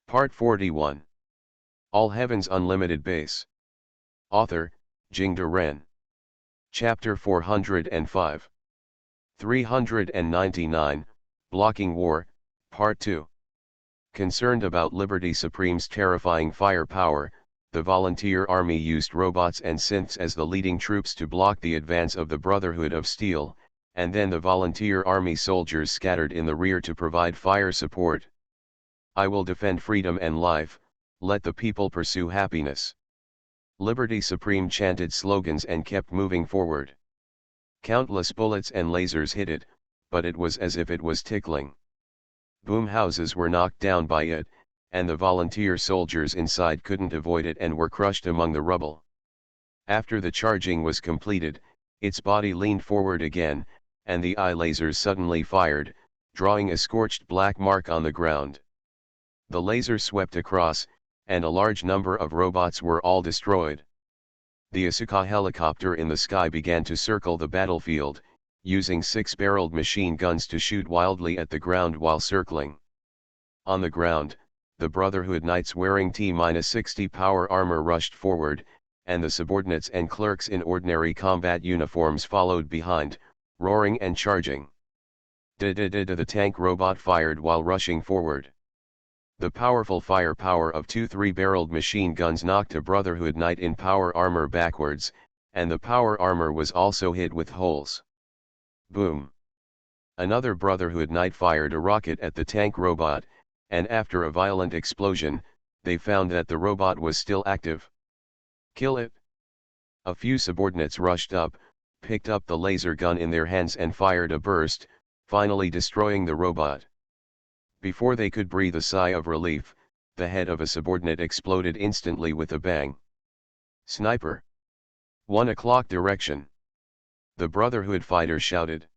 Part 41. All Heaven's Unlimited Base. Author, Jingde Ren. Chapter 405. 399, Blocking War, Part 2. Concerned about Liberty Supreme's terrifying firepower, the Volunteer Army used robots and synths as the leading troops to block the advance of the Brotherhood of Steel, and then the Volunteer Army soldiers scattered in the rear to provide fire support. I will defend freedom and life, let the people pursue happiness. Liberty Supreme chanted slogans and kept moving forward. Countless bullets and lasers hit it, but it was as if it was tickling. Boom houses were knocked down by it, and the volunteer soldiers inside couldn't avoid it and were crushed among the rubble. After the charging was completed, its body leaned forward again, and the eye lasers suddenly fired, drawing a scorched black mark on the ground. The laser swept across, and a large number of robots were all destroyed. The Asuka helicopter in the sky began to circle the battlefield, using 6-barreled machine guns to shoot wildly at the ground while circling. On the ground, the Brotherhood Knights wearing T-60 power armor rushed forward, and the subordinates and clerks in ordinary combat uniforms followed behind, roaring and charging. The tank robot fired while rushing forward. The powerful firepower of 2 3-barreled machine guns knocked a Brotherhood Knight in power armor backwards, and the power armor was also hit with holes. Boom! Another Brotherhood Knight fired a rocket at the tank robot, and after a violent explosion, they found that the robot was still active. Kill it! A few subordinates rushed up, picked up the laser gun in their hands and fired a burst, finally destroying the robot. Before they could breathe a sigh of relief, the head of a subordinate exploded instantly with a bang. Sniper! 1 o'clock direction! The Brotherhood fighter shouted.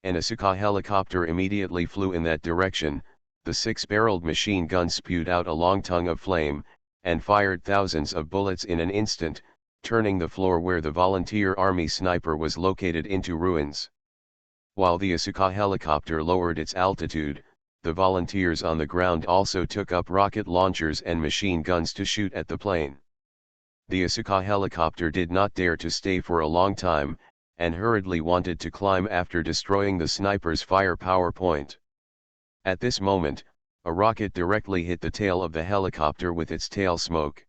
An Asuka helicopter immediately flew in that direction, the 6-barreled machine gun spewed out a long tongue of flame, and fired thousands of bullets in an instant, turning the floor where the Volunteer Army sniper was located into ruins. While the Asuka helicopter lowered its altitude, the volunteers on the ground also took up rocket launchers and machine guns to shoot at the plane. The Asuka helicopter did not dare to stay for a long time, and hurriedly wanted to climb after destroying the sniper's firepower point. At this moment, a rocket directly hit the tail of the helicopter with its tail smoke.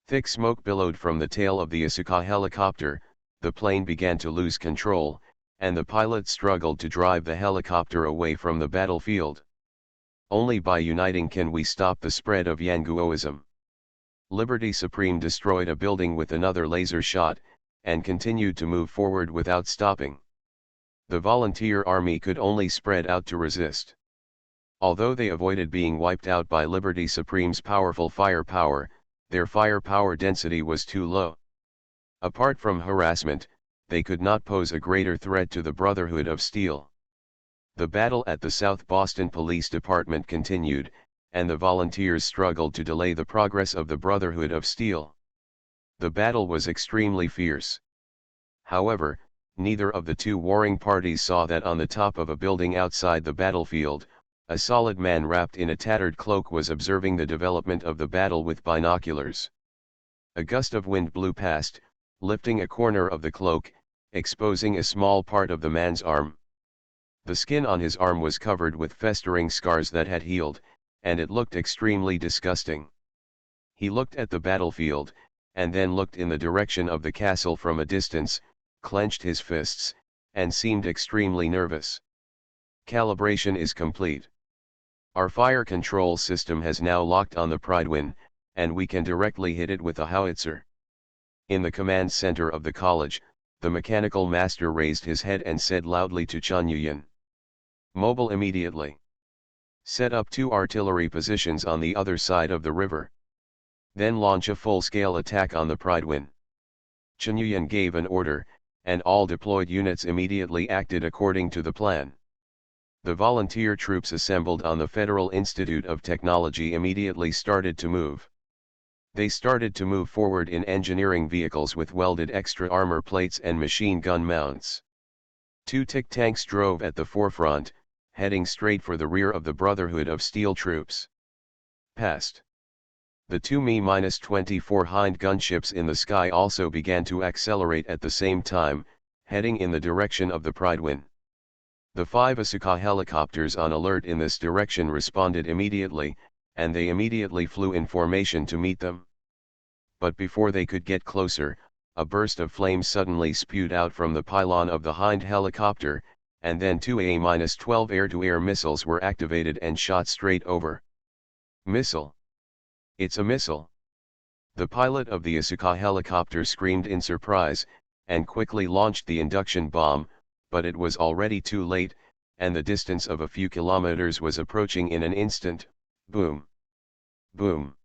Thick smoke billowed from the tail of the Asuka helicopter, the plane began to lose control, and the pilot struggled to drive the helicopter away from the battlefield. Only by uniting can we stop the spread of Yanguoism. Liberty Supreme destroyed a building with another laser shot, and continued to move forward without stopping. The Volunteer Army could only spread out to resist. Although they avoided being wiped out by Liberty Supreme's powerful firepower, their firepower density was too low. Apart from harassment, they could not pose a greater threat to the Brotherhood of Steel. The battle at the South Boston Police Department continued, and the volunteers struggled to delay the progress of the Brotherhood of Steel. The battle was extremely fierce. However, neither of the two warring parties saw that on the top of a building outside the battlefield, a solid man wrapped in a tattered cloak was observing the development of the battle with binoculars. A gust of wind blew past, lifting a corner of the cloak, exposing a small part of the man's arm. The skin on his arm was covered with festering scars that had healed, and it looked extremely disgusting. He looked at the battlefield, and then looked in the direction of the castle from a distance, clenched his fists, and seemed extremely nervous. Calibration is complete. Our fire control system has now locked on the Pridewin, and we can directly hit it with a howitzer. In the command center of the college, the mechanical master raised his head and said loudly to Chun Yuyan. Mobile immediately. Set up 2 artillery positions on the other side of the river. Then launch a full-scale attack on the Pridewin. Chun Yuyan gave an order, and all deployed units immediately acted according to the plan. The volunteer troops assembled on the Federal Institute of Technology immediately started to move. They started to move forward in engineering vehicles with welded extra armor plates and machine gun mounts. 2 tick tanks drove at the forefront, heading straight for the rear of the Brotherhood of Steel troops. passed. The two Mi-24 Hind gunships in the sky also began to accelerate at the same time, heading in the direction of the Pridewin. The 5 Asuka helicopters on alert in this direction responded immediately, and they immediately flew in formation to meet them. But before they could get closer, a burst of flames suddenly spewed out from the pylon of the Hind helicopter, and then two A-12 air-to-air missiles were activated and shot straight over. Missile! It's a missile! The pilot of the Asuka helicopter screamed in surprise, and quickly launched the induction bomb, but it was already too late, and the distance of a few kilometers was approaching in an instant. Boom! Boom!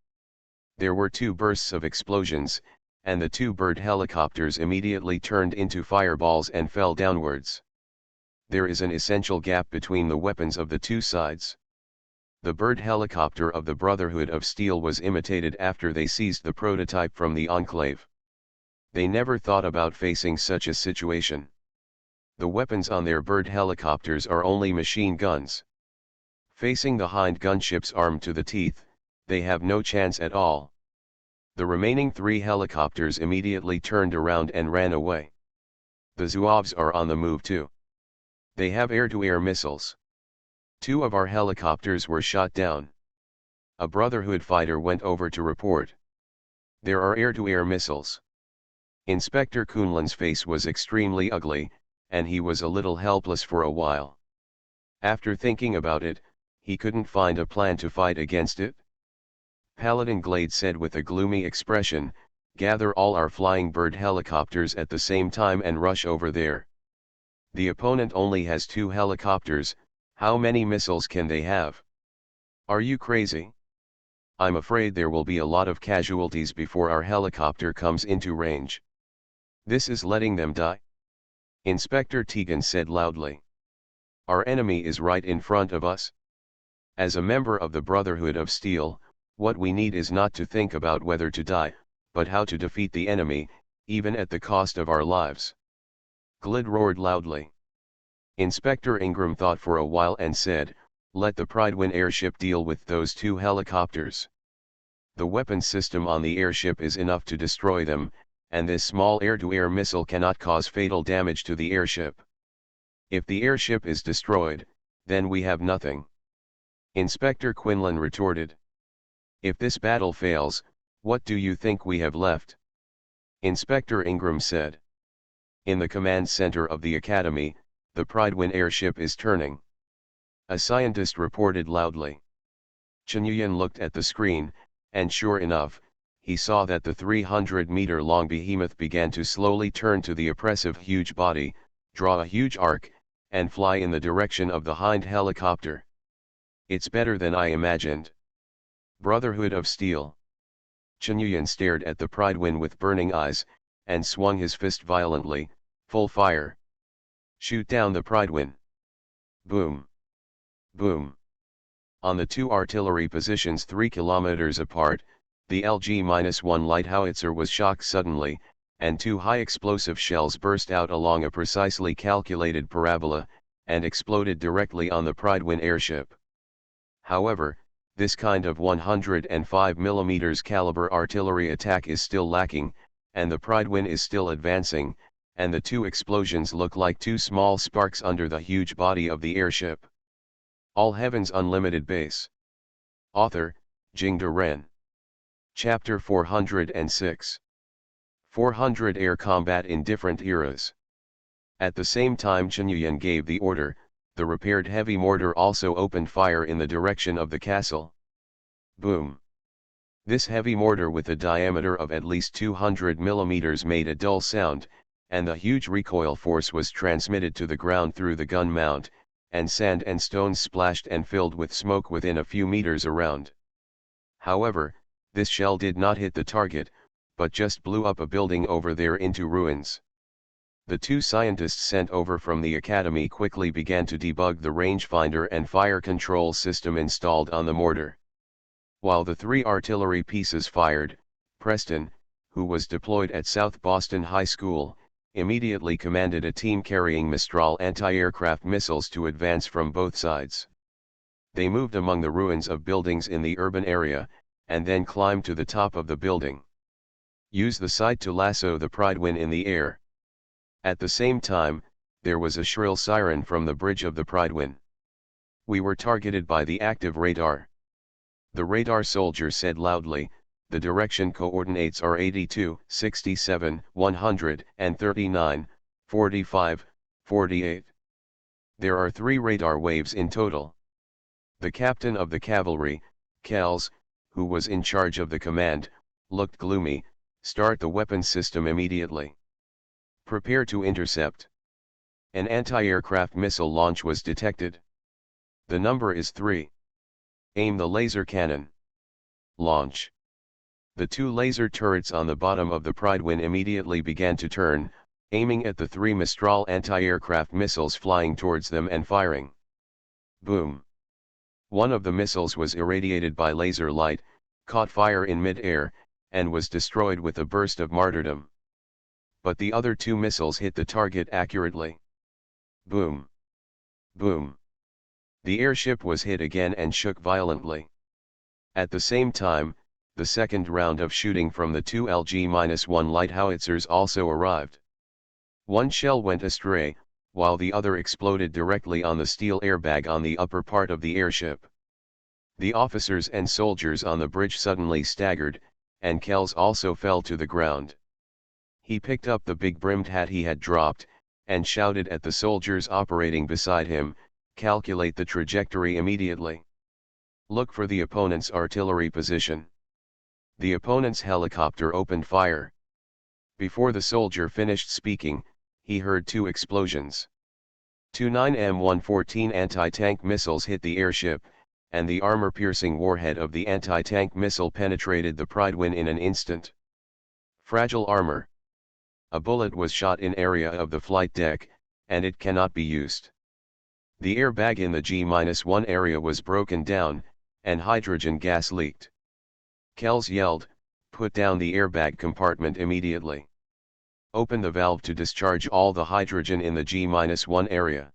There were two bursts of explosions, and the two bird helicopters immediately turned into fireballs and fell downwards. There is an essential gap between the weapons of the two sides. The bird helicopter of the Brotherhood of Steel was imitated after they seized the prototype from the Enclave. They never thought about facing such a situation. The weapons on their bird helicopters are only machine guns. Facing the Hind gunships armed to the teeth, they have no chance at all. The remaining 3 helicopters immediately turned around and ran away. The Zouaves are on the move too. They have air-to-air missiles. 2 of our helicopters were shot down. A Brotherhood fighter went over to report. There are air-to-air missiles. Inspector Kunlun's face was extremely ugly, and he was a little helpless for a while. After thinking about it, he couldn't find a plan to fight against it. Paladin Glade said with a gloomy expression, "Gather all our flying bird helicopters at the same time and rush over there. The opponent only has 2 helicopters, how many missiles can they have? Are you crazy? I'm afraid there will be a lot of casualties before our helicopter comes into range. This is letting them die." Inspector Tegan said loudly. "Our enemy is right in front of us. As a member of the Brotherhood of Steel, what we need is not to think about whether to die, but how to defeat the enemy, even at the cost of our lives." Glid roared loudly. Inspector Ingram thought for a while and said, "Let the Pridewin airship deal with those 2 helicopters. The weapon system on the airship is enough to destroy them, and this small air-to-air missile cannot cause fatal damage to the airship. If the airship is destroyed, then we have nothing." Inspector Quinlan retorted. "If this battle fails, what do you think we have left?" Inspector Ingram said. "In the command center of the academy, the Pridewin airship is turning." A scientist reported loudly. Chen Yuyan looked at the screen, and sure enough, he saw that the 300-meter-long behemoth began to slowly turn to the oppressive huge body, draw a huge arc, and fly in the direction of the Hind helicopter. "It's better than I imagined. Brotherhood of Steel." Chen Yuyan stared at the Pridewin with burning eyes, and swung his fist violently, "Full fire! Shoot down the Pridewin!" Boom! Boom! On the 2 artillery positions 3 kilometers apart, the LG-1 light howitzer was shocked suddenly, and 2 high-explosive shells burst out along a precisely calculated parabola, and exploded directly on the Pridewin airship. However, this kind of 105 mm caliber artillery attack is still lacking, and the Pridewin is still advancing, and the 2 explosions look like 2 small sparks under the huge body of the airship. All Heavens Unlimited Base. Author, Jingde Ren. Chapter 406. 400 Air Combat in Different Eras. At the same time Chen Yuyan gave the order, the repaired heavy mortar also opened fire in the direction of the castle. Boom! This heavy mortar with a diameter of at least 200 mm made a dull sound, and the huge recoil force was transmitted to the ground through the gun mount, and sand and stones splashed and filled with smoke within a few meters around. However, this shell did not hit the target, but just blew up a building over there into ruins. The 2 scientists sent over from the academy quickly began to debug the rangefinder and fire control system installed on the mortar. While the 3 artillery pieces fired, Preston, who was deployed at South Boston High School, immediately commanded a team carrying Mistral anti-aircraft missiles to advance from both sides. They moved among the ruins of buildings in the urban area, and then climbed to the top of the building. Use the sight to lasso the Pridewin in the air. At the same time, there was a shrill siren from the bridge of the Pridewin. We were targeted by the active radar. The radar soldier said loudly, "The direction coordinates are 82, 67, 139, 45, 48. There are 3 radar waves in total." The captain of the cavalry, Kells, who was in charge of the command, looked gloomy. "Start the weapons system immediately. Prepare to intercept." An anti-aircraft missile launch was detected. The number is 3. Aim the laser cannon. Launch. The 2 laser turrets on the bottom of the Pridewin immediately began to turn, aiming at the 3 Mistral anti-aircraft missiles flying towards them and firing. Boom. One of the missiles was irradiated by laser light, caught fire in mid-air, and was destroyed with a burst of martyrdom. But the other 2 missiles hit the target accurately. Boom. Boom. The airship was hit again and shook violently. At the same time, the second round of shooting from the 2 LG-1 light howitzers also arrived. One shell went astray, while the other exploded directly on the steel airbag on the upper part of the airship. The officers and soldiers on the bridge suddenly staggered, and Kells also fell to the ground. He picked up the big brimmed hat he had dropped, and shouted at the soldiers operating beside him, "Calculate the trajectory immediately. Look for the opponent's artillery position." The opponent's helicopter opened fire. Before the soldier finished speaking, he heard 2 explosions. 2 9M114 anti-tank missiles hit the airship, and the armor-piercing warhead of the anti-tank missile penetrated the Pridewin in an instant. Fragile armor. A bullet was shot in area of the flight deck, and it cannot be used. The airbag in the G-1 area was broken down, and hydrogen gas leaked. Kells yelled, "Put down the airbag compartment immediately. Open the valve to discharge all the hydrogen in the G-1 area.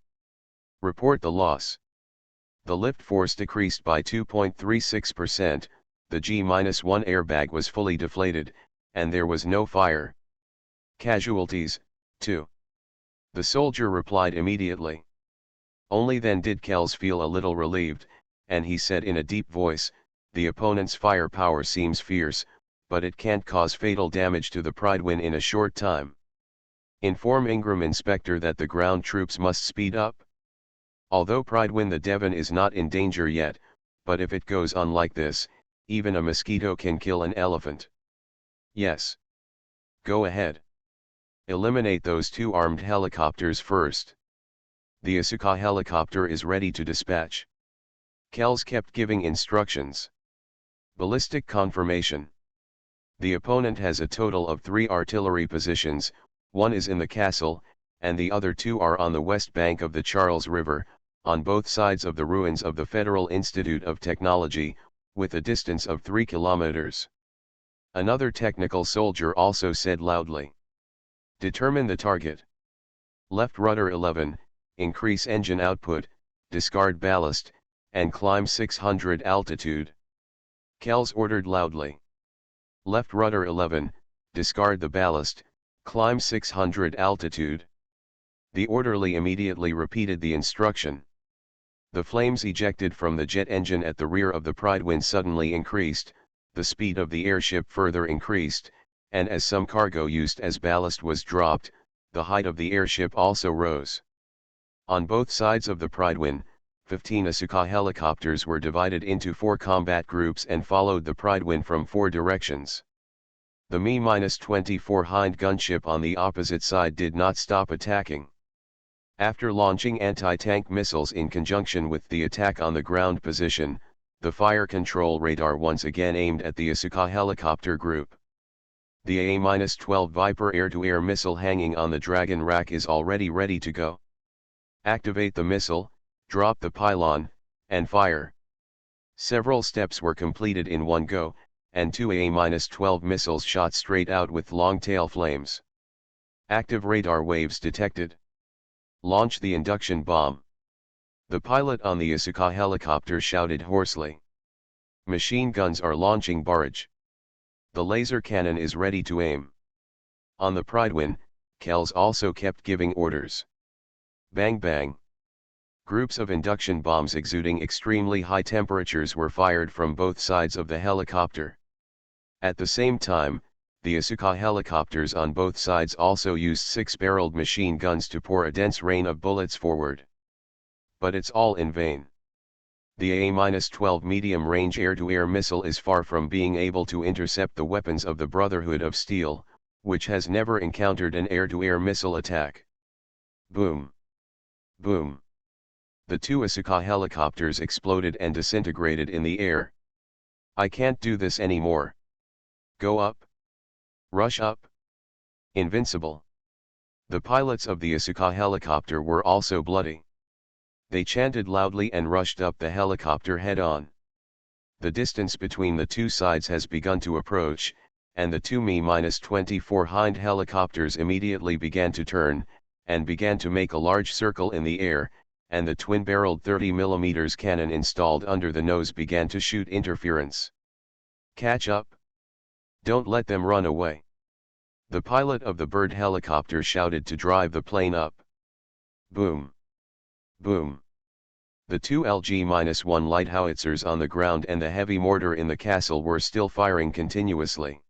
Report the loss." The lift force decreased by 2.36%, the G-1 airbag was fully deflated, and there was no fire. Casualties, 2. The soldier replied immediately. Only then did Kells feel a little relieved, and he said in a deep voice, "The opponent's firepower seems fierce, but it can't cause fatal damage to the Pridewin in a short time. Inform Ingram Inspector that the ground troops must speed up. Although Pridewin the Devon is not in danger yet, but if it goes on like this, even a mosquito can kill an elephant." "Yes. Go ahead. Eliminate those 2 armed helicopters first. The Asuka helicopter is ready to dispatch." Kells kept giving instructions. Ballistic confirmation. The opponent has a total of 3 artillery positions, 1 is in the castle, and the other 2 are on the west bank of the Charles River, on both sides of the ruins of the Federal Institute of Technology, with a distance of 3 kilometers. Another technical soldier also said loudly. Determine the target. Left rudder 11, increase engine output, discard ballast, and climb 600 altitude. Kells ordered loudly. Left rudder 11, discard the ballast, climb 600 altitude. The orderly immediately repeated the instruction. The flames ejected from the jet engine at the rear of the Pridewin suddenly increased, the speed of the airship further increased, and as some cargo used as ballast was dropped, the height of the airship also rose. On both sides of the Pridewin, 15 Asuka helicopters were divided into 4 combat groups and followed the Pridewin from 4 directions. The Me-24 Hind gunship on the opposite side did not stop attacking. After launching anti-tank missiles in conjunction with the attack on the ground position, the fire control radar once again aimed at the Asuka helicopter group. The A-12 Viper air-to-air missile hanging on the Dragon rack is already ready to go. Activate the missile, drop the pylon, and fire. Several steps were completed in one go, and 2 A-12 missiles shot straight out with long tail flames. Active radar waves detected. Launch the induction bomb. The pilot on the Asuka helicopter shouted hoarsely. Machine guns are launching barrage. The laser cannon is ready to aim. On the Pridewin, Kells also kept giving orders. Bang bang. Groups of induction bombs exuding extremely high temperatures were fired from both sides of the helicopter. At the same time, the Asuka helicopters on both sides also used 6-barreled machine guns to pour a dense rain of bullets forward. But it's all in vain. The A-12 medium-range air-to-air missile is far from being able to intercept the weapons of the Brotherhood of Steel, which has never encountered an air-to-air missile attack. Boom. Boom. The two Asuka helicopters exploded and disintegrated in the air. I can't do this anymore. Go up. Rush up. Invincible. The pilots of the Asuka helicopter were also bloody. They chanted loudly and rushed up the helicopter head-on. The distance between the two sides has begun to approach, and the two Mi-24 Hind helicopters immediately began to turn, and began to make a large circle in the air, and the twin-barreled 30mm cannon installed under the nose began to shoot interference. Catch up! Don't let them run away. The pilot of the Bird helicopter shouted to drive the plane up. Boom! Boom! The two LG-1 light howitzers on the ground and the heavy mortar in the castle were still firing continuously.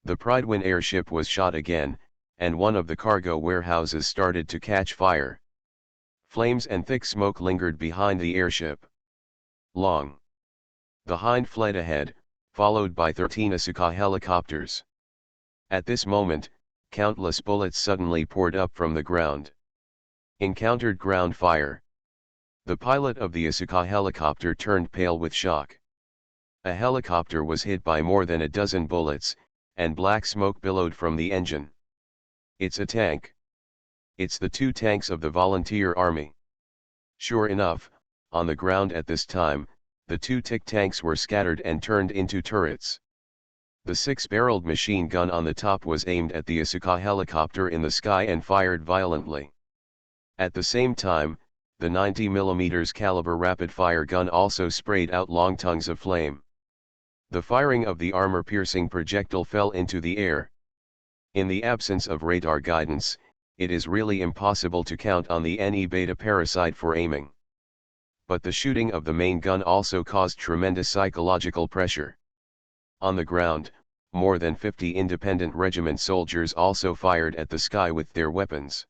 The Pridewin airship was shot again, and one of the cargo warehouses started to catch fire. Flames and thick smoke lingered behind the airship. Long. The Hind fled ahead, followed by 13 Asuka helicopters. At this moment, countless bullets suddenly poured up from the ground. Encountered ground fire. The pilot of the Asuka helicopter turned pale with shock. A helicopter was hit by more than a dozen bullets, and black smoke billowed from the engine. It's a tank. It's the two tanks of the volunteer army. Sure enough, on the ground at this time, the two tick tanks were scattered and turned into turrets. The 6-barreled machine gun on the top was aimed at the Asuka helicopter in the sky and fired violently. At the same time, the 90mm caliber rapid-fire gun also sprayed out long tongues of flame. The firing of the armor-piercing projectile fell into the air. In the absence of radar guidance, it is really impossible to count on the Ne-beta parasite for aiming. But the shooting of the main gun also caused tremendous psychological pressure. On the ground, more than 50 independent regiment soldiers also fired at the sky with their weapons.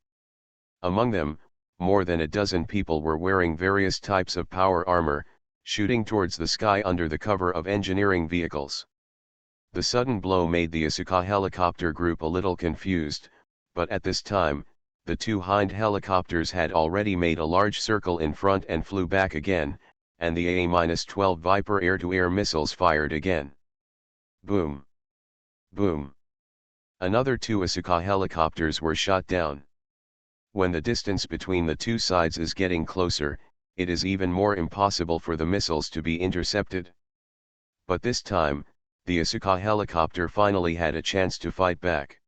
Among them, more than a dozen people were wearing various types of power armor, shooting towards the sky under the cover of engineering vehicles. The sudden blow made the Asuka helicopter group a little confused, but at this time, the two Hind helicopters had already made a large circle in front and flew back again, and the A-12 Viper air-to-air missiles fired again. Boom! Boom! Another two Asuka helicopters were shot down. When the distance between the two sides is getting closer, it is even more impossible for the missiles to be intercepted. But this time, the Asuka helicopter finally had a chance to fight back.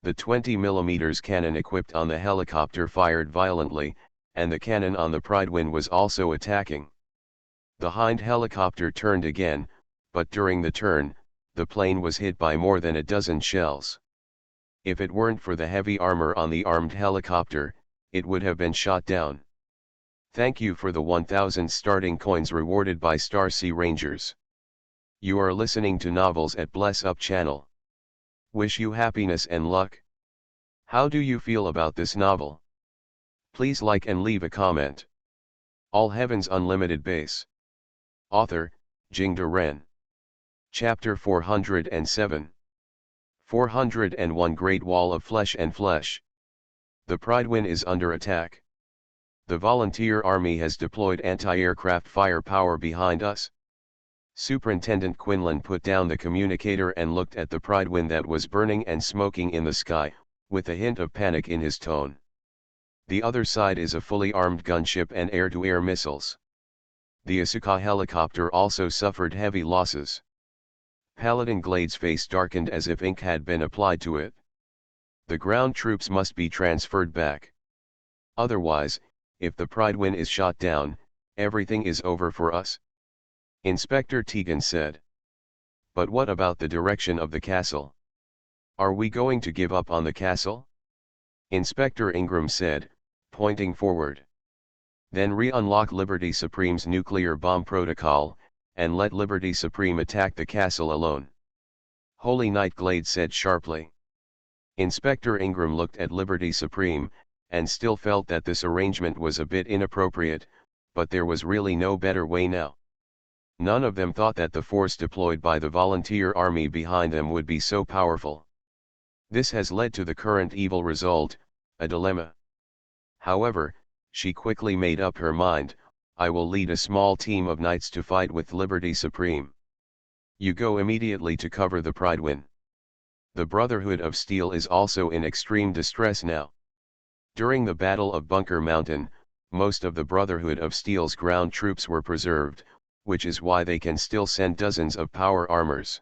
The 20mm cannon equipped on the helicopter fired violently, and the cannon on the Pridewin was also attacking. The Hind helicopter turned again, but during the turn, the plane was hit by more than a dozen shells. If it weren't for the heavy armor on the armed helicopter, it would have been shot down. Thank you for the 1000 starting coins rewarded by Star Sea Rangers. You are listening to Novels at Bless Up channel. Wish you happiness and luck. How do you feel about this novel? Please like and leave a comment. All Heaven's Unlimited Base. Author, Jingda Ren. Chapter 407. 401 Great Wall of Flesh and Flesh. The Pridewin is under attack. The volunteer army has deployed anti-aircraft firepower behind us. Superintendent Quinlan put down the communicator and looked at the Pridewin that was burning and smoking in the sky, with a hint of panic in his tone. The other side is a fully armed gunship and air-to-air missiles. The Asuka helicopter also suffered heavy losses. Paladin Glade's face darkened as if ink had been applied to it. The ground troops must be transferred back. Otherwise, if the Pridewin is shot down, everything is over for us. Inspector Tegan said. But what about the direction of the castle? Are we going to give up on the castle? Inspector Ingram said, pointing forward. Then re-unlock Liberty Supreme's nuclear bomb protocol, and let Liberty Supreme attack the castle alone. Holy Knight Glade said sharply. Inspector Ingram looked at Liberty Supreme, and still felt that this arrangement was a bit inappropriate, but there was really no better way now. None of them thought that the force deployed by the volunteer army behind them would be so powerful. This has led to the current evil result, a dilemma. However, she quickly made up her mind, I will lead a small team of knights to fight with Liberty Supreme. You go immediately to cover the Pridewin. The Brotherhood of Steel is also in extreme distress now. During the Battle of Bunker Mountain, most of the Brotherhood of Steel's ground troops were preserved, which is why they can still send dozens of power armors.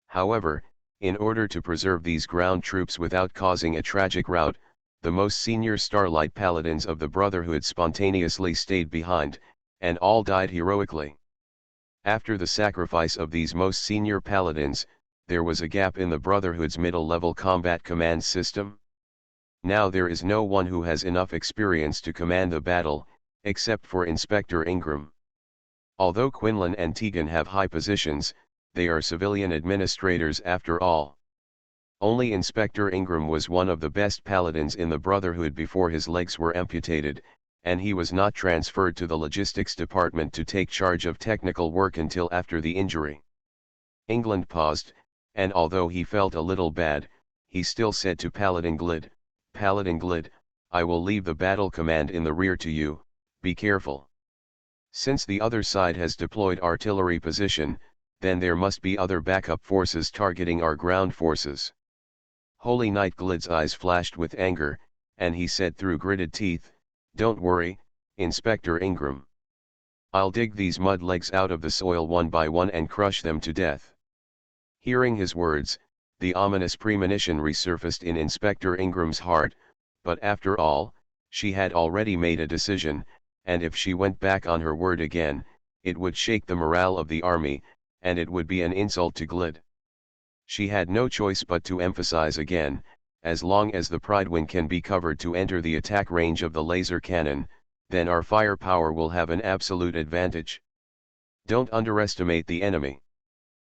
However, in order to preserve these ground troops without causing a tragic rout, the most senior Starlight Paladins of the Brotherhood spontaneously stayed behind, and all died heroically. After the sacrifice of these most senior Paladins, there was a gap in the Brotherhood's middle-level combat command system. Now there is no one who has enough experience to command the battle, except for Inspector Ingram. Although Quinlan and Tegan have high positions, they are civilian administrators after all. Only Inspector Ingram was one of the best paladins in the Brotherhood before his legs were amputated, and he was not transferred to the logistics department to take charge of technical work until after the injury. England paused, and although he felt a little bad, he still said to Paladin Glid, I will leave the battle command in the rear to you, be careful. Since the other side has deployed artillery position, then there must be other backup forces targeting our ground forces. Holy Knight Glid's eyes flashed with anger, and he said through gritted teeth, Don't worry, Inspector Ingram. I'll dig these mud legs out of the soil one by one and crush them to death. Hearing his words, the ominous premonition resurfaced in Inspector Ingram's heart, but after all, she had already made a decision, and if she went back on her word again, it would shake the morale of the army, and it would be an insult to Glid. She had no choice but to emphasize again, as long as the Pridewin can be covered to enter the attack range of the laser cannon, then our firepower will have an absolute advantage. Don't underestimate the enemy.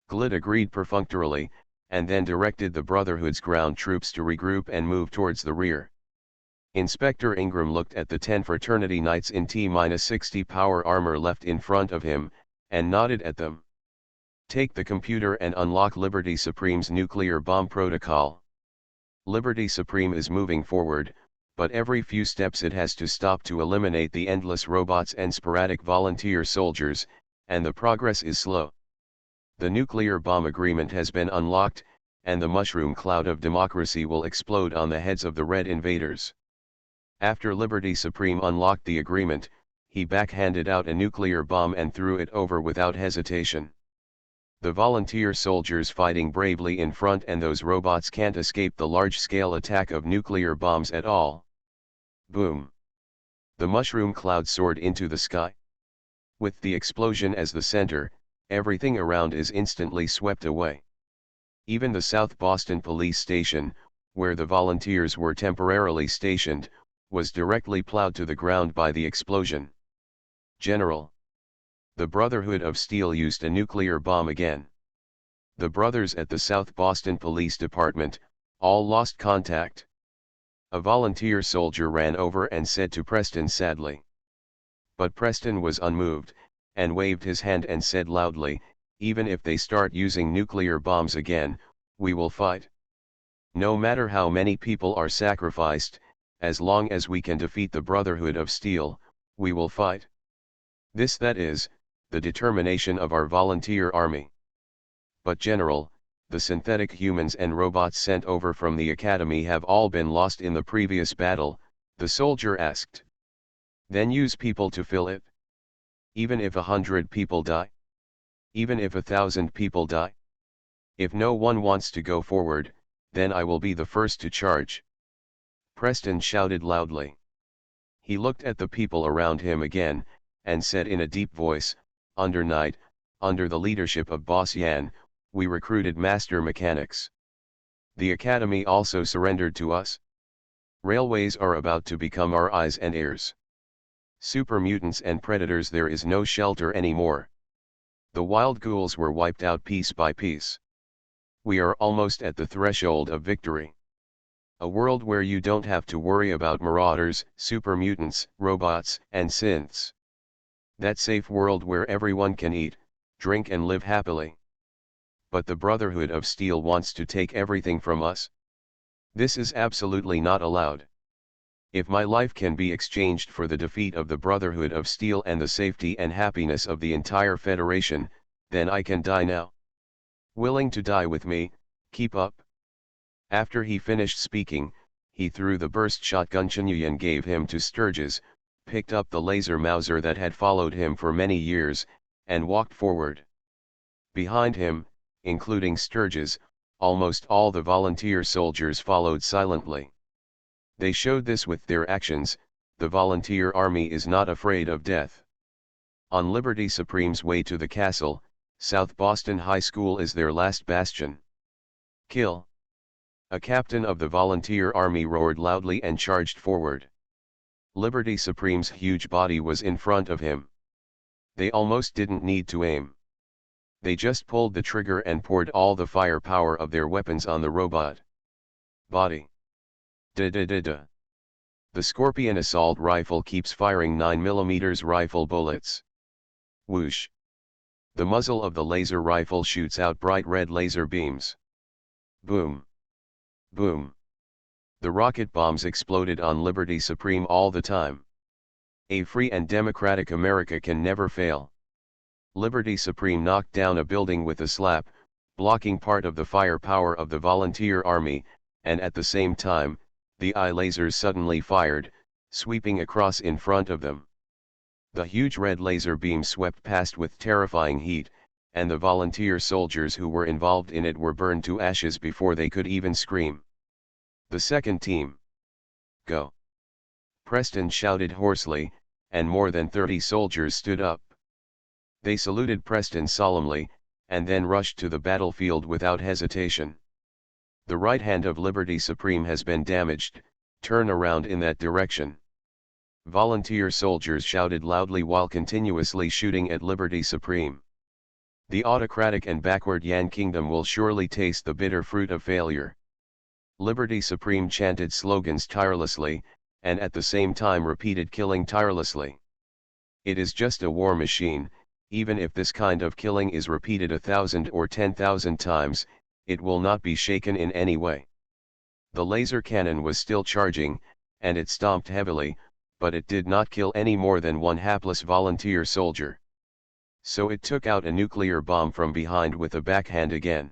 Glid agreed perfunctorily, and then directed the Brotherhood's ground troops to regroup and move towards the rear. Inspector Ingram looked at the 10 fraternity knights in T-60 power armor left in front of him, and nodded at them. Take the computer and unlock Liberty Supreme's nuclear bomb protocol. Liberty Supreme is moving forward, but every few steps it has to stop to eliminate the endless robots and sporadic volunteer soldiers, and the progress is slow. The nuclear bomb agreement has been unlocked, and the mushroom cloud of democracy will explode on the heads of the Red invaders. After Liberty Supreme unlocked the agreement, he backhanded out a nuclear bomb and threw it over without hesitation. The volunteer soldiers fighting bravely in front, and those robots can't escape the large-scale attack of nuclear bombs at all. Boom! The mushroom cloud soared into the sky. With the explosion as the center, everything around is instantly swept away. Even the South Boston police station, where the volunteers were temporarily stationed, was directly plowed to the ground by the explosion. General. The Brotherhood of Steel used a nuclear bomb again. The brothers at the South Boston Police Department, all lost contact. A volunteer soldier ran over and said to Preston sadly. But Preston was unmoved, and waved his hand and said loudly, even if they start using nuclear bombs again, we will fight. No matter how many people are sacrificed, as long as we can defeat the Brotherhood of Steel, we will fight. That is, the determination of our volunteer army. But General, the synthetic humans and robots sent over from the academy have all been lost in the previous battle, the soldier asked. Then use people to fill it. Even if 100 people die? Even if 1,000 people die? If no one wants to go forward, then I will be the first to charge. Preston shouted loudly. He looked at the people around him again, and said in a deep voice, "Under night, under the leadership of Boss Yan, we recruited master mechanics. The academy also surrendered to us. Railways are about to become our eyes and ears. Super mutants and predators, there is no shelter anymore. The wild ghouls were wiped out piece by piece. We are almost at the threshold of victory. A world where you don't have to worry about marauders, super mutants, robots, and synths. That safe world where everyone can eat, drink and live happily. But the Brotherhood of Steel wants to take everything from us. This is absolutely not allowed. If my life can be exchanged for the defeat of the Brotherhood of Steel and the safety and happiness of the entire Federation, then I can die now. Willing to die with me? Keep up." After he finished speaking, he threw the burst shotgun Chunyuan gave him to Sturgis, picked up the laser Mauser that had followed him for many years, and walked forward. Behind him, including Sturgis, almost all the volunteer soldiers followed silently. They showed this with their actions. The volunteer army is not afraid of death. On Liberty Supreme's way to the castle, South Boston High School is their last bastion. "Kill!" A captain of the volunteer army roared loudly and charged forward. Liberty Supreme's huge body was in front of him. They almost didn't need to aim. They just pulled the trigger and poured all the firepower of their weapons on the robot. Body. Da-da-da-da. The Scorpion assault rifle keeps firing 9mm rifle bullets. Whoosh. The muzzle of the laser rifle shoots out bright red laser beams. Boom. Boom. The rocket bombs exploded on Liberty Supreme all the time. A free and democratic America can never fail. Liberty Supreme knocked down a building with a slap, blocking part of the firepower of the volunteer army, and at the same time, the eye lasers suddenly fired, sweeping across in front of them. The huge red laser beam swept past with terrifying heat, and the volunteer soldiers who were involved in it were burned to ashes before they could even scream. The second team. Go! Preston shouted hoarsely, and more than 30 soldiers stood up. They saluted Preston solemnly, and then rushed to the battlefield without hesitation. "The right hand of Liberty Supreme has been damaged, turn around in that direction." Volunteer soldiers shouted loudly while continuously shooting at Liberty Supreme. The autocratic and backward Yan Kingdom will surely taste the bitter fruit of failure. Liberty Supreme chanted slogans tirelessly, and at the same time repeated killing tirelessly. It is just a war machine. Even if this kind of killing is repeated 1,000 or 10,000 times, it will not be shaken in any way. The laser cannon was still charging, and it stomped heavily, but it did not kill any more than one hapless volunteer soldier. So it took out a nuclear bomb from behind with a backhand again.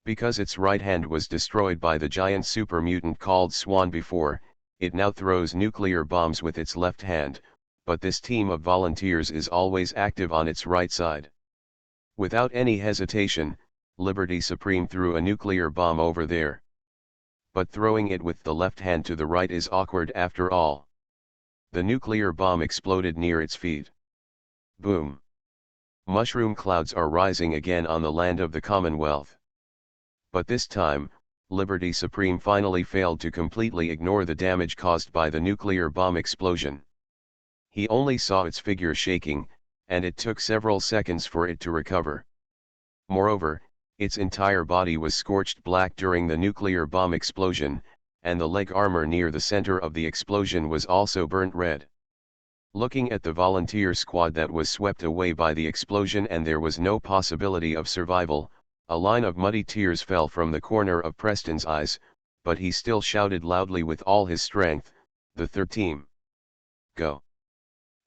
Because its right hand was destroyed by the giant super mutant called Swan before, it now throws nuclear bombs with its left hand, but this team of volunteers is always active on its right side. Without any hesitation, Liberty Supreme threw a nuclear bomb over there. But throwing it with the left hand to the right is awkward after all. The nuclear bomb exploded near its feet. Boom. Mushroom clouds are rising again on the land of the Commonwealth. But this time, Liberty Supreme finally failed to completely ignore the damage caused by the nuclear bomb explosion. He only saw its figure shaking, and it took several seconds for it to recover. Moreover, its entire body was scorched black during the nuclear bomb explosion, and the leg armor near the center of the explosion was also burnt red. Looking at the volunteer squad that was swept away by the explosion and there was no possibility of survival, a line of muddy tears fell from the corner of Preston's eyes, but he still shouted loudly with all his strength, "The third team. Go!"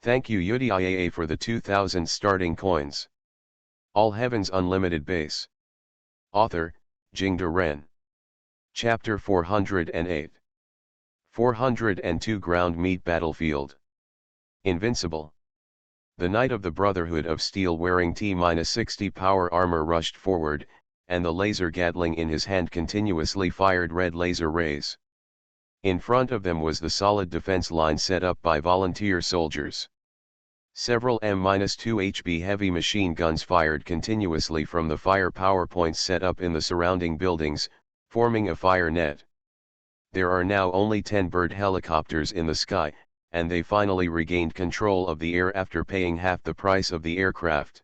Thank you UDIAA for the 2000 starting coins. All Heavens Unlimited Base. Author, Jingde Ren. Chapter 408. 402 Ground Meat Battlefield. Invincible. The Knight of the Brotherhood of Steel wearing T-60 power armor rushed forward, and the laser Gatling in his hand continuously fired red laser rays. In front of them was the solid defense line set up by volunteer soldiers. Several M-2 HB heavy machine guns fired continuously from the firepower points set up in the surrounding buildings, forming a fire net. There are now only 10 bird helicopters in the sky, and they finally regained control of the air after paying half the price of the aircraft.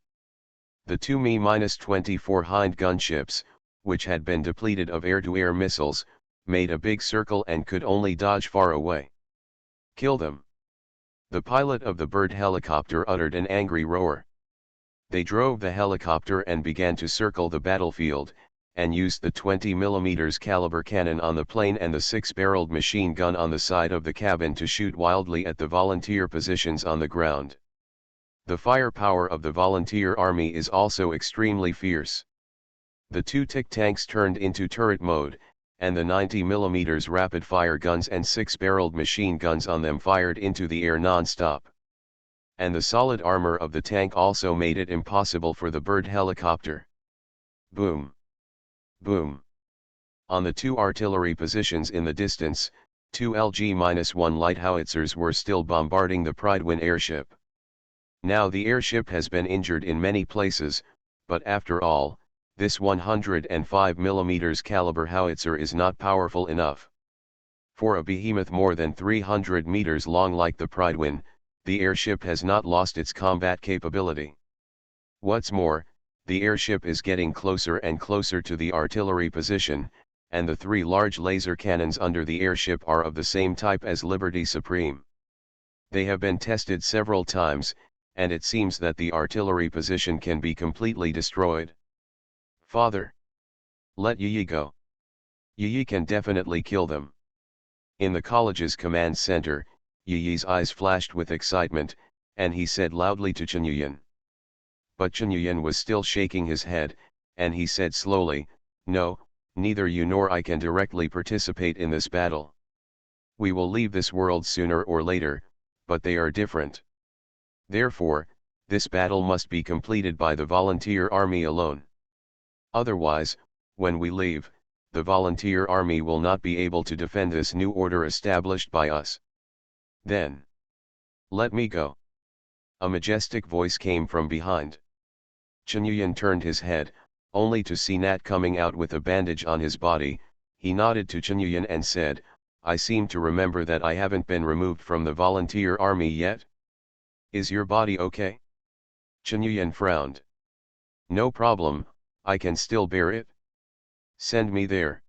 The two Me-24 Hind gunships, which had been depleted of air-to-air missiles, made a big circle and could only dodge far away. Kill them! The pilot of the bird helicopter uttered an angry roar. They drove the helicopter and began to circle the battlefield, and used the 20mm caliber cannon on the plane and the 6-barreled machine gun on the side of the cabin to shoot wildly at the volunteer positions on the ground. The firepower of the volunteer army is also extremely fierce. The two TIC tanks turned into turret mode, and the 90mm rapid-fire guns and 6-barreled machine guns on them fired into the air non-stop. And the solid armor of the tank also made it impossible for the bird helicopter. Boom! Boom! On the two artillery positions in the distance, two LG-1 light howitzers were still bombarding the Pridewin airship. Now the airship has been injured in many places, but after all, this 105mm caliber howitzer is not powerful enough. For a behemoth more than 300 meters long like the Pridewin, the airship has not lost its combat capability. What's more, the airship is getting closer and closer to the artillery position, and the three large laser cannons under the airship are of the same type as Liberty Supreme. They have been tested several times, and it seems that the artillery position can be completely destroyed. Father, let Yi go. Yi can definitely kill them. In the college's command center, Yi's eyes flashed with excitement, and he said loudly to Chen Yuyan. But Chen Yuyan was still shaking his head, and he said slowly, "No, neither you nor I can directly participate in this battle. We will leave this world sooner or later, but they are different. Therefore, this battle must be completed by the volunteer army alone. Otherwise, when we leave, the volunteer army will not be able to defend this new order established by us. Then, let me go." A majestic voice came from behind. Chen Yuyan turned his head, only to see Nat coming out with a bandage on his body. He nodded to Chen Yuyan and said, "I seem to remember that I haven't been removed from the volunteer army yet. Is your body okay?" Chen Yuyan frowned. "No problem, I can still bear it. Send me there.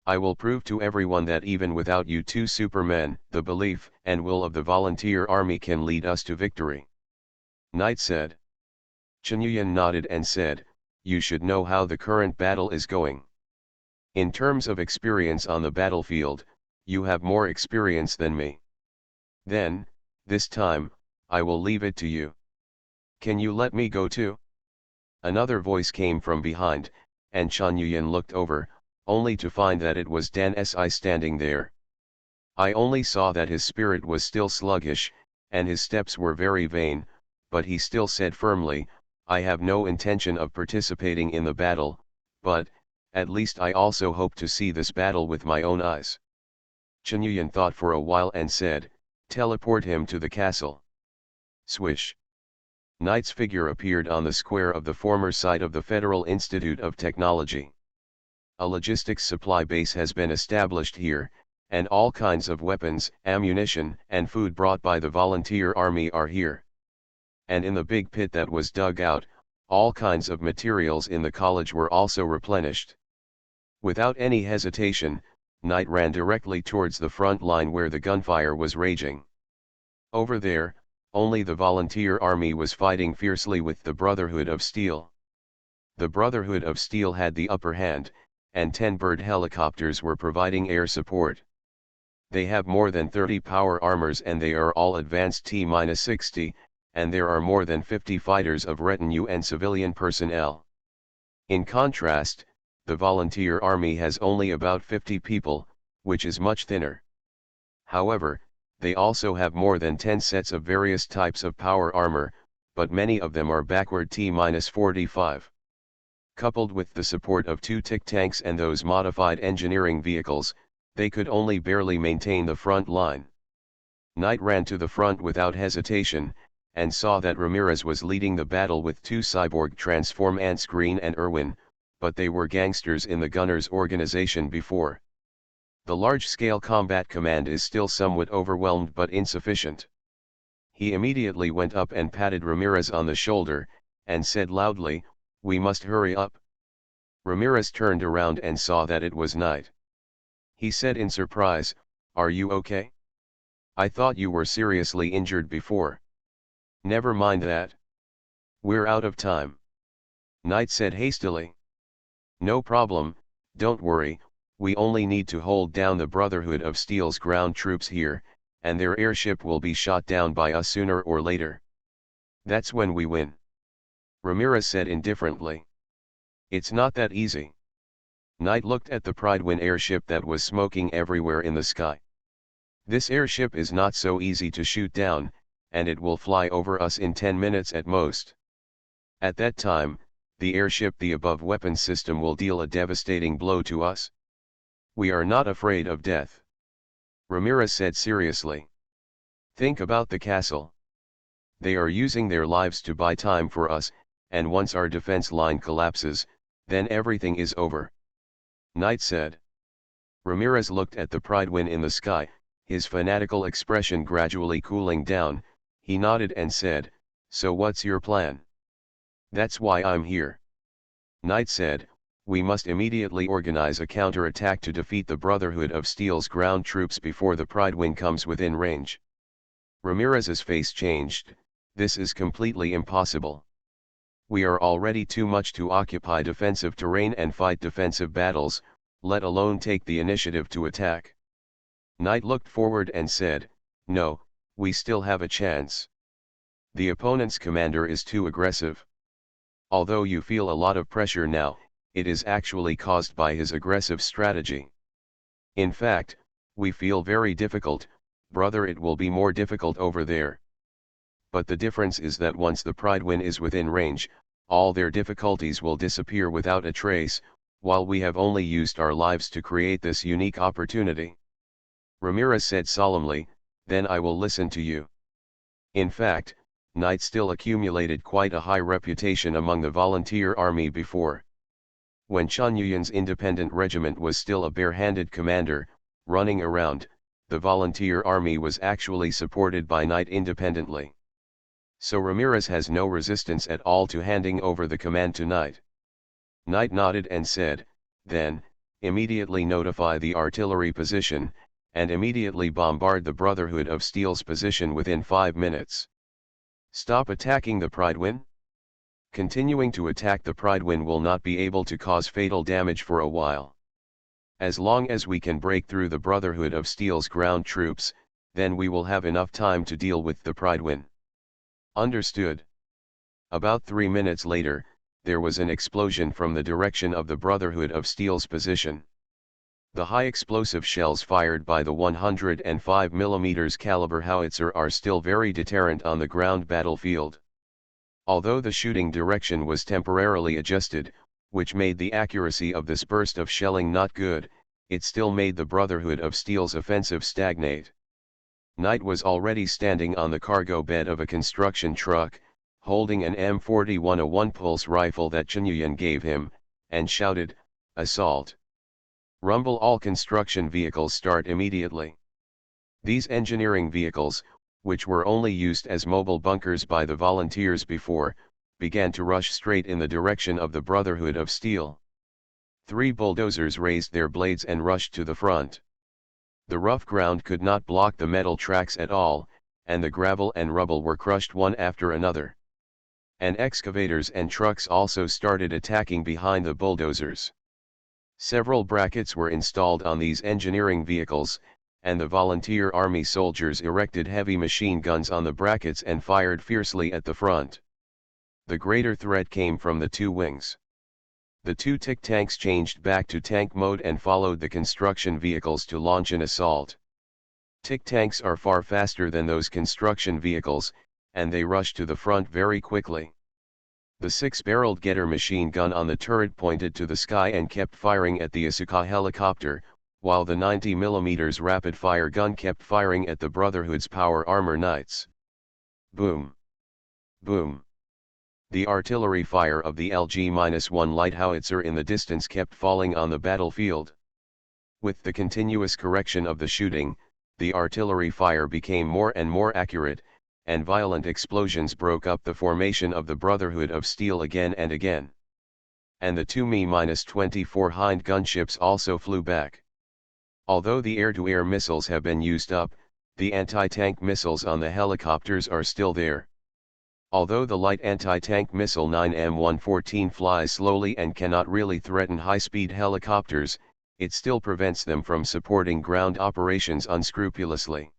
I will prove to everyone that even without you two supermen, the belief and will of the volunteer army can lead us to victory," Knight said. Chen Yuyan nodded and said, "You should know how the current battle is going. In terms of experience on the battlefield, you have more experience than me. Then, this time, I will leave it to you. Can you let me go too?" Another voice came from behind, and Chen Yuyan looked over, only to find that it was Dan Si standing there. I only saw that his spirit was still sluggish, and his steps were very vain, but he still said firmly, "I have no intention of participating in the battle, but, at least I also hope to see this battle with my own eyes." Chen Yuyan thought for a while and said, "Teleport him to the castle." Swish. Knight's figure appeared on the square of the former site of the Federal Institute of Technology. A logistics supply base has been established here, and all kinds of weapons, ammunition, and food brought by the volunteer army are here. And in the big pit that was dug out, all kinds of materials in the college were also replenished. Without any hesitation, Knight ran directly towards the front line where the gunfire was raging. Over there, only the volunteer army was fighting fiercely with the Brotherhood of Steel. The Brotherhood of Steel had the upper hand, and 10 bird helicopters were providing air support. They have more than 30 power armors and they are all advanced T-60, and there are more than 50 fighters of retinue and civilian personnel. In contrast, the volunteer army has only about 50 people, which is much thinner. However, they also have more than 10 sets of various types of power armor, but many of them are backward T-45. Coupled with the support of 2 TIC tanks and those modified engineering vehicles, They could only barely maintain the front line. Knight ran to the front without hesitation, and saw that Ramirez was leading the battle with two cyborg transform ants, Green and Irwin, but they were gangsters in the Gunners organization before. The large-scale combat command is still somewhat overwhelmed but insufficient. He immediately went up and patted Ramirez on the shoulder, and said loudly, "We must hurry up." Ramirez turned around and saw that it was Knight. He said in surprise, "Are you okay? I thought you were seriously injured before." "Never mind that. We're out of time," Knight said hastily. "No problem, don't worry, we only need to hold down the Brotherhood of Steel's ground troops here, and their airship will be shot down by us sooner or later. That's when we win," Ramirez said indifferently. "It's not that easy." Knight looked at the Pridewin airship that was smoking everywhere in the sky. "This airship is not so easy to shoot down, and it will fly over us in 10 minutes at most. At that time, the airship, the above weapons system, will deal a devastating blow to us. We are not afraid of death," Ramirez said seriously. "Think about the castle. They are using their lives to buy time for us, and once our defense line collapses, then everything is over," Knight said. Ramirez looked at the Pridewin in the sky, his fanatical expression gradually cooling down. He nodded and said, "So what's your plan?" "That's why I'm here," Knight said. "We must immediately organize a counterattack to defeat the Brotherhood of Steel's ground troops before the Pridewin comes within range." Ramirez's face changed. "This is completely impossible. We are already too much to occupy defensive terrain and fight defensive battles, let alone take the initiative to attack." Knight looked forward and said, "No, we still have a chance. The opponent's commander is too aggressive. Although you feel a lot of pressure now, it is actually caused by his aggressive strategy. In fact, we feel very difficult, brother. It will be more difficult over there. But the difference is that once the Pridewin is within range, all their difficulties will disappear without a trace, while we have only used our lives to create this unique opportunity." Ramirez said solemnly, "Then I will listen to you." In fact, Knight still accumulated quite a high reputation among the volunteer army before. When Chun Yuyan's independent regiment was still a bare-handed commander, running around, the volunteer army was actually supported by Knight independently. So Ramirez has no resistance at all to handing over the command to Knight. Knight nodded and said, "Then, immediately notify the artillery position, and immediately bombard the Brotherhood of Steel's position within 5 minutes. Stop attacking the Pridewin. Continuing to attack the Pridewin will not be able to cause fatal damage for a while. As long as we can break through the Brotherhood of Steel's ground troops, then we will have enough time to deal with the Pridewin." "Understood." About 3 minutes later, there was an explosion from the direction of the Brotherhood of Steel's position. The high explosive shells fired by the 105 mm caliber howitzer are still very deterrent on the ground battlefield. Although the shooting direction was temporarily adjusted, which made the accuracy of this burst of shelling not good, it still made the Brotherhood of Steel's offensive stagnate. Knight was already standing on the cargo bed of a construction truck, holding an M41, a one-pulse rifle that Chun Yuyan gave him, and shouted, "Assault! Rumble, all construction vehicles start immediately." These engineering vehicles, which were only used as mobile bunkers by the volunteers before, began to rush straight in the direction of the Brotherhood of Steel. 3 bulldozers raised their blades and rushed to the front. The rough ground could not block the metal tracks at all, and the gravel and rubble were crushed one after another. And excavators and trucks also started attacking behind the bulldozers. Several brackets were installed on these engineering vehicles, and the volunteer army soldiers erected heavy machine guns on the brackets and fired fiercely at the front. The greater threat came from the 2 wings. The 2 tick tanks changed back to tank mode and followed the construction vehicles to launch an assault. Tick tanks are far faster than those construction vehicles, and they rushed to the front very quickly. The 6-barreled Getter machine gun on the turret pointed to the sky and kept firing at the Asuka helicopter, while the 90mm rapid-fire gun kept firing at the Brotherhood's power armor knights. Boom! Boom! The artillery fire of the LG-1 light howitzer in the distance kept falling on the battlefield. With the continuous correction of the shooting, the artillery fire became more and more accurate, and violent explosions broke up the formation of the Brotherhood of Steel again and again. And the two Mi-24 Hind gunships also flew back. Although the air-to-air missiles have been used up, the anti-tank missiles on the helicopters are still there. Although the light anti-tank missile 9M114 flies slowly and cannot really threaten high-speed helicopters, it still prevents them from supporting ground operations unscrupulously.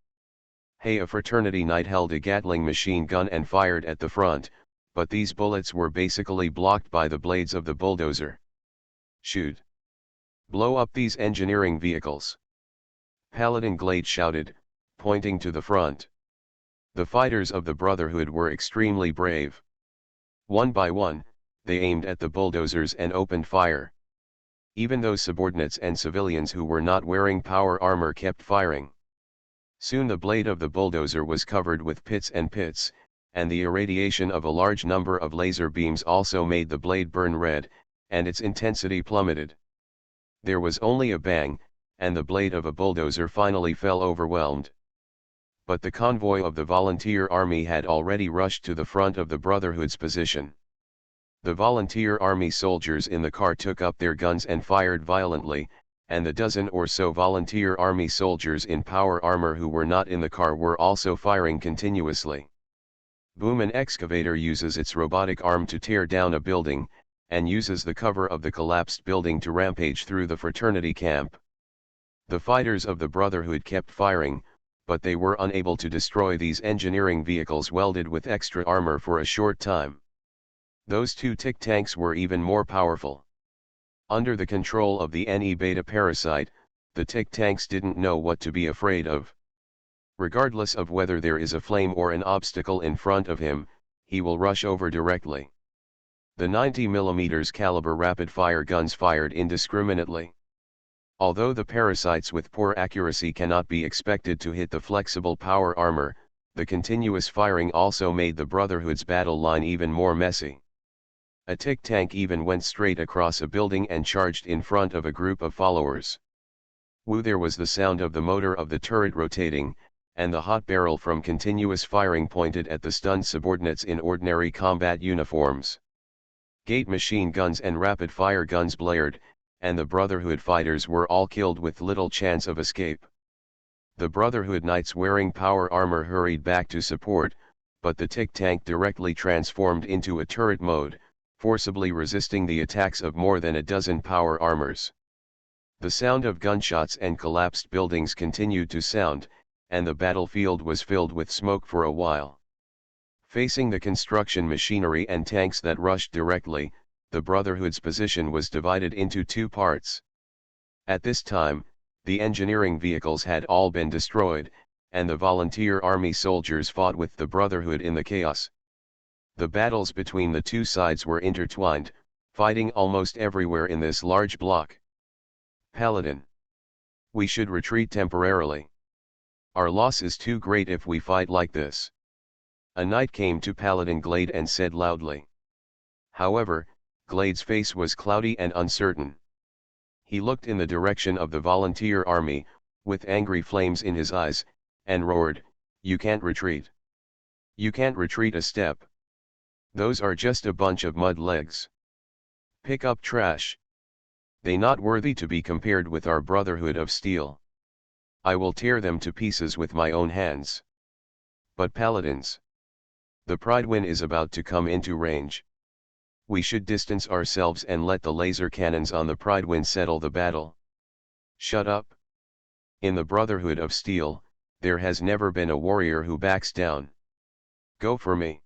Hey, a fraternity knight held a Gatling machine gun and fired at the front, but these bullets were basically blocked by the blades of the bulldozer. Shoot! Blow up these engineering vehicles! Paladin Glade shouted, pointing to the front. The fighters of the Brotherhood were extremely brave. One by one, they aimed at the bulldozers and opened fire. Even those subordinates and civilians who were not wearing power armor kept firing. Soon the blade of the bulldozer was covered with pits and pits, and the irradiation of a large number of laser beams also made the blade burn red, and its intensity plummeted. There was only a bang, and the blade of a bulldozer finally fell overwhelmed. But the convoy of the volunteer army had already rushed to the front of the Brotherhood's position. The volunteer army soldiers in the car took up their guns and fired violently, and the dozen or so volunteer army soldiers in power armor who were not in the car were also firing continuously. Boom! An excavator uses its robotic arm to tear down a building, and uses the cover of the collapsed building to rampage through the fraternity camp. The fighters of the Brotherhood kept firing, but they were unable to destroy these engineering vehicles welded with extra armor for a short time. Those two tick tanks were even more powerful. Under the control of the NE beta parasite, the tick tanks didn't know what to be afraid of. Regardless of whether there is a flame or an obstacle in front of him, he will rush over directly. The 90mm caliber rapid-fire guns fired indiscriminately. Although the parasites with poor accuracy cannot be expected to hit the flexible power armor, the continuous firing also made the Brotherhood's battle line even more messy. A tick tank even went straight across a building and charged in front of a group of followers. Woo! There was the sound of the motor of the turret rotating, and the hot barrel from continuous firing pointed at the stunned subordinates in ordinary combat uniforms. Gate machine guns and rapid-fire guns blared, and the Brotherhood fighters were all killed with little chance of escape. The Brotherhood knights wearing power armor hurried back to support, but the tick tank directly transformed into a turret mode, forcibly resisting the attacks of more than a dozen power armors. The sound of gunshots and collapsed buildings continued to sound, and the battlefield was filled with smoke for a while. Facing the construction machinery and tanks that rushed directly, the Brotherhood's position was divided into two parts. At this time, the engineering vehicles had all been destroyed, and the volunteer army soldiers fought with the Brotherhood in the chaos. The battles between the two sides were intertwined, fighting almost everywhere in this large block. Paladin. We should retreat temporarily. Our loss is too great if we fight like this. A knight came to Paladin Glade and said loudly. However, Glade's face was cloudy and uncertain. He looked in the direction of the volunteer army, with angry flames in his eyes, and roared, "You can't retreat. You can't retreat a step. Those are just a bunch of mud legs. Pick up trash. They not worthy to be compared with our Brotherhood of Steel. I will tear them to pieces with my own hands." But paladins. The Pridewind is about to come into range. We should distance ourselves and let the laser cannons on the Pridewind settle the battle. Shut up. In the Brotherhood of Steel, there has never been a warrior who backs down. Go for me.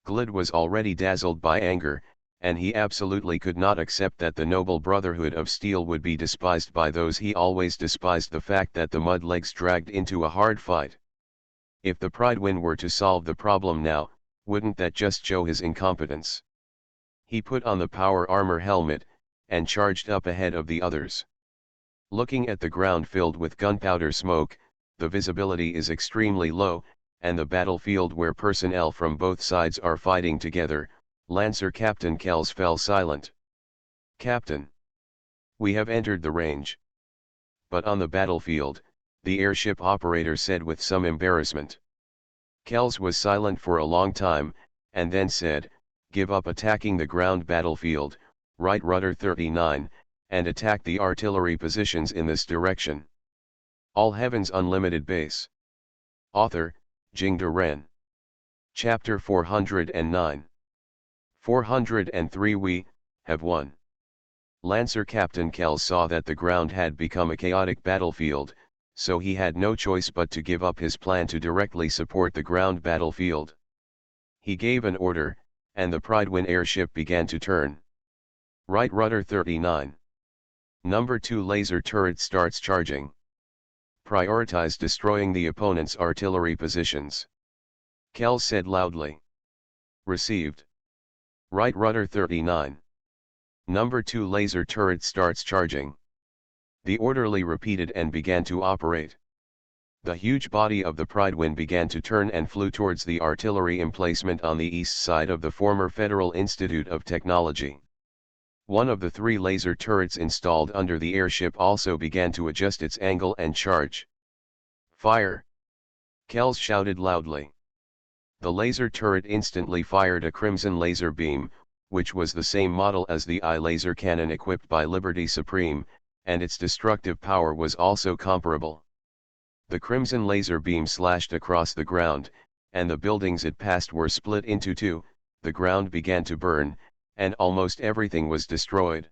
Glid was already dazzled by anger, and he absolutely could not accept that the noble Brotherhood of Steel would be despised by those he always despised, the fact that the mudlegs dragged into a hard fight. If the Pridewind were to solve the problem now, wouldn't that just show his incompetence? He put on the power armor helmet, and charged up ahead of the others. Looking at the ground filled with gunpowder smoke, the visibility is extremely low, and the battlefield where personnel from both sides are fighting together. Lancer Captain Kells fell silent. "Captain, we have entered the range." "But on the battlefield," the airship operator said with some embarrassment. Kells was silent for a long time, and then said, "Give up attacking the ground battlefield, right rudder 39, and attack the artillery positions in this direction. All Heavens Unlimited Base." Author, Jingde Ren. Chapter 409. 403 We have won. Lancer Captain Kells saw that the ground had become a chaotic battlefield, so he had no choice but to give up his plan to directly support the ground battlefield. He gave an order, and the Pridewind airship began to turn. Right rudder 39. Number 2 laser turret starts charging. Prioritize destroying the opponent's artillery positions. Kells said loudly. Received. Right rudder 39. Number 2 laser turret starts charging. The orderly repeated and began to operate. The huge body of the Pridewind began to turn and flew towards the artillery emplacement on the east side of the former Federal Institute of Technology. One of the 3 laser turrets installed under the airship also began to adjust its angle and charge. Fire! Kells shouted loudly. The laser turret instantly fired a crimson laser beam, which was the same model as the eye laser cannon equipped by Liberty Supreme, and its destructive power was also comparable. The crimson laser beam slashed across the ground, and the buildings it passed were split into 2, the ground began to burn, and almost everything was destroyed.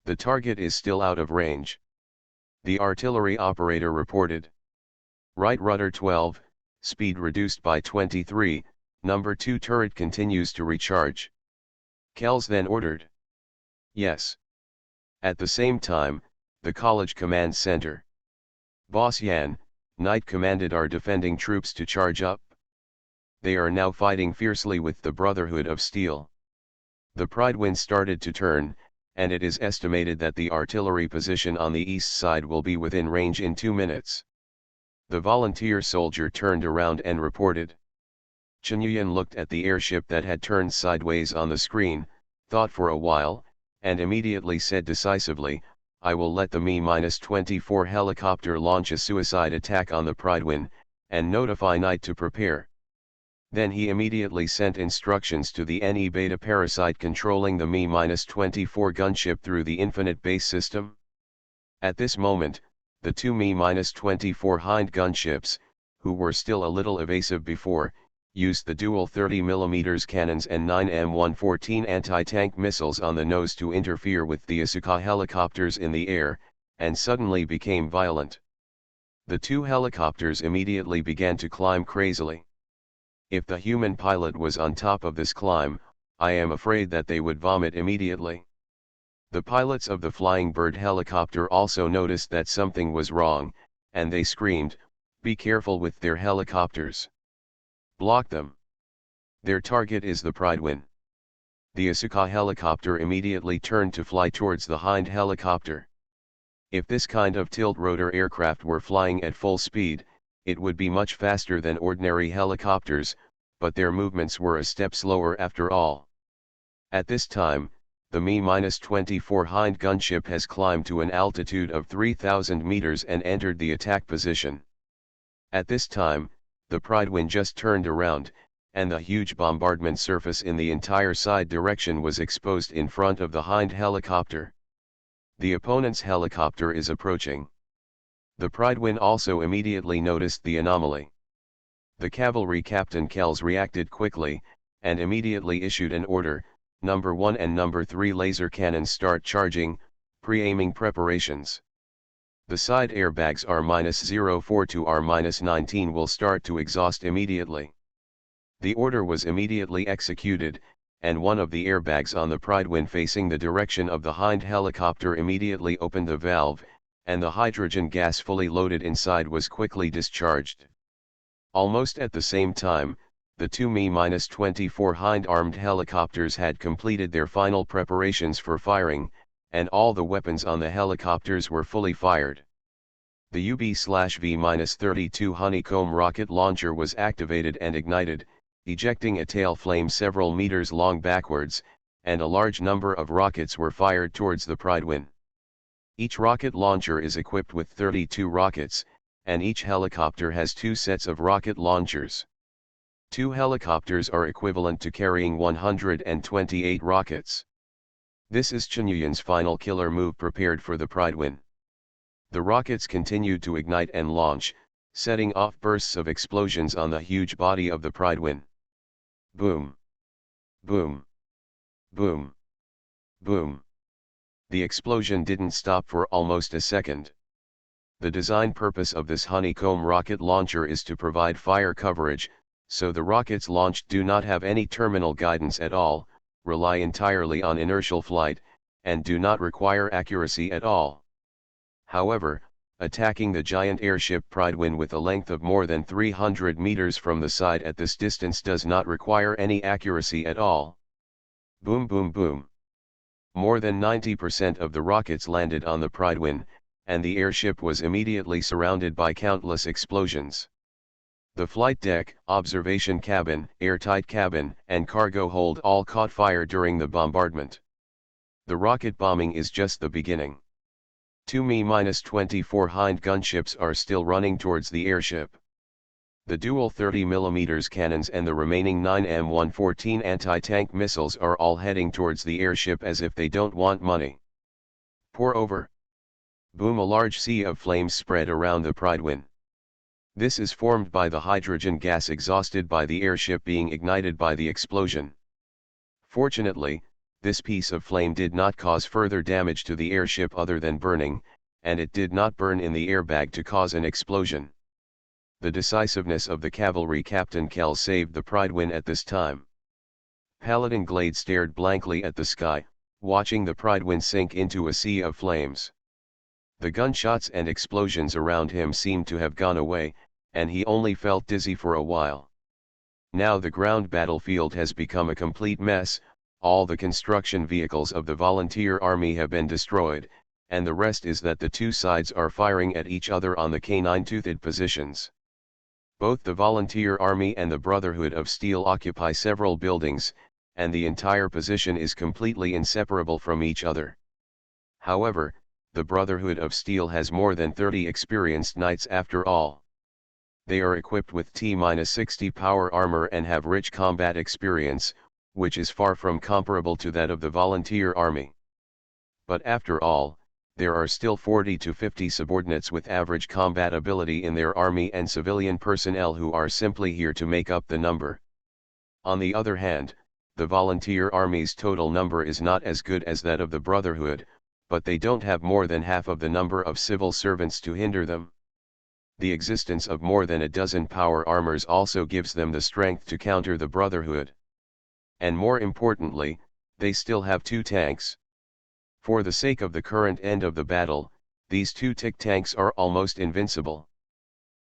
The target is still out of range. The artillery operator reported. Right rudder 12, speed reduced by 23, number 2 turret continues to recharge. Kells then ordered. Yes. At the same time, the college command center. Boss Yan, Knight commanded our defending troops to charge up. They are now fighting fiercely with the Brotherhood of Steel. The Pridewind started to turn, and it is estimated that the artillery position on the east side will be within range in 2 minutes. The volunteer soldier turned around and reported. Chenyuan looked at the airship that had turned sideways on the screen, thought for a while, and immediately said decisively, "I will let the Me-24 helicopter launch a suicide attack on the Pridewind, and notify Knight to prepare." Then he immediately sent instructions to the NE Beta parasite controlling the Me-24 gunship through the Infinite Base system. At this moment, the 2 Me-24 Hind gunships, who were still a little evasive before, used the dual 30mm cannons and 9 M114 anti-tank missiles on the nose to interfere with the Asuka helicopters in the air, and suddenly became violent. The 2 helicopters immediately began to climb crazily. If the human pilot was on top of this climb, I am afraid that they would vomit immediately. The pilots of the Flying Bird helicopter also noticed that something was wrong, and they screamed, "Be careful with their helicopters. Block them. Their target is the Pridewind." The Asuka helicopter immediately turned to fly towards the Hind helicopter. If this kind of tilt-rotor aircraft were flying at full speed, it would be much faster than ordinary helicopters, but their movements were a step slower after all. At this time, the Me-24 Hind gunship has climbed to an altitude of 3,000 meters and entered the attack position. At this time, the Pridewind just turned around, and the huge bombardment surface in the entire side direction was exposed in front of the Hind helicopter. The opponent's helicopter is approaching. The Pridewind also immediately noticed the anomaly. The cavalry captain Kells reacted quickly, and immediately issued an order, number 1 and number 3 laser cannons start charging, pre-aiming preparations. The side airbags R-04 to R-19 will start to exhaust immediately. The order was immediately executed, and one of the airbags on the Pridewind facing the direction of the Hind helicopter immediately opened the valve, and the hydrogen gas fully loaded inside was quickly discharged. Almost at the same time, the 2 Me-24 Hind armed helicopters had completed their final preparations for firing, and all the weapons on the helicopters were fully fired. The UB/V-32 Honeycomb rocket launcher was activated and ignited, ejecting a tail flame several meters long backwards, and a large number of rockets were fired towards the Prydwen. Each rocket launcher is equipped with 32 rockets, and each helicopter has 2 sets of rocket launchers. 2 helicopters are equivalent to carrying 128 rockets. This is Chenyuyan's final killer move prepared for the Prydwen. The rockets continued to ignite and launch, setting off bursts of explosions on the huge body of the Prydwen. Boom! Boom! Boom! Boom! The explosion didn't stop for almost a second. The design purpose of this honeycomb rocket launcher is to provide fire coverage, so the rockets launched do not have any terminal guidance at all, rely entirely on inertial flight, and do not require accuracy at all. However, attacking the giant airship Prydwen with a length of more than 300 meters from the side at this distance does not require any accuracy at all. Boom boom boom. More than 90% of the rockets landed on the Prydwen, and the airship was immediately surrounded by countless explosions. The flight deck, observation cabin, airtight cabin, and cargo hold all caught fire during the bombardment. The rocket bombing is just the beginning. 2 Mi-24 Hind gunships are still running towards the airship. The dual 30mm cannons and the remaining 9 M114 anti-tank missiles are all heading towards the airship as if they don't want money. Pour over. Boom! A large sea of flames spread around the Prydwen. This is formed by the hydrogen gas exhausted by the airship being ignited by the explosion. Fortunately, this piece of flame did not cause further damage to the airship other than burning, and it did not burn in the airbag to cause an explosion. The decisiveness of the cavalry Captain Kell saved the Prydwen at this time. Paladin Glade stared blankly at the sky, watching the Prydwen sink into a sea of flames. The gunshots and explosions around him seemed to have gone away, and he only felt dizzy for a while. Now the ground battlefield has become a complete mess, all the construction vehicles of the volunteer army have been destroyed, and the rest is that the two sides are firing at each other on the canine-toothed positions. Both the volunteer army and the Brotherhood of Steel occupy several buildings, and the entire position is completely inseparable from each other. However, the Brotherhood of Steel has more than 30 experienced knights after all. They are equipped with T-60 power armor and have rich combat experience, which is far from comparable to that of the volunteer army. But after all, there are still 40 to 50 subordinates with average combat ability in their army and civilian personnel who are simply here to make up the number. On the other hand, the volunteer army's total number is not as good as that of the Brotherhood, but they don't have more than half of the number of civil servants to hinder them. The existence of more than a dozen power armors also gives them the strength to counter the Brotherhood. And more importantly, they still have 2 tanks. For the sake of the current end of the battle, these 2 tick tanks are almost invincible.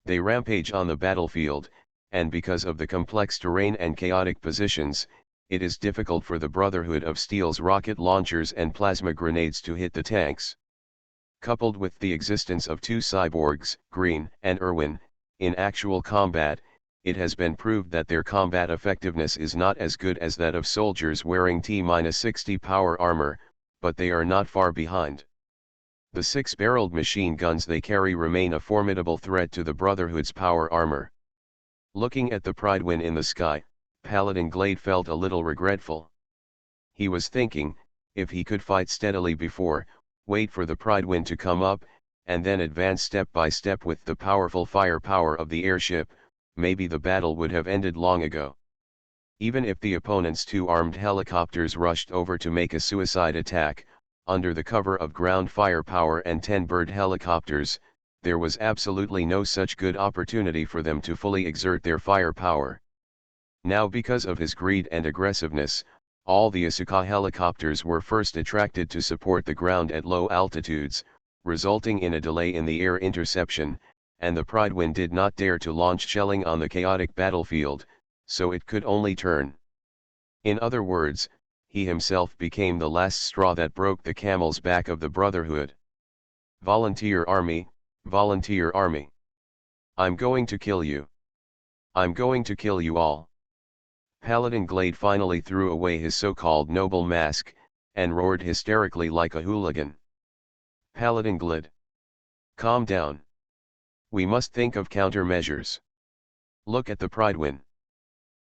They rampage on the battlefield, and because of the complex terrain and chaotic positions, it is difficult for the Brotherhood of Steel's rocket launchers and plasma grenades to hit the tanks. Coupled with the existence of 2 cyborgs, Green and Irwin, in actual combat, it has been proved that their combat effectiveness is not as good as that of soldiers wearing T-60 power armor, but they are not far behind. The 6-barreled machine guns they carry remain a formidable threat to the Brotherhood's power armor. Looking at the Prydwen in the sky, Paladin Glade felt a little regretful. He was thinking, if he could fight steadily before, wait for the Prydwen to come up, and then advance step by step with the powerful firepower of the airship, maybe the battle would have ended long ago. Even if the opponent's 2 armed helicopters rushed over to make a suicide attack, under the cover of ground firepower and 10 bird helicopters, there was absolutely no such good opportunity for them to fully exert their firepower. Now because of his greed and aggressiveness, all the Asuka helicopters were first attracted to support the ground at low altitudes, resulting in a delay in the air interception, and the Prydwen did not dare to launch shelling on the chaotic battlefield, so it could only turn. In other words, he himself became the last straw that broke the camel's back of the Brotherhood. Volunteer army, volunteer army. I'm going to kill you. I'm going to kill you all. Paladin Glade finally threw away his so-called noble mask, and roared hysterically like a hooligan. Paladin Glade. Calm down. We must think of countermeasures. Look at the Pridewin.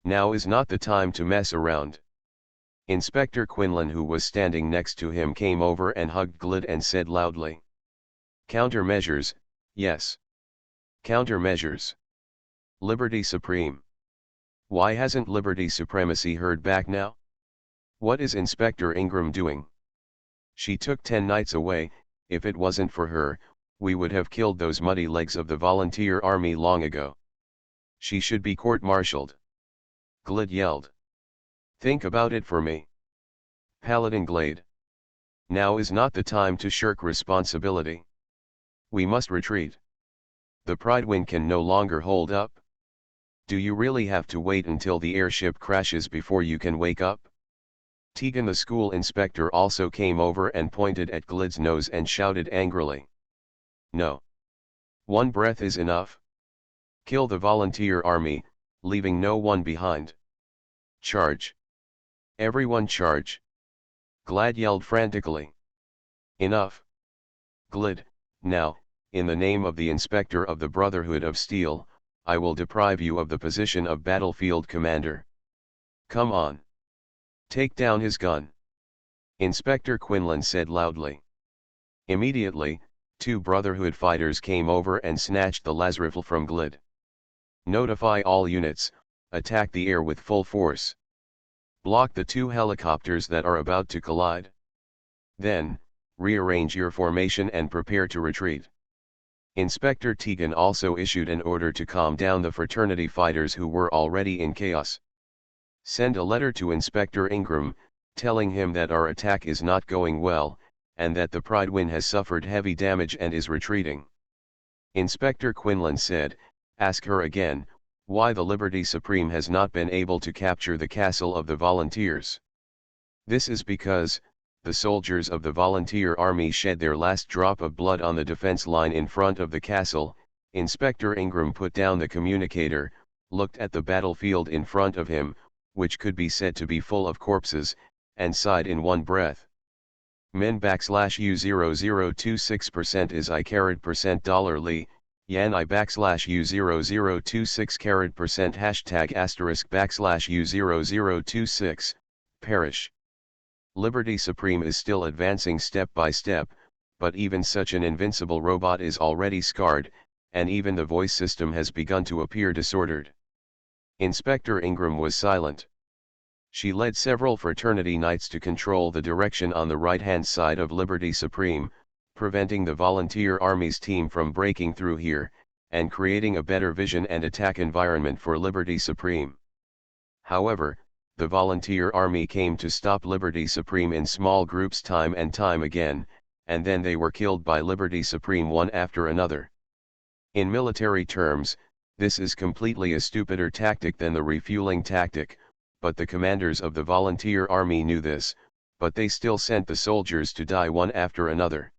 Now is not the time to mess around. Inspector Quinlan, who was standing next to him, came over and hugged Glid and said loudly. Countermeasures, yes. Countermeasures. Liberty Supreme. Why hasn't Liberty Supremacy heard back now? What is Inspector Ingram doing? She took 10 knights away. If it wasn't for her, we would have killed those muddy legs of the volunteer army long ago. She should be court-martialed. Glid yelled. Think about it for me. Paladin Glade. Now is not the time to shirk responsibility. We must retreat. The Pridewin can no longer hold up. Do you really have to wait until the airship crashes before you can wake up? Tegan, the school inspector, also came over and pointed at Glid's nose and shouted angrily. No. One breath is enough. Kill the volunteer army, leaving no one behind. Charge. Everyone charge. Glad yelled frantically. Enough. Glid, now, in the name of the Inspector of the Brotherhood of Steel, I will deprive you of the position of battlefield commander. Come on. Take down his gun. Inspector Quinlan said loudly. Immediately, 2 Brotherhood fighters came over and snatched the lasrifle from Glid. Notify all units, attack the air with full force. Block the 2 helicopters that are about to collide. Then, rearrange your formation and prepare to retreat. Inspector Tegan also issued an order to calm down the fraternity fighters who were already in chaos. Send a letter to Inspector Ingram, telling him that our attack is not going well, and that the Pridewin has suffered heavy damage and is retreating. Inspector Quinlan said, ask her again, why the Liberty Supreme has not been able to capture the castle of the volunteers. This is because, the soldiers of the volunteer army shed their last drop of blood on the defense line in front of the castle. Inspector Ingram put down the communicator, looked at the battlefield in front of him, which could be said to be full of corpses, and sighed in one breath. Men \U0026% is I carat percent $Li, Yan I \U0026 carat percent hashtag asterisk \U0026, perish. Liberty Supreme is still advancing step by step, but even such an invincible robot is already scarred, and even the voice system has begun to appear disordered. Inspector Ingram was silent. She led several fraternity knights to control the direction on the right-hand side of Liberty Supreme, preventing the volunteer army's team from breaking through here, and creating a better vision and attack environment for Liberty Supreme. However, the volunteer army came to stop Liberty Supreme in small groups time and time again, and then they were killed by Liberty Supreme one after another. In military terms, this is completely a stupider tactic than the refueling tactic, but the commanders of the volunteer army knew this, but they still sent the soldiers to die one after another.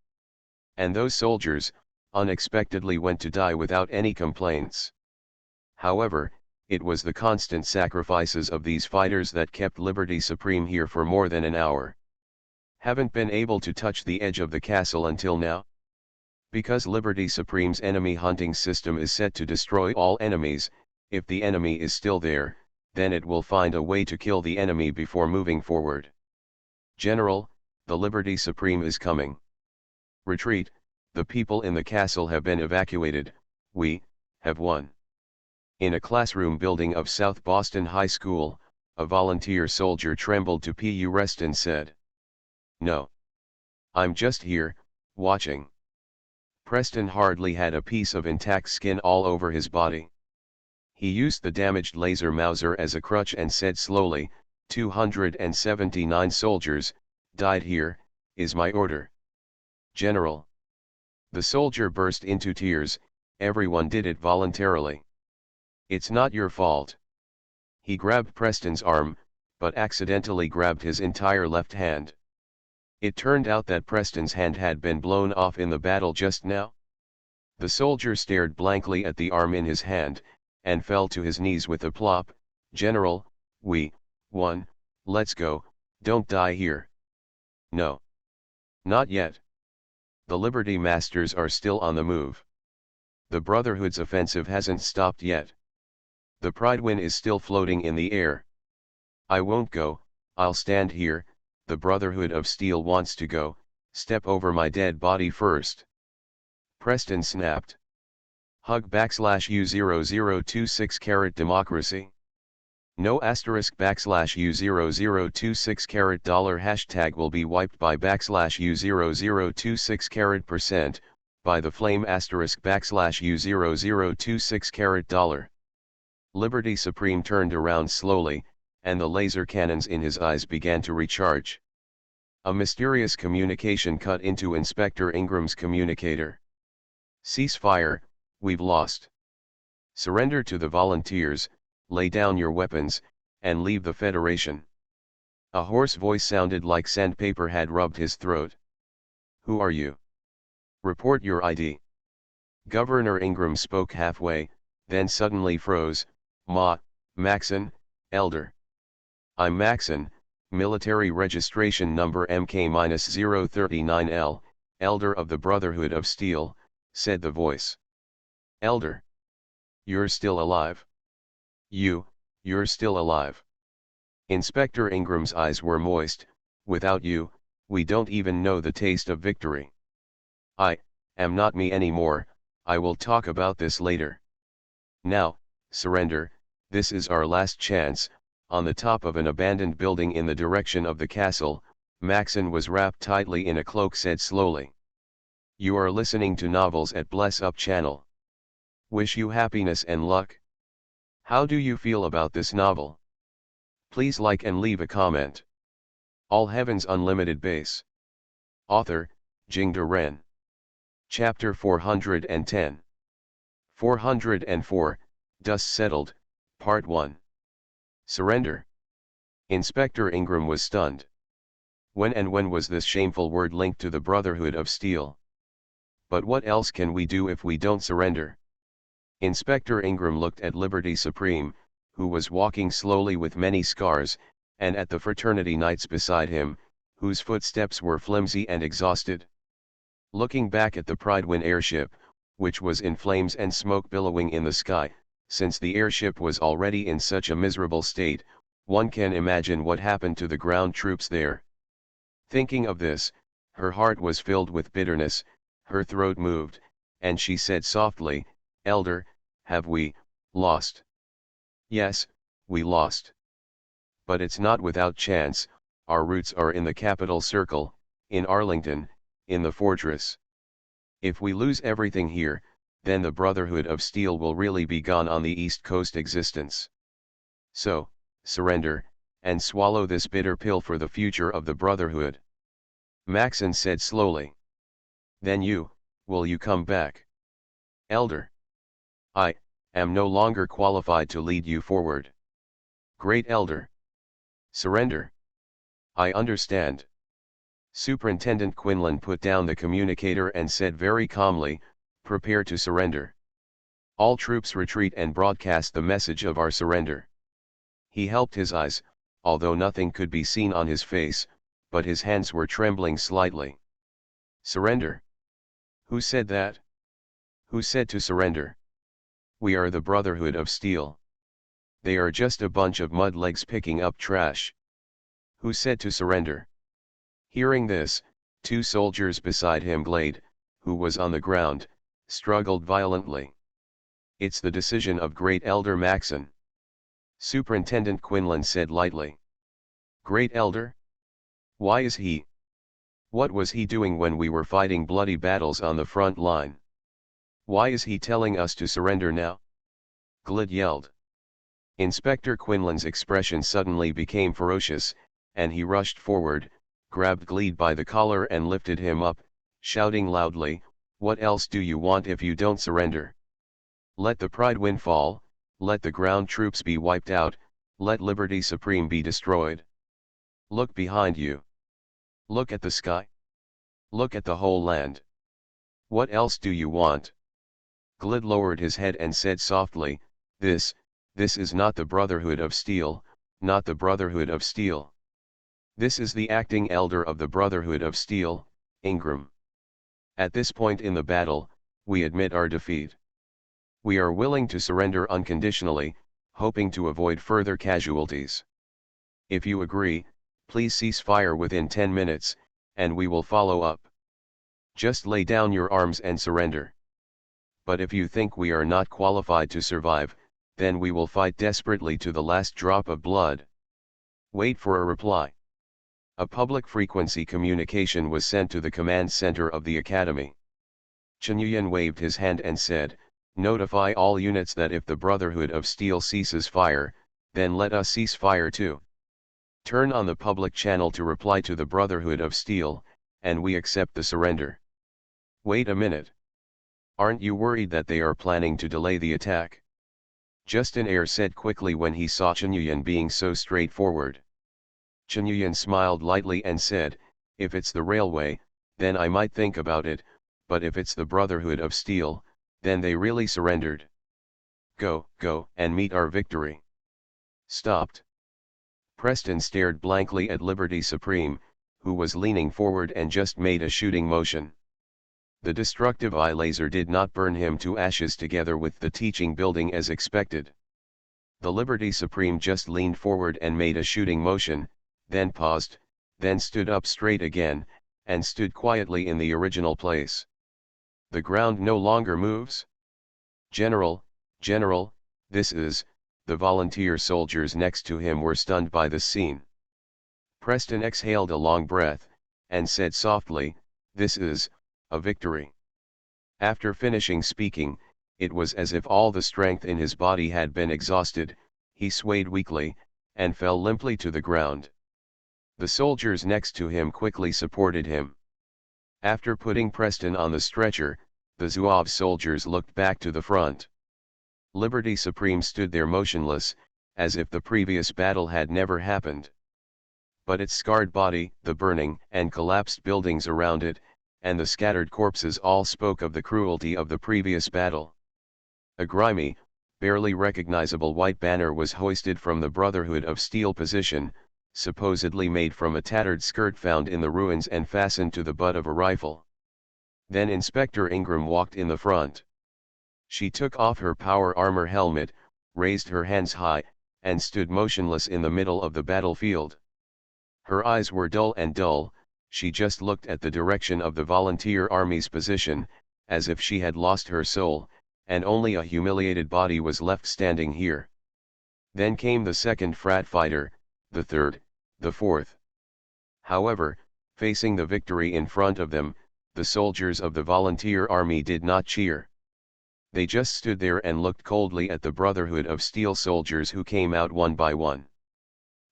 And those soldiers, unexpectedly went to die without any complaints. However, it was the constant sacrifices of these fighters that kept Liberty Supreme here for more than an hour. Haven't been able to touch the edge of the castle until now? Because Liberty Supreme's enemy hunting system is set to destroy all enemies. If the enemy is still there, then it will find a way to kill the enemy before moving forward. General, the Liberty Supreme is coming. Retreat, the people in the castle have been evacuated, we have won. In a classroom building of South Boston High School, a volunteer soldier trembled to Pu rest and said, "No. I'm just here, watching." Preston hardly had a piece of intact skin all over his body. He used the damaged laser Mauser as a crutch and said slowly, 279 soldiers died here, is my order. General. The soldier burst into tears, everyone did it voluntarily. It's not your fault. He grabbed Preston's arm, but accidentally grabbed his entire left hand. It turned out that Preston's hand had been blown off in the battle just now. The soldier stared blankly at the arm in his hand, and fell to his knees with a plop. "General, we won, let's go, don't die here." "No. Not yet. The Liberty Masters are still on the move. The Brotherhood's offensive hasn't stopped yet. The Pridewind is still floating in the air. I won't go, I'll stand here. The Brotherhood of Steel wants to go, step over my dead body first." Preston snapped. Hug /U0026 carat democracy. No asterisk /U0026 carat dollar hashtag will be wiped by /U0026 carat percent, by the flame asterisk /U0026 carat dollar. Liberty Supreme turned around slowly, and the laser cannons in his eyes began to recharge. A mysterious communication cut into Inspector Ingram's communicator. "Cease fire, we've lost. Surrender to the volunteers, lay down your weapons, and leave the Federation." A hoarse voice sounded like sandpaper had rubbed his throat. "Who are you? Report your ID." Governor Ingram spoke halfway, then suddenly froze. Maxon, Elder. "I'm Maxon, military registration number MK-039L, Elder of the Brotherhood of Steel," said the voice. "Elder? You're still alive? You're still alive." Inspector Ingram's eyes were moist. "Without you, we don't even know the taste of victory." "I am not me anymore, I will talk about this later. Now, surrender, this is our last chance." On the top of an abandoned building in the direction of the castle, Maxon was wrapped tightly in a cloak, said slowly. "You are listening to Novels at Bless Up channel. Wish you happiness and luck. How do you feel about this novel? Please like and leave a comment. All Heaven's Unlimited Base. Author, Jingda Ren. Chapter 410. 404, Dust Settled, Part 1. Surrender. Inspector Ingram was stunned. When was this shameful word linked to the Brotherhood of Steel? But what else can we do if we don't surrender? Inspector Ingram looked at Liberty Supreme, who was walking slowly with many scars, and at the fraternity knights beside him, whose footsteps were flimsy and exhausted. Looking back at the Pridewind airship, which was in flames and smoke billowing in the sky, since the airship was already in such a miserable state, one can imagine what happened to the ground troops there. Thinking of this, her heart was filled with bitterness, her throat moved, and she said softly, "Elder, have we lost?" "Yes, we lost. But it's not without chance. Our roots are in the capital circle, in Arlington, in the fortress. If we lose everything here, then the Brotherhood of Steel will really be gone on the East Coast existence. So, surrender, and swallow this bitter pill for the future of the Brotherhood." Maxon said slowly. "Then will you come back?" "Elder. I am no longer qualified to lead you forward." "Great Elder. Surrender." "I understand." Superintendent Quinlan put down the communicator and said very calmly, "Prepare to surrender. All troops retreat and broadcast the message of our surrender." He helped his eyes, although nothing could be seen on his face, but his hands were trembling slightly. "Surrender? Who said that? Who said to surrender? We are the Brotherhood of Steel. They are just a bunch of mudlegs picking up trash. Who said to surrender?" Hearing this, two soldiers beside him, Glade, who was on the ground, struggled violently. "It's the decision of Great Elder Maxon." Superintendent Quinlan said lightly. "Great Elder? Why is he? What was he doing when we were fighting bloody battles on the front line? Why is he telling us to surrender now?" Glade yelled. Inspector Quinlan's expression suddenly became ferocious, and he rushed forward, grabbed Glade by the collar and lifted him up, shouting loudly, "What else do you want if you don't surrender? Let the Pridewind fall, let the ground troops be wiped out, Let Liberty Supreme be destroyed. Look behind you. Look at the sky. Look at the whole land. What else do you want? Glid lowered his head and said softly, This is not the Brotherhood of Steel, not the Brotherhood of Steel. This is the acting elder of the Brotherhood of Steel, Ingram. At this point in the battle, we admit our defeat. We are willing to surrender unconditionally, hoping to avoid further casualties. If you agree, please cease fire within 10 minutes, and we will follow up. Just lay down your arms and surrender. But if you think we are not qualified to survive, then we will fight desperately to the last drop of blood. Wait for a reply. A public frequency communication was sent to the command center of the Academy. Chen Yuyan waved his hand and said, Notify all units that if the Brotherhood of Steel ceases fire, then let us cease fire too. Turn on the public channel to reply to the Brotherhood of Steel, and we accept the surrender. Wait a minute. Aren't you worried that they are planning to delay the attack? Justin Air said quickly when he saw Chen Yuyan being so straightforward. Chen Yuyan smiled lightly and said, If it's the railway, then I might think about it, but if it's the Brotherhood of Steel, then they really surrendered. Go, and meet our victory. Stopped. Preston stared blankly at Liberty Supreme, who was leaning forward and just made a shooting motion. The destructive eye laser did not burn him to ashes together with the teaching building as expected. The Liberty Supreme just leaned forward and made a shooting motion, then paused, then stood up straight again, and stood quietly in the original place. The ground no longer moves? General, this is, the volunteer soldiers next to him were stunned by this scene. Preston exhaled a long breath, and said softly, This is, a victory. After finishing speaking, it was as if all the strength in his body had been exhausted, he swayed weakly, and fell limply to the ground. The soldiers next to him quickly supported him. After putting Preston on the stretcher, the Zouave soldiers looked back to the front. Liberty Supreme stood there motionless, as if the previous battle had never happened. But its scarred body, the burning and collapsed buildings around it, and the scattered corpses all spoke of the cruelty of the previous battle. A grimy, barely recognizable white banner was hoisted from the Brotherhood of Steel position, supposedly made from a tattered skirt found in the ruins and fastened to the butt of a rifle. Then Inspector Ingram walked in the front. She took off her power armor helmet, raised her hands high, and stood motionless in the middle of the battlefield. Her eyes were dull and dull, she just looked at the direction of the volunteer army's position, as if she had lost her soul, and only a humiliated body was left standing here. Then came the second frat fighter, the third, the fourth. However, facing the victory in front of them, the soldiers of the volunteer army did not cheer. They just stood there and looked coldly at the Brotherhood of Steel soldiers who came out one by one.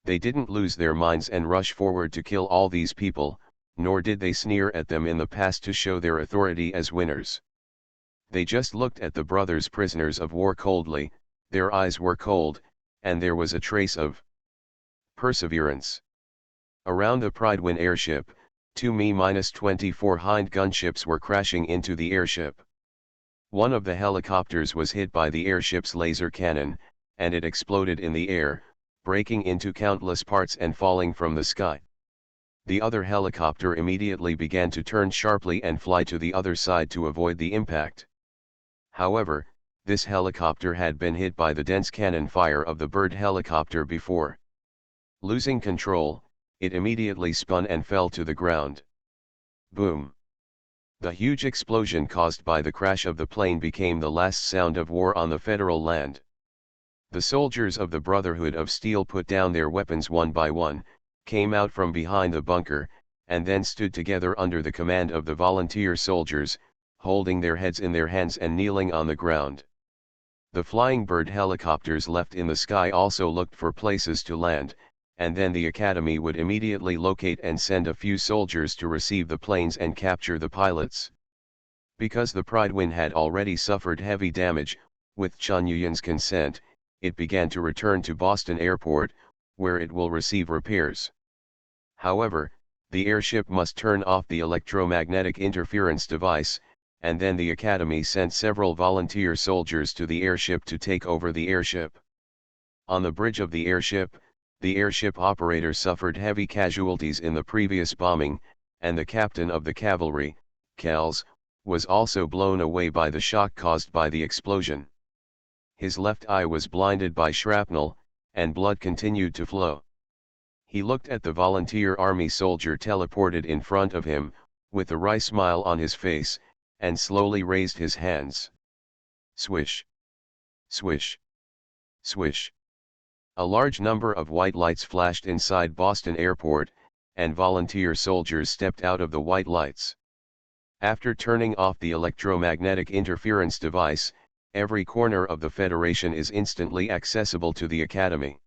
They didn't lose their minds and rush forward to kill all these people, nor did they sneer at them in the past to show their authority as winners. They just looked at the brothers prisoners of war coldly, their eyes were cold, and there was a trace of perseverance. Around the Pridewind airship, two Mi-24 Hind gunships were crashing into the airship. One of the helicopters was hit by the airship's laser cannon, and it exploded in the air, breaking into countless parts and falling from the sky. The other helicopter immediately began to turn sharply and fly to the other side to avoid the impact. However, this helicopter had been hit by the dense cannon fire of the bird helicopter before. Losing control, it immediately spun and fell to the ground. Boom! The huge explosion caused by the crash of the plane became the last sound of war on the federal land. The soldiers of the Brotherhood of Steel put down their weapons one by one, came out from behind the bunker, and then stood together under the command of the volunteer soldiers, holding their heads in their hands and kneeling on the ground. The flying bird helicopters left in the sky also looked for places to land, and then the Academy would immediately locate and send a few soldiers to receive the planes and capture the pilots. Because the Pridewind had already suffered heavy damage, with Chen Yuyan's consent, it began to return to Boston Airport, where it will receive repairs. However, the airship must turn off the electromagnetic interference device, and then the Academy sent several volunteer soldiers to the airship to take over the airship. On the bridge of the airship operator suffered heavy casualties in the previous bombing, and the captain of the cavalry, Kells, was also blown away by the shock caused by the explosion. His left eye was blinded by shrapnel, and blood continued to flow. He looked at the volunteer army soldier teleported in front of him, with a wry smile on his face, and slowly raised his hands. Swish! Swish! Swish! A large number of white lights flashed inside Boston Airport, and volunteer soldiers stepped out of the white lights. After turning off the electromagnetic interference device, every corner of the Federation is instantly accessible to the Academy.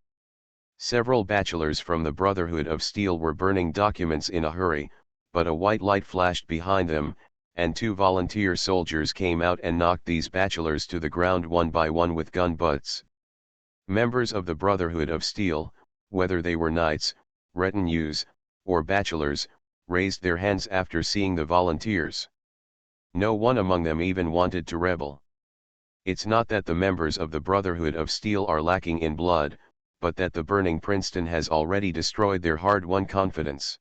Several bachelors from the Brotherhood of Steel were burning documents in a hurry, but a white light flashed behind them, and two volunteer soldiers came out and knocked these bachelors to the ground one by one with gun butts. Members of the Brotherhood of Steel, whether they were knights, retinues, or bachelors, raised their hands after seeing the volunteers. No one among them even wanted to rebel. It's not that the members of the Brotherhood of Steel are lacking in blood, but that the burning Princeton has already destroyed their hard-won confidence.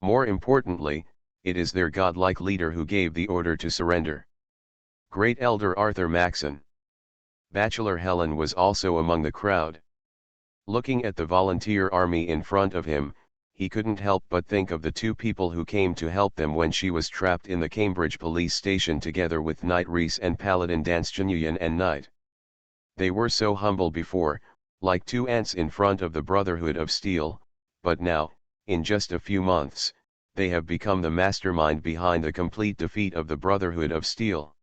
More importantly, it is their godlike leader who gave the order to surrender. Great Elder Arthur Maxon. Bachelor Helen was also among the crowd. Looking at the volunteer army in front of him, he couldn't help but think of the two people who came to help them when she was trapped in the Cambridge police station together with Knight Reese and Paladin Dance Nguyen and Knight. They were so humble before, like two ants in front of the Brotherhood of Steel, but now, in just a few months, they have become the mastermind behind the complete defeat of the Brotherhood of Steel.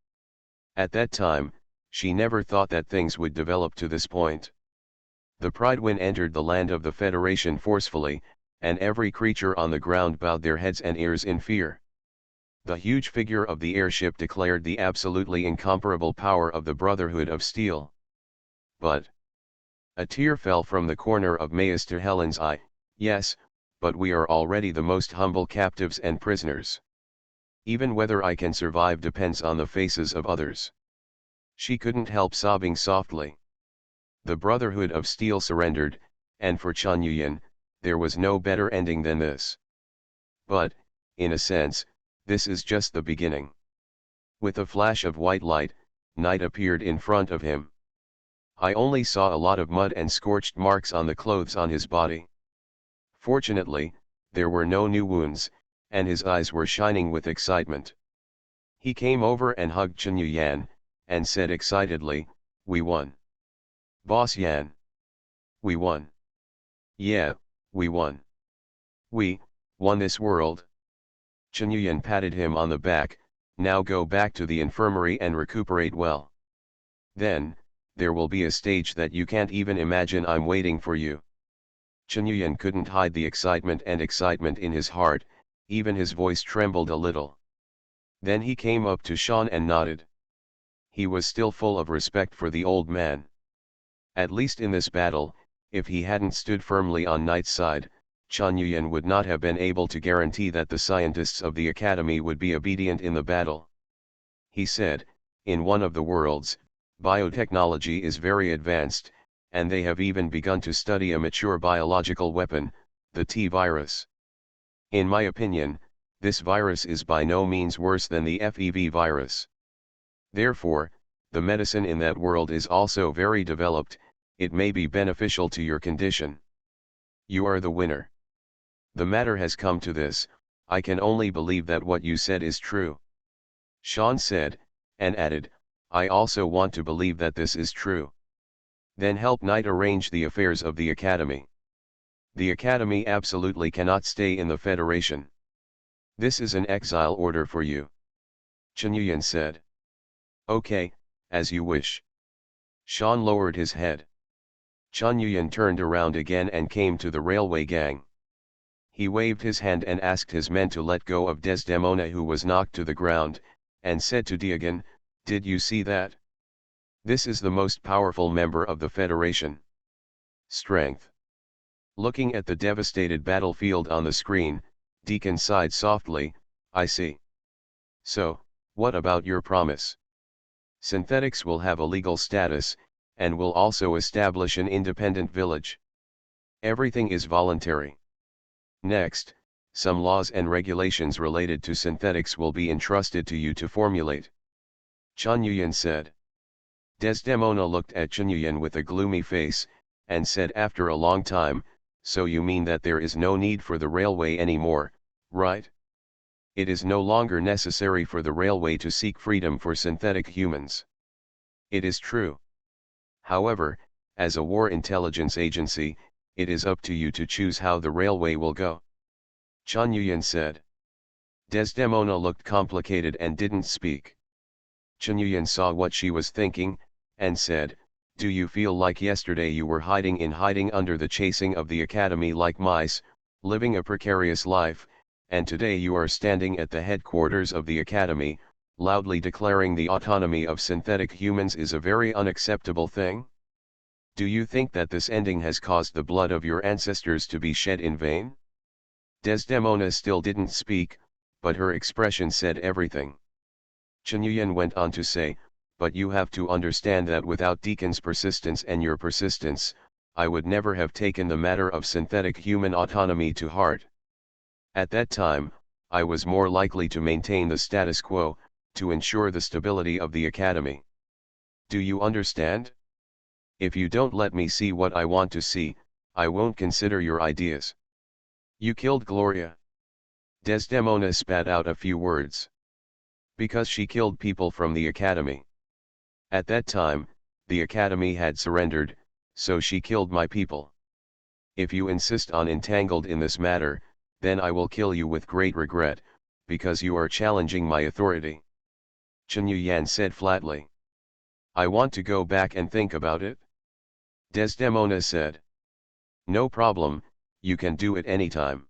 At that time, she never thought that things would develop to this point. The Pridewind entered the land of the Federation forcefully, and every creature on the ground bowed their heads and ears in fear. The huge figure of the airship declared the absolutely incomparable power of the Brotherhood of Steel. But a tear fell from the corner of Maester Helen's eye. Yes, but we are already the most humble captives and prisoners. Even whether I can survive depends on the faces of others. She couldn't help sobbing softly. The Brotherhood of Steel surrendered, and for Chen Yuyan, there was no better ending than this. But, in a sense, this is just the beginning. With a flash of white light, Knight appeared in front of him. I only saw a lot of mud and scorched marks on the clothes on his body. Fortunately, there were no new wounds, and his eyes were shining with excitement. He came over and hugged Chen Yuyan, and said excitedly, "We won. Boss Yan. We won. Yeah, we won. We won this world." Chen Yuyan patted him on the back. "Now go back to the infirmary and recuperate well. Then, there will be a stage that you can't even imagine. I'm waiting for you." Chen Yuyan couldn't hide the excitement in his heart, even his voice trembled a little. Then he came up to Sean and nodded. He was still full of respect for the old man. At least in this battle, if he hadn't stood firmly on Knight's side, Chen Yuyan would not have been able to guarantee that the scientists of the Academy would be obedient in the battle. He said, "In one of the worlds, biotechnology is very advanced, and they have even begun to study a mature biological weapon, the T-virus. In my opinion, this virus is by no means worse than the FEV virus. Therefore, the medicine in that world is also very developed. It may be beneficial to your condition. You are the winner. The matter has come to this, I can only believe that what you said is true." Sean said, and added, "I also want to believe that this is true. Then help Knight arrange the affairs of the Academy. The Academy absolutely cannot stay in the Federation. This is an exile order for you." Chen Yuyan said. "Okay, as you wish." Sean lowered his head. Chen Yuyan turned around again and came to the railway gang. He waved his hand and asked his men to let go of Desdemona, who was knocked to the ground, and said to Diogen, "Did you see that? This is the most powerful member of the Federation. Strength. Looking at the devastated battlefield on the screen, Deacon sighed softly, I see. So, what about your promise? Synthetics will have a legal status, and will also establish an independent village. Everything is voluntary. Next, some laws and regulations related to synthetics will be entrusted to you to formulate. Chen Yuyan said. Desdemona looked at Chen Yuyan with a gloomy face, and said after a long time, so you mean that there is no need for the railway anymore, right? It is no longer necessary for the railway to seek freedom for synthetic humans. It is true. However, as a war intelligence agency, it is up to you to choose how the railway will go. Chen Yuyan said. Desdemona looked complicated and didn't speak. Chen Yuyan saw what she was thinking, and said, do you feel like yesterday you were hiding under the chasing of the academy like mice, living a precarious life, and today you are standing at the headquarters of the academy, loudly declaring the autonomy of synthetic humans is a very unacceptable thing? Do you think that this ending has caused the blood of your ancestors to be shed in vain? Desdemona still didn't speak, but her expression said everything. Chen Yuyan went on to say, but you have to understand that without Deacon's persistence and your persistence, I would never have taken the matter of synthetic human autonomy to heart. At that time, I was more likely to maintain the status quo, to ensure the stability of the academy. Do you understand? If you don't let me see what I want to see, I won't consider your ideas. You killed Gloria. Desdemona spat out a few words. Because she killed people from the academy. At that time, the academy had surrendered, so she killed my people. If you insist on entangled in this matter, then I will kill you with great regret, because you are challenging my authority. Chen Yuyan said flatly. I want to go back and think about it. Desdemona said. No problem, you can do it anytime.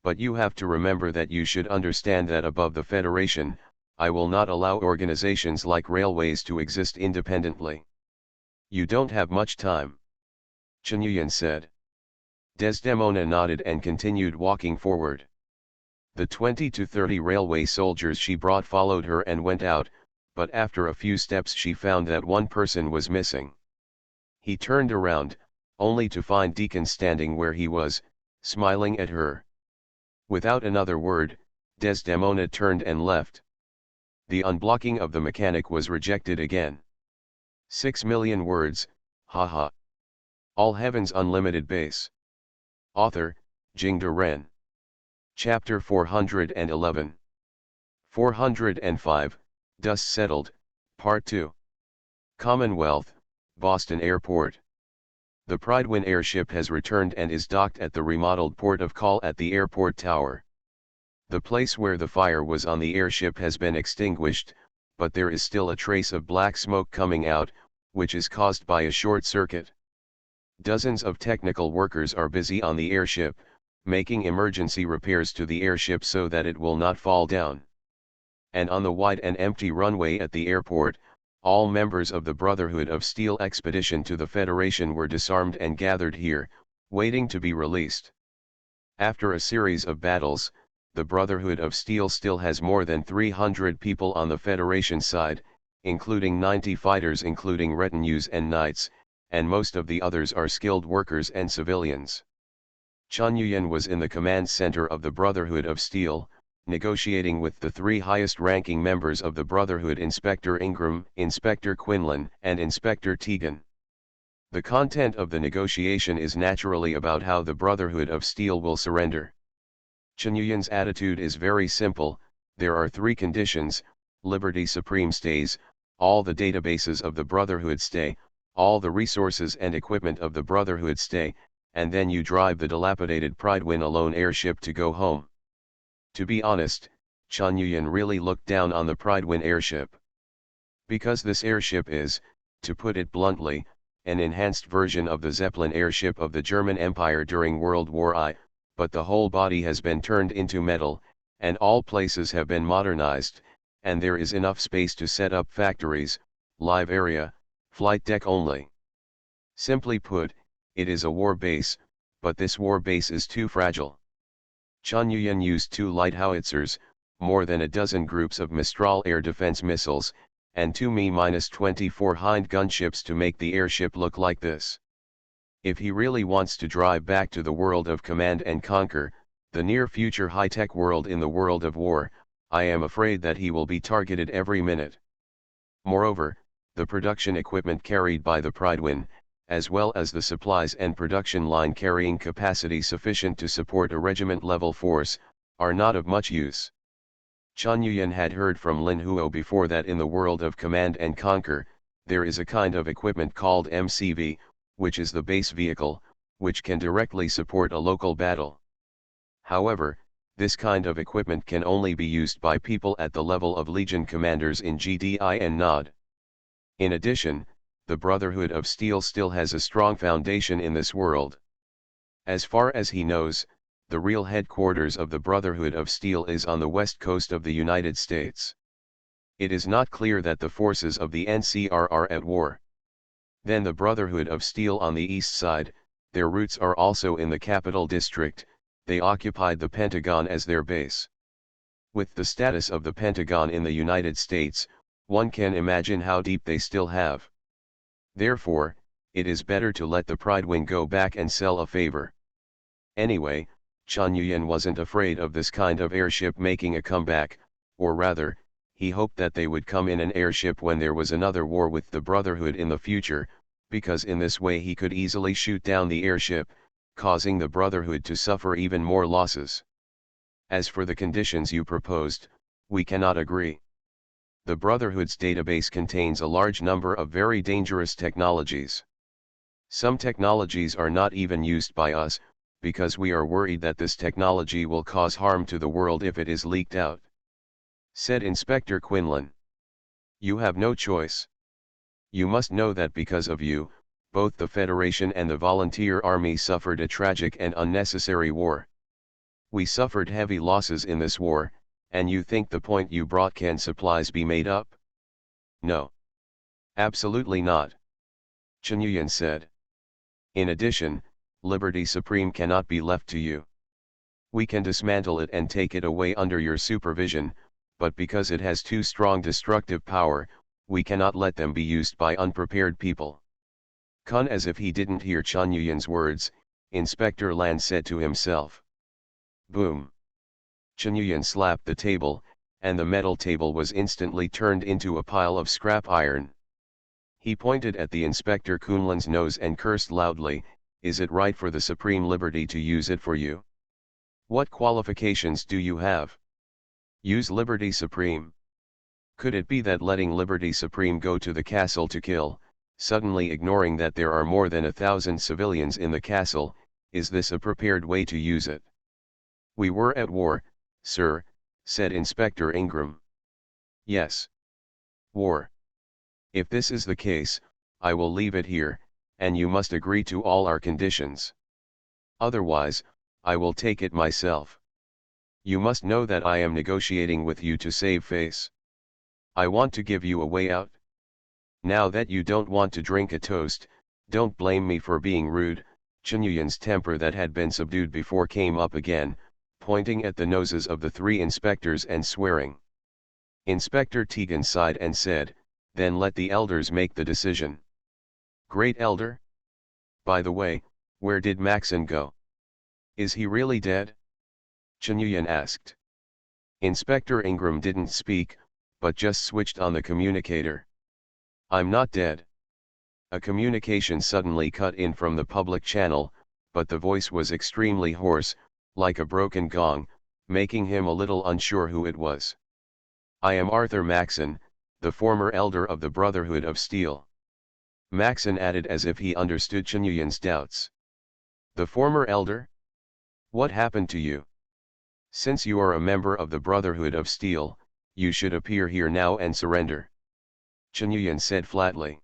But you have to remember that you should understand that above the Federation, I will not allow organizations like railways to exist independently. You don't have much time. Chen Yuyan said. Desdemona nodded and continued walking forward. The 20 to 30 railway soldiers she brought followed her and went out, but after a few steps she found that one person was missing. He turned around, only to find Deacon standing where he was, smiling at her. Without another word, Desdemona turned and left. The unblocking of the mechanic was rejected again. 6 million words, haha. All Heaven's Unlimited Base. Author, Jingde Ren. Chapter 411. 405, Dust Settled, Part 2. Commonwealth, Boston Airport. The Prydwen airship has returned and is docked at the remodeled port of call at the airport tower. The place where the fire was on the airship has been extinguished, but there is still a trace of black smoke coming out, which is caused by a short circuit. Dozens of technical workers are busy on the airship, making emergency repairs to the airship so that it will not fall down. And on the wide and empty runway at the airport, all members of the Brotherhood of Steel expedition to the Federation were disarmed and gathered here, waiting to be released. After a series of battles, the Brotherhood of Steel still has more than 300 people on the Federation side, including 90 fighters including retinues and knights, and most of the others are skilled workers and civilians. Chen Yuyan was in the command center of the Brotherhood of Steel, negotiating with the three highest-ranking members of the Brotherhood: Inspector Ingram, Inspector Quinlan, and Inspector Tegan. The content of the negotiation is naturally about how the Brotherhood of Steel will surrender. Chen Yuyan's attitude is very simple: there are three conditions: Liberty Supreme stays, all the databases of the Brotherhood stay, all the resources and equipment of the Brotherhood stay, and then you drive the dilapidated Prydwen alone airship to go home. To be honest, Chen Yuyan really looked down on the Prydwen airship. Because this airship is, to put it bluntly, an enhanced version of the Zeppelin airship of the German Empire during World War I, but the whole body has been turned into metal, and all places have been modernized, and there is enough space to set up factories, live area, Flight deck only. Simply put, it is a war base, but this war base is too fragile. Chunyuan used 2 light howitzers, more than a dozen groups of Mistral air defense missiles, and 2 Mi-24 Hind gunships to make the airship look like this. If he really wants to drive back to the world of command and conquer, the near-future high-tech world in the world of war, I am afraid that he will be targeted every minute. Moreover, the production equipment carried by the Pridewin, as well as the supplies and production line carrying capacity sufficient to support a regiment-level force, are not of much use. Chunyuan had heard from Lin Huo before that in the world of command and conquer, there is a kind of equipment called MCV, which is the base vehicle, which can directly support a local battle. However, this kind of equipment can only be used by people at the level of Legion commanders in GDI and NOD. In addition, the Brotherhood of Steel still has a strong foundation in this world. As far as he knows, the real headquarters of the Brotherhood of Steel is on the west coast of the United States. It is not clear that the forces of the NCR are at war. Then the Brotherhood of Steel on the east side, their roots are also in the Capital District, they occupied the Pentagon as their base. With the status of the Pentagon in the United States, one can imagine how deep they still have. Therefore, it is better to let the Pridewin go back and sell a favor. Anyway, Chunyuan wasn't afraid of this kind of airship making a comeback, or rather, he hoped that they would come in an airship when there was another war with the Brotherhood in the future, because in this way he could easily shoot down the airship, causing the Brotherhood to suffer even more losses. As for the conditions you proposed, we cannot agree. The Brotherhood's database contains a large number of very dangerous technologies. Some technologies are not even used by us, because we are worried that this technology will cause harm to the world if it is leaked out," said Inspector Quinlan. "You have no choice. You must know that because of you, both the Federation and the Volunteer Army suffered a tragic and unnecessary war. We suffered heavy losses in this war, and you think the point you brought can supplies be made up? No. Absolutely not," Chunyuan said. "In addition, Liberty Supreme cannot be left to you. We can dismantle it and take it away under your supervision, but because it has too strong destructive power, we cannot let them be used by unprepared people." Kun, as if he didn't hear Chunyuan's words, Inspector Lan said to himself. Boom. Chunyuan slapped the table, and the metal table was instantly turned into a pile of scrap iron. He pointed at the Inspector Kunlan's nose and cursed loudly, "Is it right for the Supreme Liberty to use it for you? What qualifications do you have? Use Liberty Supreme? Could it be that letting Liberty Supreme go to the castle to kill, suddenly ignoring that there are more than 1,000 civilians in the castle, is this a prepared way to use it?" "We were at war, sir," said Inspector Ingram. "Yes. War. If this is the case, I will leave it here, and you must agree to all our conditions. Otherwise, I will take it myself. You must know that I am negotiating with you to save face. I want to give you a way out. Now that you don't want to drink a toast, don't blame me for being rude." Chunyuan's temper that had been subdued before came up again, pointing at the noses of the 3 inspectors and swearing. Inspector Tegan sighed and said, "Then let the elders make the decision." "Great Elder? By the way, where did Maxon go? Is he really dead?" Chunyuan asked. Inspector Ingram didn't speak, but just switched on the communicator. "I'm not dead." A communication suddenly cut in from the public channel, but the voice was extremely hoarse, like a broken gong, making him a little unsure who it was. "I am Arthur Maxon, the former elder of the Brotherhood of Steel." Maxon added as if he understood Chunyuan's doubts. "The former elder? What happened to you? Since you are a member of the Brotherhood of Steel, you should appear here now and surrender," Chunyuan said flatly.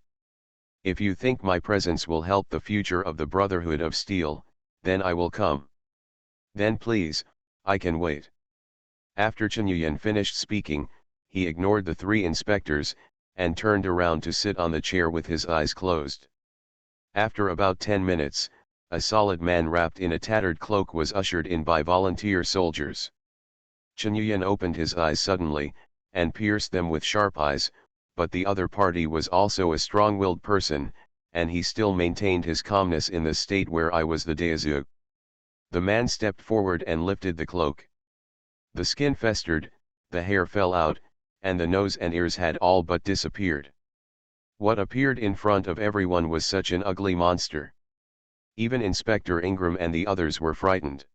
"If you think my presence will help the future of the Brotherhood of Steel, then I will come. Then please, I can wait." After Chunyuan finished speaking, he ignored the 3 inspectors, and turned around to sit on the chair with his eyes closed. After about 10 minutes, a solid man wrapped in a tattered cloak was ushered in by volunteer soldiers. Chen Yuyan opened his eyes suddenly, and pierced them with sharp eyes, but the other party was also a strong-willed person, and he still maintained his calmness in the state where I was the Daizug. The man stepped forward and lifted the cloak. The skin festered, the hair fell out, and the nose and ears had all but disappeared. What appeared in front of everyone was such an ugly monster. Even Inspector Ingram and the others were frightened.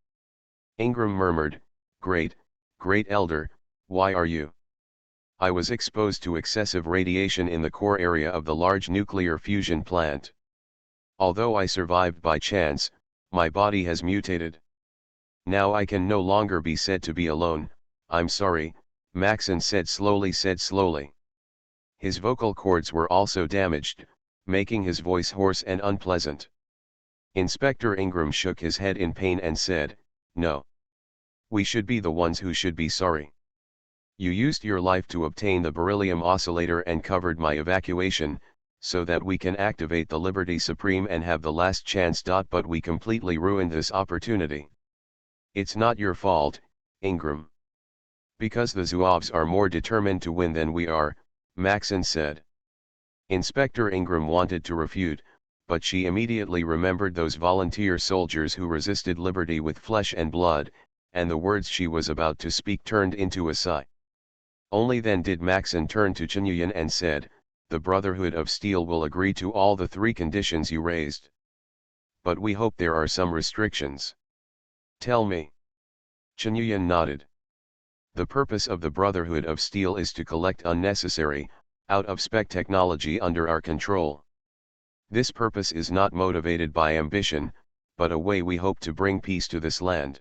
Ingram murmured, "Great Elder, why are you?" "I was exposed to excessive radiation in the core area of the large nuclear fusion plant. Although I survived by chance, my body has mutated. Now I can no longer be said to be alone. I'm sorry," Maxon said slowly. His vocal cords were also damaged, making his voice hoarse and unpleasant. Inspector Ingram shook his head in pain and said, "No. We should be the ones who should be sorry. You used your life to obtain the beryllium oscillator and covered my evacuation, so that we can activate the Liberty Supreme and have the last chance. But we completely ruined this opportunity." "It's not your fault, Ingram. Because the Zouaves are more determined to win than we are," Maxon said. Inspector Ingram wanted to refute, but she immediately remembered those volunteer soldiers who resisted liberty with flesh and blood, and the words she was about to speak turned into a sigh. Only then did Maxon turn to Chen Yuyan and said, "The Brotherhood of Steel will agree to all the 3 conditions you raised. But we hope there are some restrictions." "Tell me." Chen Yuyan nodded. "The purpose of the Brotherhood of Steel is to collect unnecessary, out-of-spec technology under our control. This purpose is not motivated by ambition, but a way we hope to bring peace to this land.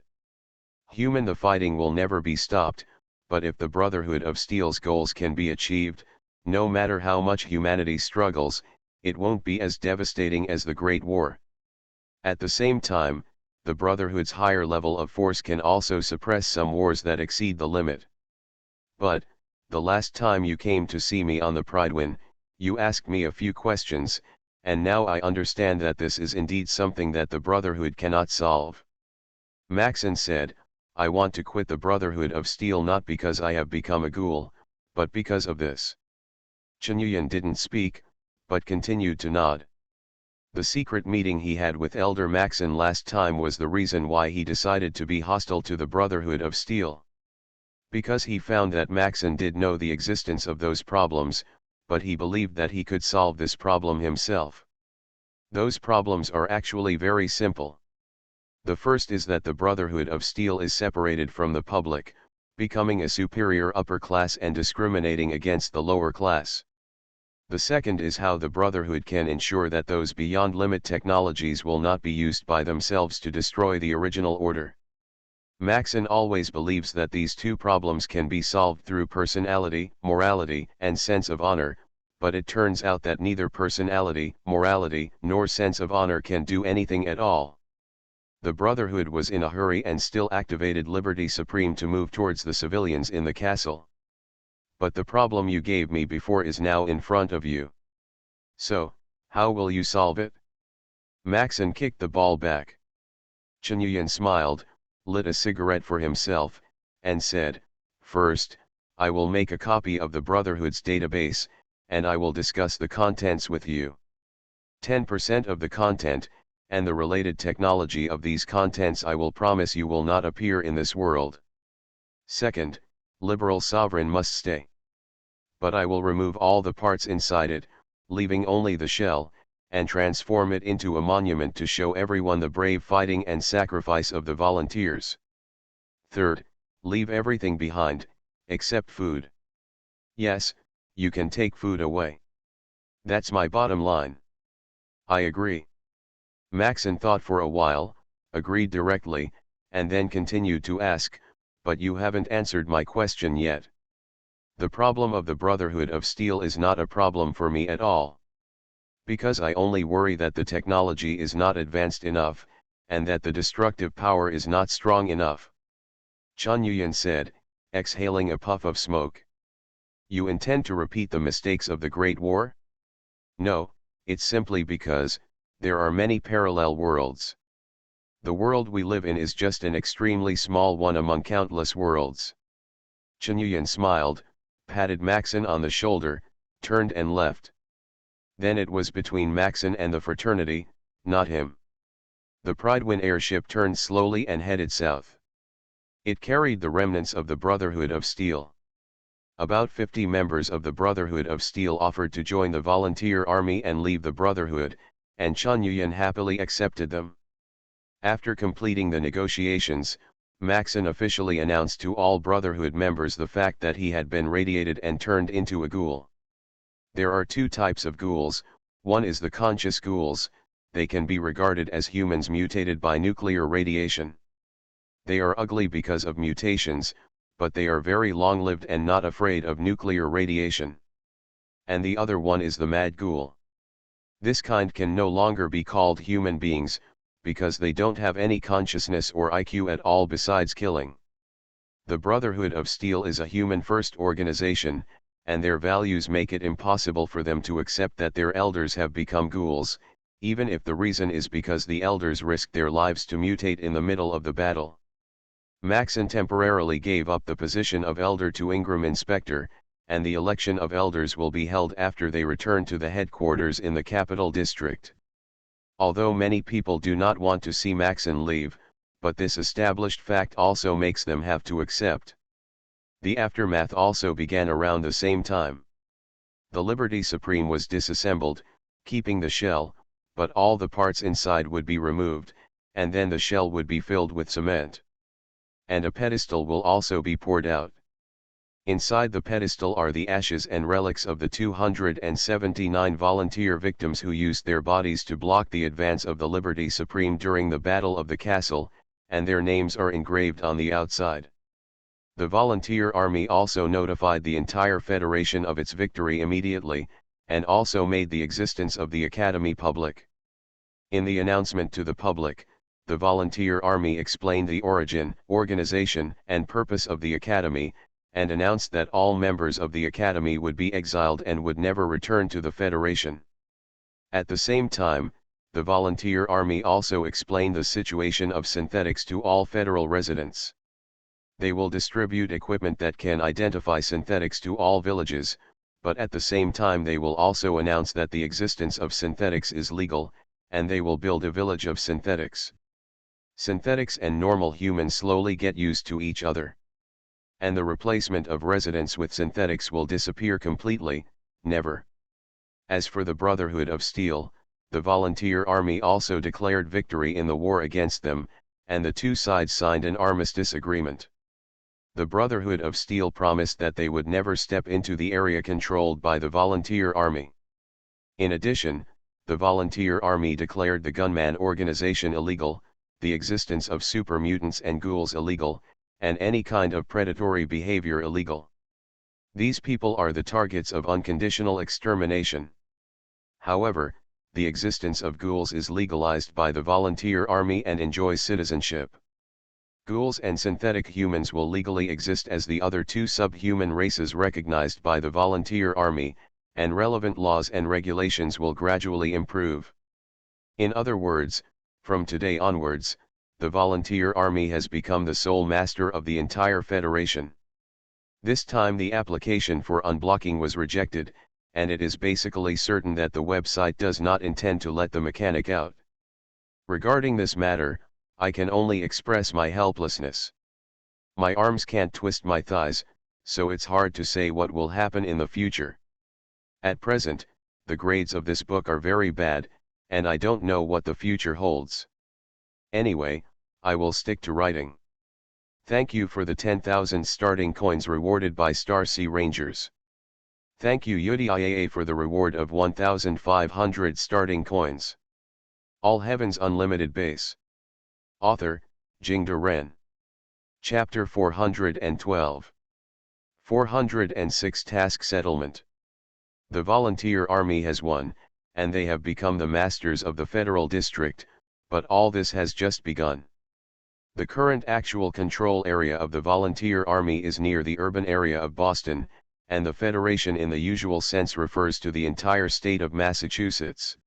The fighting will never be stopped, but if the Brotherhood of Steel's goals can be achieved, no matter how much humanity struggles, it won't be as devastating as the Great War. At the same time, the Brotherhood's higher level of force can also suppress some wars that exceed the limit. But, the last time you came to see me on the Pridewin, you asked me a few questions, and now I understand that this is indeed something that the Brotherhood cannot solve." Maxon said, "I want to quit the Brotherhood of Steel not because I have become a ghoul, but because of this." Chen Yuyan didn't speak, but continued to nod. The secret meeting he had with Elder Maxon last time was the reason why he decided to be hostile to the Brotherhood of Steel. Because he found that Maxon did know the existence of those problems, but he believed that he could solve this problem himself. Those problems are actually very simple. The first is that the Brotherhood of Steel is separated from the public, becoming a superior upper class and discriminating against the lower class. The second is how the Brotherhood can ensure that those beyond limit technologies will not be used by themselves to destroy the original order. Maxon always believes that these 2 problems can be solved through personality, morality, and sense of honor, but it turns out that neither personality, morality, nor sense of honor can do anything at all. The Brotherhood was in a hurry and still activated Liberty Supreme to move towards the civilians in the castle. But the problem you gave me before is now in front of you. So, how will you solve it?" Maxon kicked the ball back. Chen Yuyan smiled, lit a cigarette for himself, and said, "First, I will make a copy of the Brotherhood's database, and I will discuss the contents with you. 10% of the content, and the related technology of these contents I will promise you will not appear in this world. Second, Liberal Sovereign must stay. But I will remove all the parts inside it, leaving only the shell, and transform it into a monument to show everyone the brave fighting and sacrifice of the volunteers. Third, leave everything behind, except food. Yes, you can take food away. That's my bottom line." "I agree." Maxon thought for a while, agreed directly, and then continued to ask, "But you haven't answered my question yet. The problem of the Brotherhood of Steel is not a problem for me at all. Because I only worry that the technology is not advanced enough, and that the destructive power is not strong enough," Chen Yuyan said, exhaling a puff of smoke. You intend to repeat the mistakes of the Great War? No, it's simply because, there are many parallel worlds. The world we live in is just an extremely small one among countless worlds. Chen Yuyan smiled, patted Maxon on the shoulder, turned and left. Then it was between Maxon and the fraternity, not him. The Pridewind airship turned slowly and headed south. It carried the remnants of the Brotherhood of Steel. About 50 members of the Brotherhood of Steel offered to join the volunteer army and leave the Brotherhood, and Chen Yuyan happily accepted them. After completing the negotiations, Maxon officially announced to all Brotherhood members the fact that he had been radiated and turned into a ghoul. There are two types of ghouls. One is the conscious ghouls. They can be regarded as humans mutated by nuclear radiation. They are ugly because of mutations, but they are very long-lived and not afraid of nuclear radiation. And the other one is the mad ghoul. This kind can no longer be called human beings, because they don't have any consciousness or IQ at all besides killing. The Brotherhood of Steel is a human-first organization, and their values make it impossible for them to accept that their elders have become ghouls, even if the reason is because the elders risked their lives to mutate in the middle of the battle. Maxon temporarily gave up the position of elder to Ingram Inspector, and the election of elders will be held after they return to the headquarters in the capital district. Although many people do not want to see Maxon leave, but this established fact also makes them have to accept. The aftermath also began around the same time. The Liberty Supreme was disassembled, keeping the shell, but all the parts inside would be removed, and then the shell would be filled with cement. And a pedestal will also be poured out. Inside the pedestal are the ashes and relics of the 279 volunteer victims who used their bodies to block the advance of the Liberty Supreme during the Battle of the Castle, and their names are engraved on the outside. The volunteer army also notified the entire Federation of its victory immediately, and also made the existence of the Academy public. In the announcement to the public, the volunteer army explained the origin, organization, and purpose of the Academy, and announced that all members of the Academy would be exiled and would never return to the Federation. At the same time, the volunteer army also explained the situation of synthetics to all federal residents. They will distribute equipment that can identify synthetics to all villages, but at the same time they will also announce that the existence of synthetics is legal, and they will build a village of synthetics. Synthetics and normal humans slowly get used to each other. And the replacement of residents with synthetics will disappear completely, never. As for the Brotherhood of Steel, the volunteer army also declared victory in the war against them, and the two sides signed an armistice agreement. The Brotherhood of Steel promised that they would never step into the area controlled by the volunteer army. In addition, the volunteer army declared the gunman organization illegal, the existence of super mutants and ghouls illegal, and any kind of predatory behavior illegal. These people are the targets of unconditional extermination. However, the existence of ghouls is legalized by the volunteer army and enjoys citizenship. Ghouls and synthetic humans will legally exist as the other two subhuman races recognized by the volunteer army, and relevant laws and regulations will gradually improve. In other words, from today onwards, the volunteer army has become the sole master of the entire Federation. This time the application for unblocking was rejected, and it is basically certain that the website does not intend to let the mechanic out. Regarding this matter, I can only express my helplessness. My arms can't twist my thighs, so it's hard to say what will happen in the future. At present, the grades of this book are very bad, and I don't know what the future holds. Anyway, I will stick to writing. Thank you for the 10,000 starting coins rewarded by Star Sea Rangers. Thank you UDIAA for the reward of 1,500 starting coins. All Heavens Unlimited Base. Author, Jingde Ren. Chapter 412. 406 Task Settlement. The volunteer army has won, and they have become the masters of the federal district, but all this has just begun. The current actual control area of the volunteer army is near the urban area of Boston, and the Federation in the usual sense refers to the entire state of Massachusetts.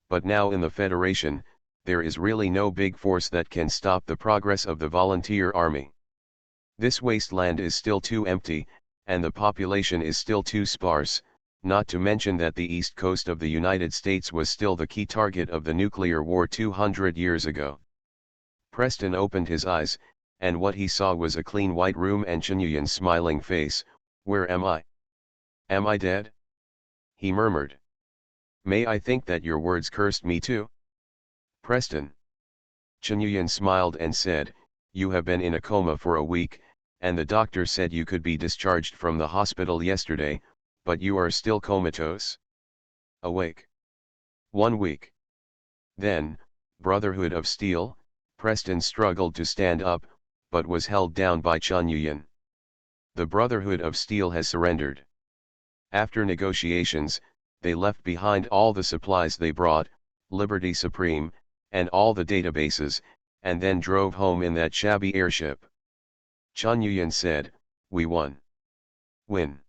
But now in the Federation, there is really no big force that can stop the progress of the volunteer army. This wasteland is still too empty, and the population is still too sparse, not to mention that the east coast of the United States was still the key target of the nuclear war 200 years ago. Preston opened his eyes, and what he saw was a clean white room and Chen Yuyan's smiling face. "Where am I? Am I dead?" he murmured. "May I think that your words cursed me too?" "Preston." Chen Yuyan smiled and said, "You have been in a coma for a week, and the doctor said you could be discharged from the hospital yesterday, but you are still comatose." "Awake." "1 week. Then, Brotherhood of Steel." Preston struggled to stand up, but was held down by Chen Yuyan. "The Brotherhood of Steel has surrendered. After negotiations, they left behind all the supplies they brought, Liberty Supreme, and all the databases, and then drove home in that shabby airship." Chen Yuyan said, "We won." "Win?"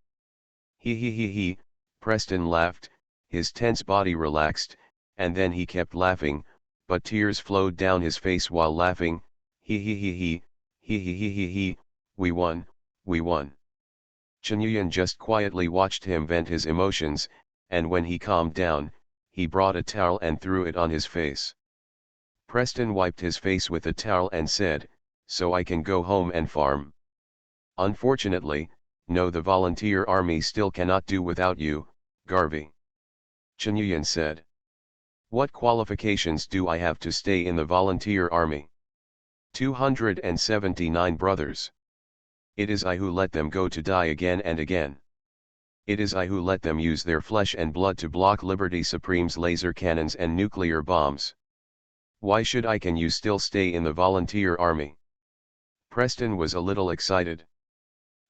He. Preston laughed, his tense body relaxed, and then he kept laughing, but tears flowed down his face while laughing. He. "We won, we won." Chen Yuyan just quietly watched him vent his emotions, and when he calmed down, he brought a towel and threw it on his face. Preston wiped his face with a towel and said, "So I can go home and farm?" "Unfortunately, no, the volunteer army still cannot do without you, Garvey," Chen Yuyan said. "What qualifications do I have to stay in the volunteer army?" 279 brothers. It is I who let them go to die again and again. It is I who let them use their flesh and blood to block Liberty Supreme's laser cannons and nuclear bombs. Why should I? Can you still stay in the volunteer army?" Preston was a little excited.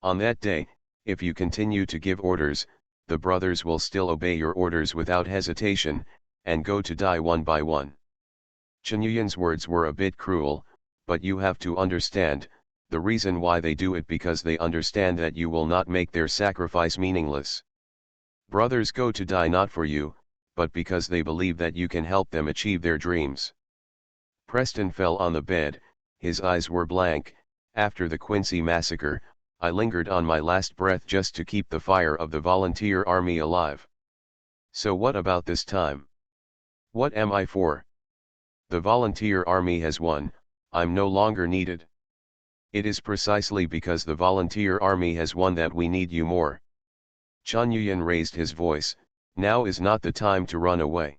"On that day, if you continue to give orders, the brothers will still obey your orders without hesitation, and go to die one by one." Chen Yuyan's words were a bit cruel, but you have to understand, the reason why they do it because they understand that you will not make their sacrifice meaningless. Brothers go to die not for you, but because they believe that you can help them achieve their dreams. Preston fell on the bed, his eyes were blank. After the Quincy massacre, I lingered on my last breath just to keep the fire of the volunteer army alive. So what about this time? What am I for? The volunteer army has won, I'm no longer needed. It is precisely because the volunteer army has won that we need you more. Chen Yuyan raised his voice, "Now is not the time to run away.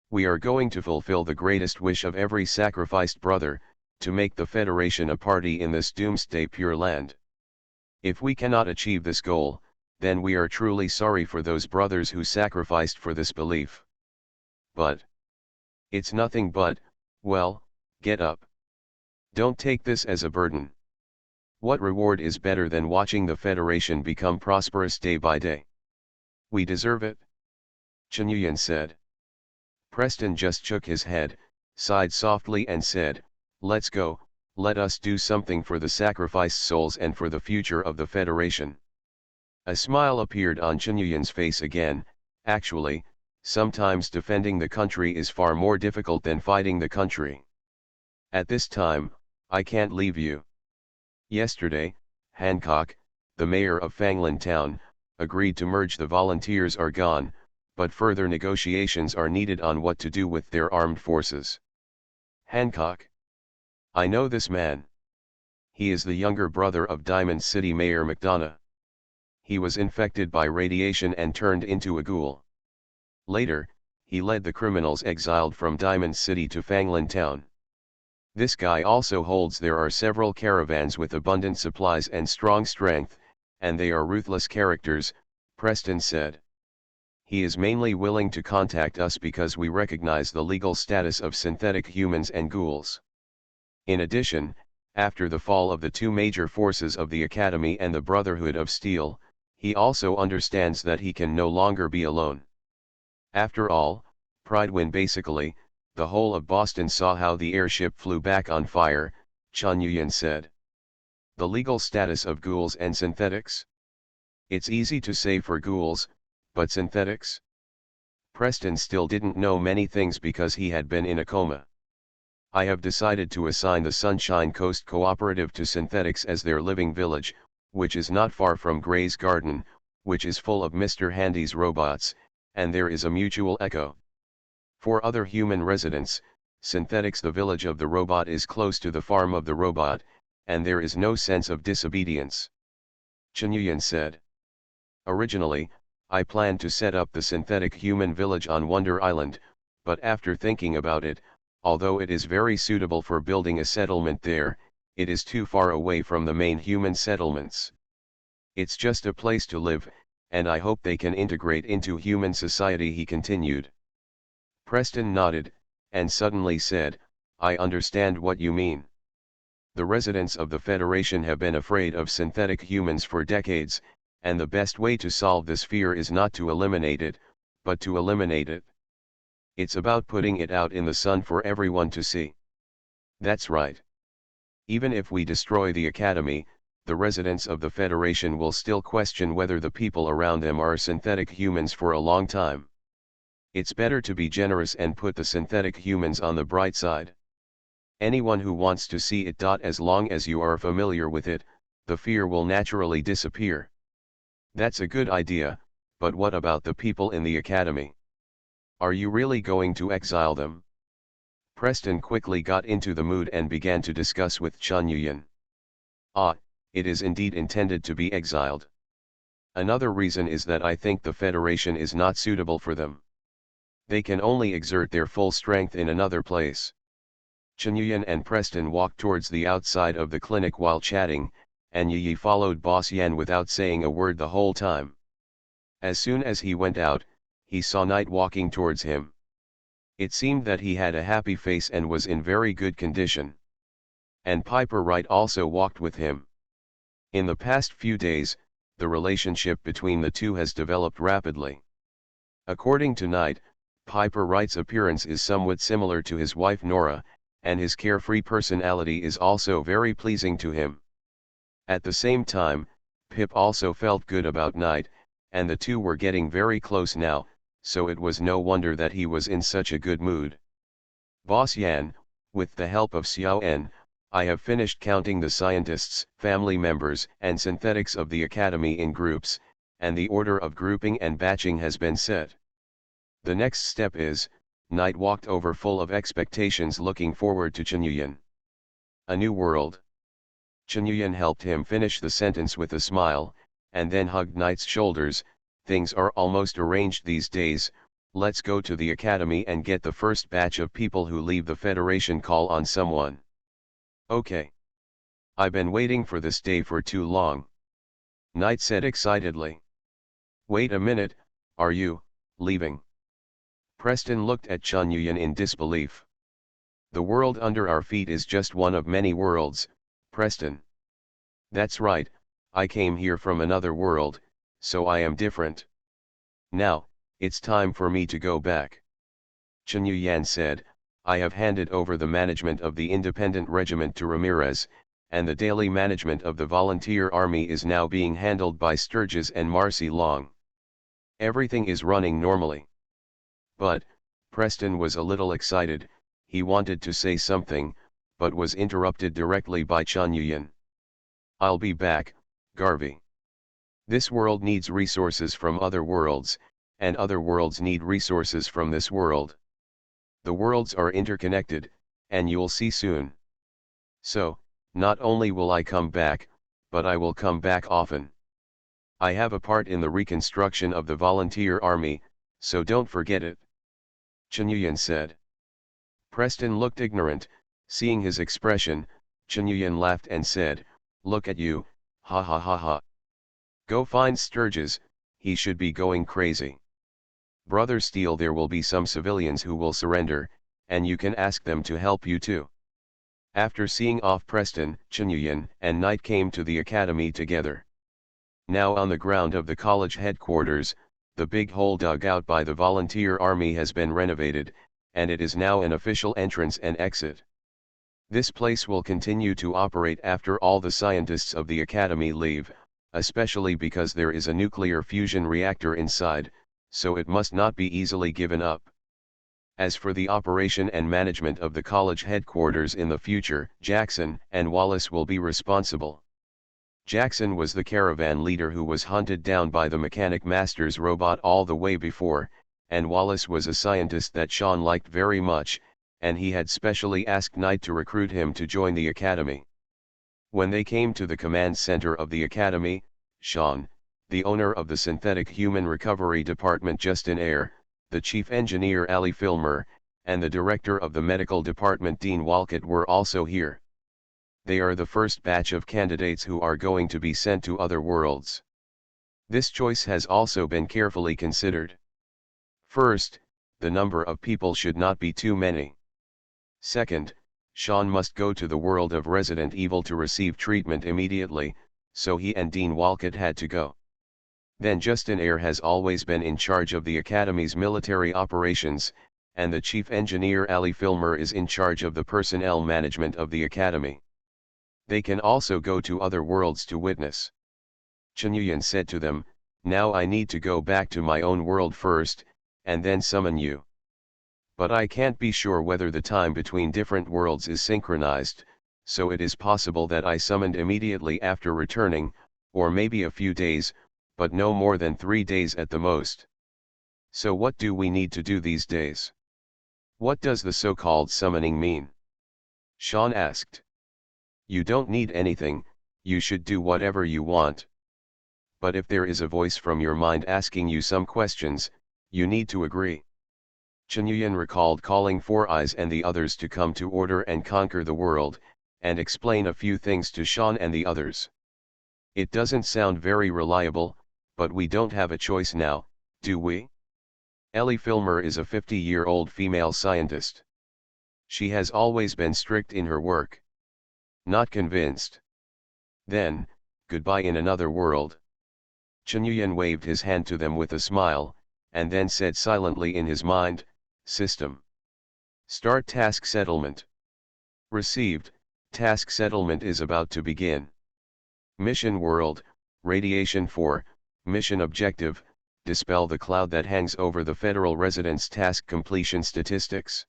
We are going to fulfill the greatest wish of every sacrificed brother, to make the Federation a party in this doomsday Pure Land. If we cannot achieve this goal, then we are truly sorry for those brothers who sacrificed for this belief. But it's nothing but, well, get up. Don't take this as a burden. What reward is better than watching the Federation become prosperous day by day? We deserve it," Chen Yuyan said. Preston just shook his head, sighed softly and said, "Let's go, let us do something for the sacrificed souls and for the future of the Federation." A smile appeared on Chen Yuyan's face again. "Actually, sometimes defending the country is far more difficult than fighting the country. At this time, I can't leave you. Yesterday, Hancock, the mayor of Fanglan Town, agreed to merge. The volunteers are gone, but further negotiations are needed on what to do with their armed forces." "Hancock? I know this man. He is the younger brother of Diamond City Mayor McDonough. He was infected by radiation and turned into a ghoul. Later, he led the criminals exiled from Diamond City to Fanglan Town. This guy also holds there are several caravans with abundant supplies and strong strength, and they are ruthless characters," Preston said. "He is mainly willing to contact us because we recognize the legal status of synthetic humans and ghouls. In addition, after the fall of the two major forces of the Academy and the Brotherhood of Steel, he also understands that he can no longer be alone. After all, Pride when basically, the whole of Boston saw how the airship flew back on fire," Chen Yuyan said. "The legal status of ghouls and synthetics? It's easy to say for ghouls, but synthetics? Preston still didn't know many things because he had been in a coma. I have decided to assign the Sunshine Coast Cooperative to synthetics as their living village, which is not far from Gray's Garden, which is full of Mr. Handy's robots, and there is a mutual echo. For other human residents, synthetics the village of the robot is close to the farm of the robot, and there is no sense of disobedience. Chunyuan said. Originally, I planned to set up the synthetic human village on Wonder Island, but after thinking about it, although it is very suitable for building a settlement there, it is too far away from the main human settlements. It's just a place to live, and I hope they can integrate into human society, he continued. Preston nodded, and suddenly said, I understand what you mean. The residents of the Federation have been afraid of synthetic humans for decades, and the best way to solve this fear is not to eliminate it, but to eliminate it. It's about putting it out in the sun for everyone to see. That's right. Even if we destroy the Academy, the residents of the Federation will still question whether the people around them are synthetic humans for a long time. It's better to be generous and put the synthetic humans on the bright side. Anyone who wants to see it. As long as you are familiar with it, the fear will naturally disappear. That's a good idea, but what about the people in the Academy? Are you really going to exile them? Preston quickly got into the mood and began to discuss with Chunyuan. It is indeed intended to be exiled. Another reason is that I think the Federation is not suitable for them. They can only exert their full strength in another place. Chunyuan and Preston walked towards the outside of the clinic while chatting, and Yi followed Boss Yan without saying a word the whole time. As soon as he went out, he saw Knight walking towards him. It seemed that he had a happy face and was in very good condition. And Piper Wright also walked with him. In the past few days, the relationship between the two has developed rapidly. According to Knight, Piper Wright's appearance is somewhat similar to his wife Nora, and his carefree personality is also very pleasing to him. At the same time, Pip also felt good about Knight, and the two were getting very close now, so it was no wonder that he was in such a good mood. Boss Yan, with the help of Xiao En, I have finished counting the scientists, family members, and synthetics of the Academy in groups, and the order of grouping and batching has been set. The next step is, Knight walked over full of expectations looking forward to Chunyuan. A new world. Chunyuan helped him finish the sentence with a smile, and then hugged Knight's shoulders. Things are almost arranged these days, let's go to the Academy and get the first batch of people who leave the Federation call on someone. Okay. I've been waiting for this day for too long. Knight said excitedly. Wait a minute, are you leaving? Preston looked at Chunyuan in disbelief. The world under our feet is just one of many worlds, Preston. That's right, I came here from another world, so I am different. Now, it's time for me to go back. Chunyuan said, I have handed over the management of the independent regiment to Ramirez, and the daily management of the volunteer army is now being handled by Sturgis and Marcy Long. Everything is running normally. But, Preston was a little excited, he wanted to say something, but was interrupted directly by Chunyuan. I'll be back, Garvey. This world needs resources from other worlds, and other worlds need resources from this world. The worlds are interconnected, and you'll see soon. So, not only will I come back, but I will come back often. I have a part in the reconstruction of the volunteer army, so don't forget it. Chunyuan said. Preston looked ignorant. Seeing his expression, Chunyuan laughed and said, Look at you, ha ha ha ha. Go find Sturgis, he should be going crazy. Brother Steele, there will be some civilians who will surrender, and you can ask them to help you too. After seeing off Preston, Chunyuan and Knight came to the academy together. Now on the ground of the college headquarters, the big hole dug out by the volunteer army has been renovated, and it is now an official entrance and exit. This place will continue to operate after all the scientists of the academy leave, especially because there is a nuclear fusion reactor inside, so it must not be easily given up. As for the operation and management of the college headquarters in the future, Jackson and Wallace will be responsible. Jackson was the caravan leader who was hunted down by the Mechanic Master's robot all the way before, and Wallace was a scientist that Sean liked very much, and he had specially asked Knight to recruit him to join the academy. When they came to the command center of the academy, Sean, the owner of the Synthetic Human Recovery Department Justin Eyre, the chief engineer Ali Filmer, and the director of the medical department Dean Walcott were also here. They are the first batch of candidates who are going to be sent to other worlds. This choice has also been carefully considered. First, the number of people should not be too many. Second, Sean must go to the world of Resident Evil to receive treatment immediately, so he and Dean Walcott had to go. Then Justin Eyre has always been in charge of the Academy's military operations, and the chief engineer Ali Filmer is in charge of the personnel management of the Academy. They can also go to other worlds to witness. Chunyuan said to them, "Now I need to go back to my own world first, and then summon you. But I can't be sure whether the time between different worlds is synchronized, so it is possible that I summoned immediately after returning, or maybe a few days, but no more than 3 days at the most. So what do we need to do these days? What does the so-called summoning mean?" Sean asked. "You don't need anything, you should do whatever you want. But if there is a voice from your mind asking you some questions, you need to agree." Chunyuan recalled calling Four Eyes and the others to come to order and conquer the world, and explain a few things to Sean and the others. "It doesn't sound very reliable, but we don't have a choice now, do we?" Ellie Filmer is a 50-year-old female scientist. She has always been strict in her work. Not convinced. Then, goodbye in another world. Chunyuan waved his hand to them with a smile, and then said silently in his mind, "System. Start task settlement." Received, task settlement is about to begin. Mission World, Radiation 4, Mission Objective, dispel the cloud that hangs over the Federal Residence task completion statistics.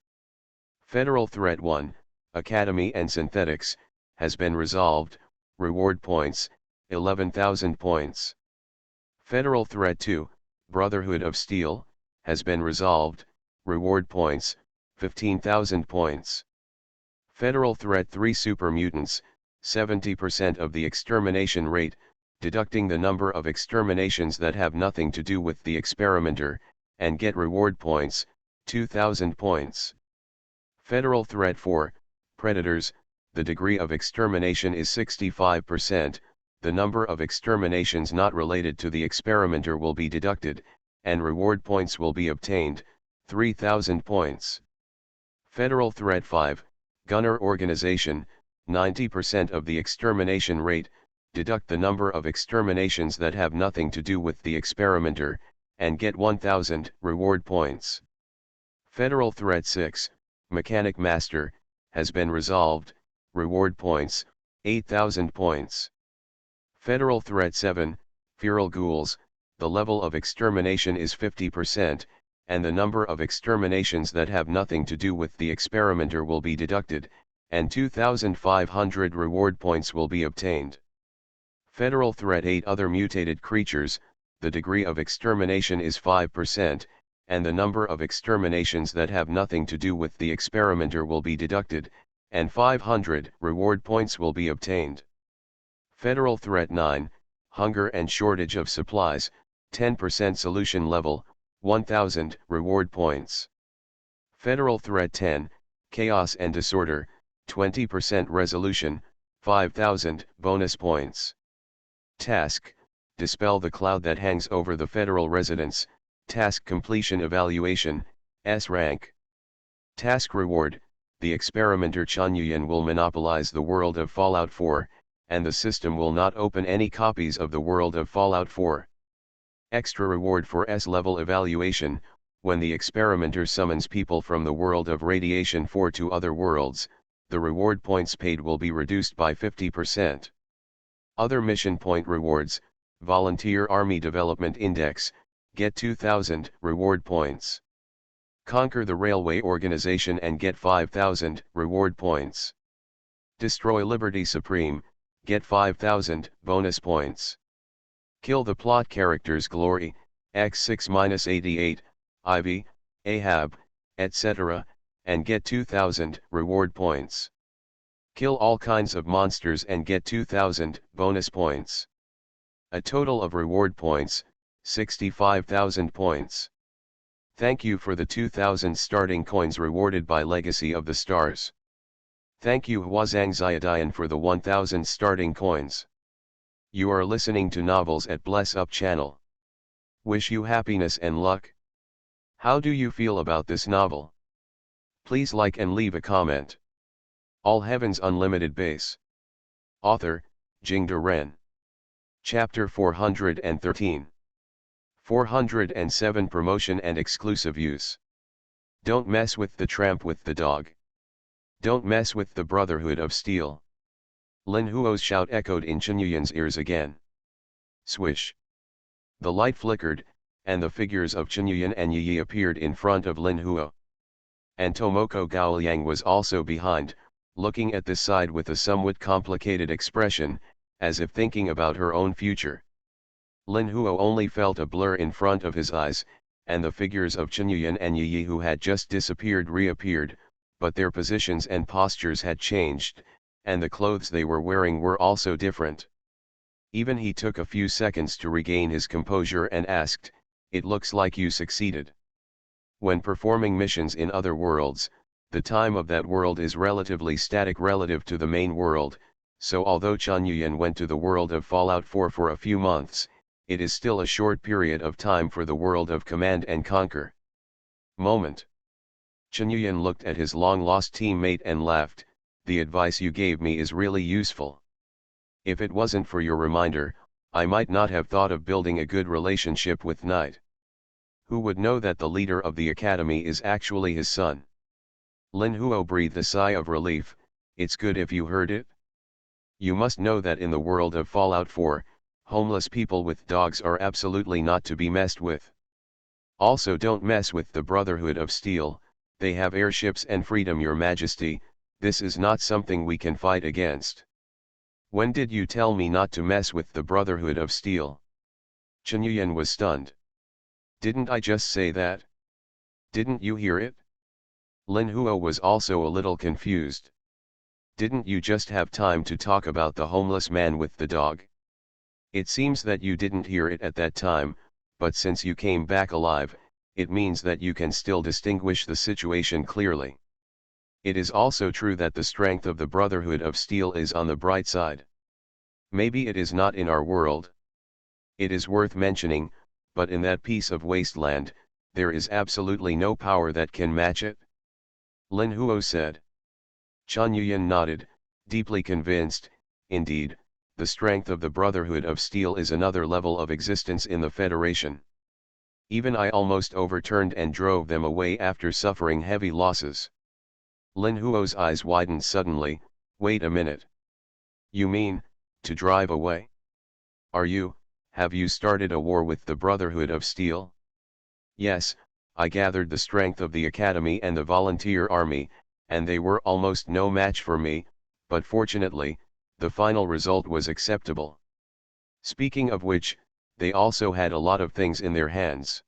Federal Threat 1, Academy and Synthetics, has been resolved, reward points, 11,000 points. Federal Threat 2, Brotherhood of Steel, has been resolved, reward points, 15,000 points. Federal Threat 3 Super Mutants, 70% of the extermination rate, deducting the number of exterminations that have nothing to do with the experimenter, and get reward points, 2,000 points. Federal Threat 4, Predators, the degree of extermination is 65%, the number of exterminations not related to the experimenter will be deducted, and reward points will be obtained, 3,000 points. Federal Threat 5, Gunner Organization, 90% of the extermination rate, deduct the number of exterminations that have nothing to do with the experimenter, and get 1,000 reward points. Federal Threat 6, Mechanic Master, has been resolved, reward points, 8,000 points. Federal Threat 7, Feral Ghouls, the level of extermination is 50%, and the number of exterminations that have nothing to do with the experimenter will be deducted, and 2,500 reward points will be obtained. Federal Threat 8 Other Mutated Creatures, the degree of extermination is 5%, and the number of exterminations that have nothing to do with the experimenter will be deducted, and 500 reward points will be obtained. Federal Threat 9, Hunger and Shortage of Supplies, 10% solution level, 1,000 reward points. Federal Threat 10, Chaos and Disorder, 20% resolution, 5,000 bonus points. Task, dispel the cloud that hangs over the Federal Residence, task completion evaluation, S rank. Task reward, the experimenter Chunyuan will monopolize the world of Fallout 4, and the system will not open any copies of the world of Fallout 4. Extra reward for S-level evaluation, when the experimenter summons people from the world of Radiation 4 to other worlds, the reward points paid will be reduced by 50%. Other mission point rewards, Volunteer Army Development Index, get 2000 reward points. Conquer the railway organization and get 5000 reward points. Destroy Liberty Supreme, get 5000 bonus points. Kill the plot characters Glory, X6-88, Ivy, Ahab, etc., and get 2000 reward points. Kill all kinds of monsters and get 2000 bonus points. A total of reward points, 65,000 points. Thank you for the 2000 starting coins rewarded by Legacy of the Stars. Thank you Huazhang Xiadian for the 1000 starting coins. You are listening to Novels at Bless Up channel. Wish you happiness and luck. How do you feel about this novel? Please like and leave a comment. All Heavens Unlimited Base. Author, Jingde Ren. Chapter 413. 407 Promotion and Exclusive Use. Don't mess with the tramp with the dog. Don't mess with the Brotherhood of Steel. Lin Huo's shout echoed in Qinyuyan's ears again. Swish. The light flickered, and the figures of Qinyuyan and Yi appeared in front of Lin Huo. And Tomoko Gaoliang was also behind, looking at this side with a somewhat complicated expression, as if thinking about her own future. Lin Huo only felt a blur in front of his eyes, and the figures of Qinyuyan and Yi who had just disappeared reappeared, but their positions and postures had changed, and the clothes they were wearing were also different. Even he took a few seconds to regain his composure and asked, "It looks like you succeeded." When performing missions in other worlds, the time of that world is relatively static relative to the main world, so although Qinyuyan went to the world of Fallout 4 for a few months, it is still a short period of time for the world of Command and Conquer. Moment. Qinyuyan looked at his long-lost teammate and laughed, "The advice you gave me is really useful. If it wasn't for your reminder, I might not have thought of building a good relationship with Knight. Who would know that the leader of the academy is actually his son?" Lin Huo breathed a sigh of relief. "It's good if you heard it. You must know that in the world of Fallout 4, homeless people with dogs are absolutely not to be messed with. Also don't mess with the Brotherhood of Steel, they have airships and freedom your majesty, this is not something we can fight against." "When did you tell me not to mess with the Brotherhood of Steel?" Qinyuyan was stunned. "Didn't I just say that? Didn't you hear it?" Lin Huo was also a little confused. "Didn't you just have time to talk about the homeless man with the dog? It seems that you didn't hear it at that time, but since you came back alive, it means that you can still distinguish the situation clearly. It is also true that the strength of the Brotherhood of Steel is on the bright side. Maybe it is not in our world. It is worth mentioning, but in that piece of wasteland, there is absolutely no power that can match it," Lin Huo said. Qinyuyan nodded, deeply convinced. Indeed, the strength of the Brotherhood of Steel is another level of existence in the Federation. Even I almost overturned and drove them away after suffering heavy losses. Lin Huo's eyes widened suddenly. "Wait a minute. You mean, to drive away? Have you started a war with the Brotherhood of Steel?" "Yes, I gathered the strength of the Academy and the Volunteer Army, and they were almost no match for me, but fortunately, the final result was acceptable. Speaking of which, they also had a lot of things in their hands.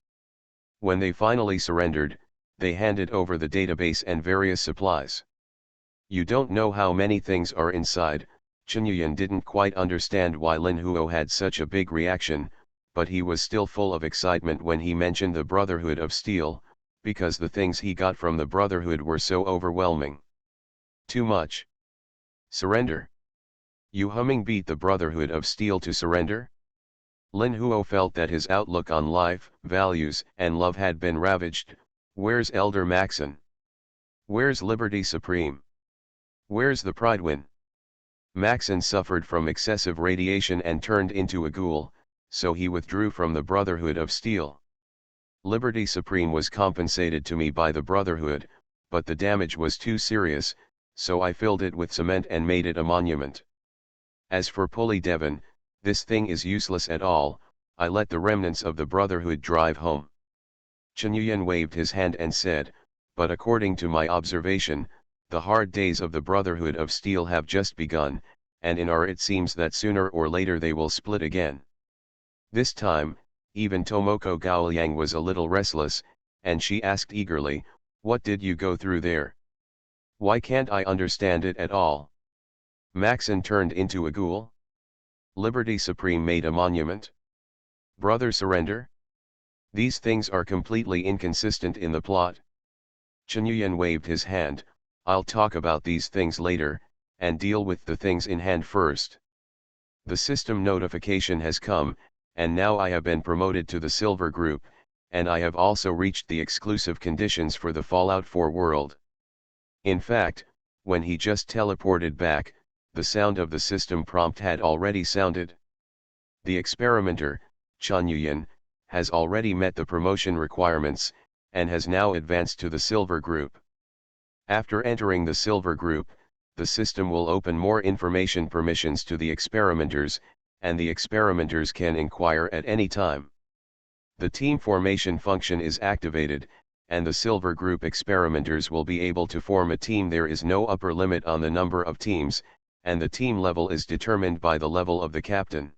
When they finally surrendered, they handed over the database and various supplies. You don't know how many things are inside." Qinyuyan didn't quite understand why Lin Huo had such a big reaction, but he was still full of excitement when he mentioned the Brotherhood of Steel, because the things he got from the Brotherhood were so overwhelming. Too much. "Surrender? You humming beat the Brotherhood of Steel to surrender?" Lin Huo felt that his outlook on life, values, and love had been ravaged. Where's Elder Maxon? Where's Liberty Supreme? Where's the Pridewin? Maxon suffered from excessive radiation and turned into a ghoul, so he withdrew from the Brotherhood of Steel. Liberty Supreme was compensated to me by the Brotherhood, but the damage was too serious, so I filled it with cement and made it a monument. As for Pulley Devon, this thing is useless at all, I let the remnants of the Brotherhood drive home. Chen Yuyan waved his hand and said, but according to my observation, the hard days of the Brotherhood of Steel have just begun, and in our it seems that sooner or later they will split again. This time, even Tomoko Gaoliang was a little restless, and she asked eagerly, what did you go through there? Why can't I understand it at all? Maxon turned into a ghoul? Liberty Supreme made a monument? Brother surrender? These things are completely inconsistent in the plot. Chen Yuyan waved his hand, I'll talk about these things later, and deal with the things in hand first. The system notification has come, and now I have been promoted to the Silver Group, and I have also reached the exclusive conditions for the Fallout 4 world. In fact, when he just teleported back, the sound of the system prompt had already sounded. The experimenter, Chen Yuyan, has already met the promotion requirements, and has now advanced to the Silver Group. After entering the Silver Group, the system will open more information permissions to the experimenters, and the experimenters can inquire at any time. The team formation function is activated, and the Silver Group experimenters will be able to form a team. There is no upper limit on the number of teams, and the team level is determined by the level of the captain.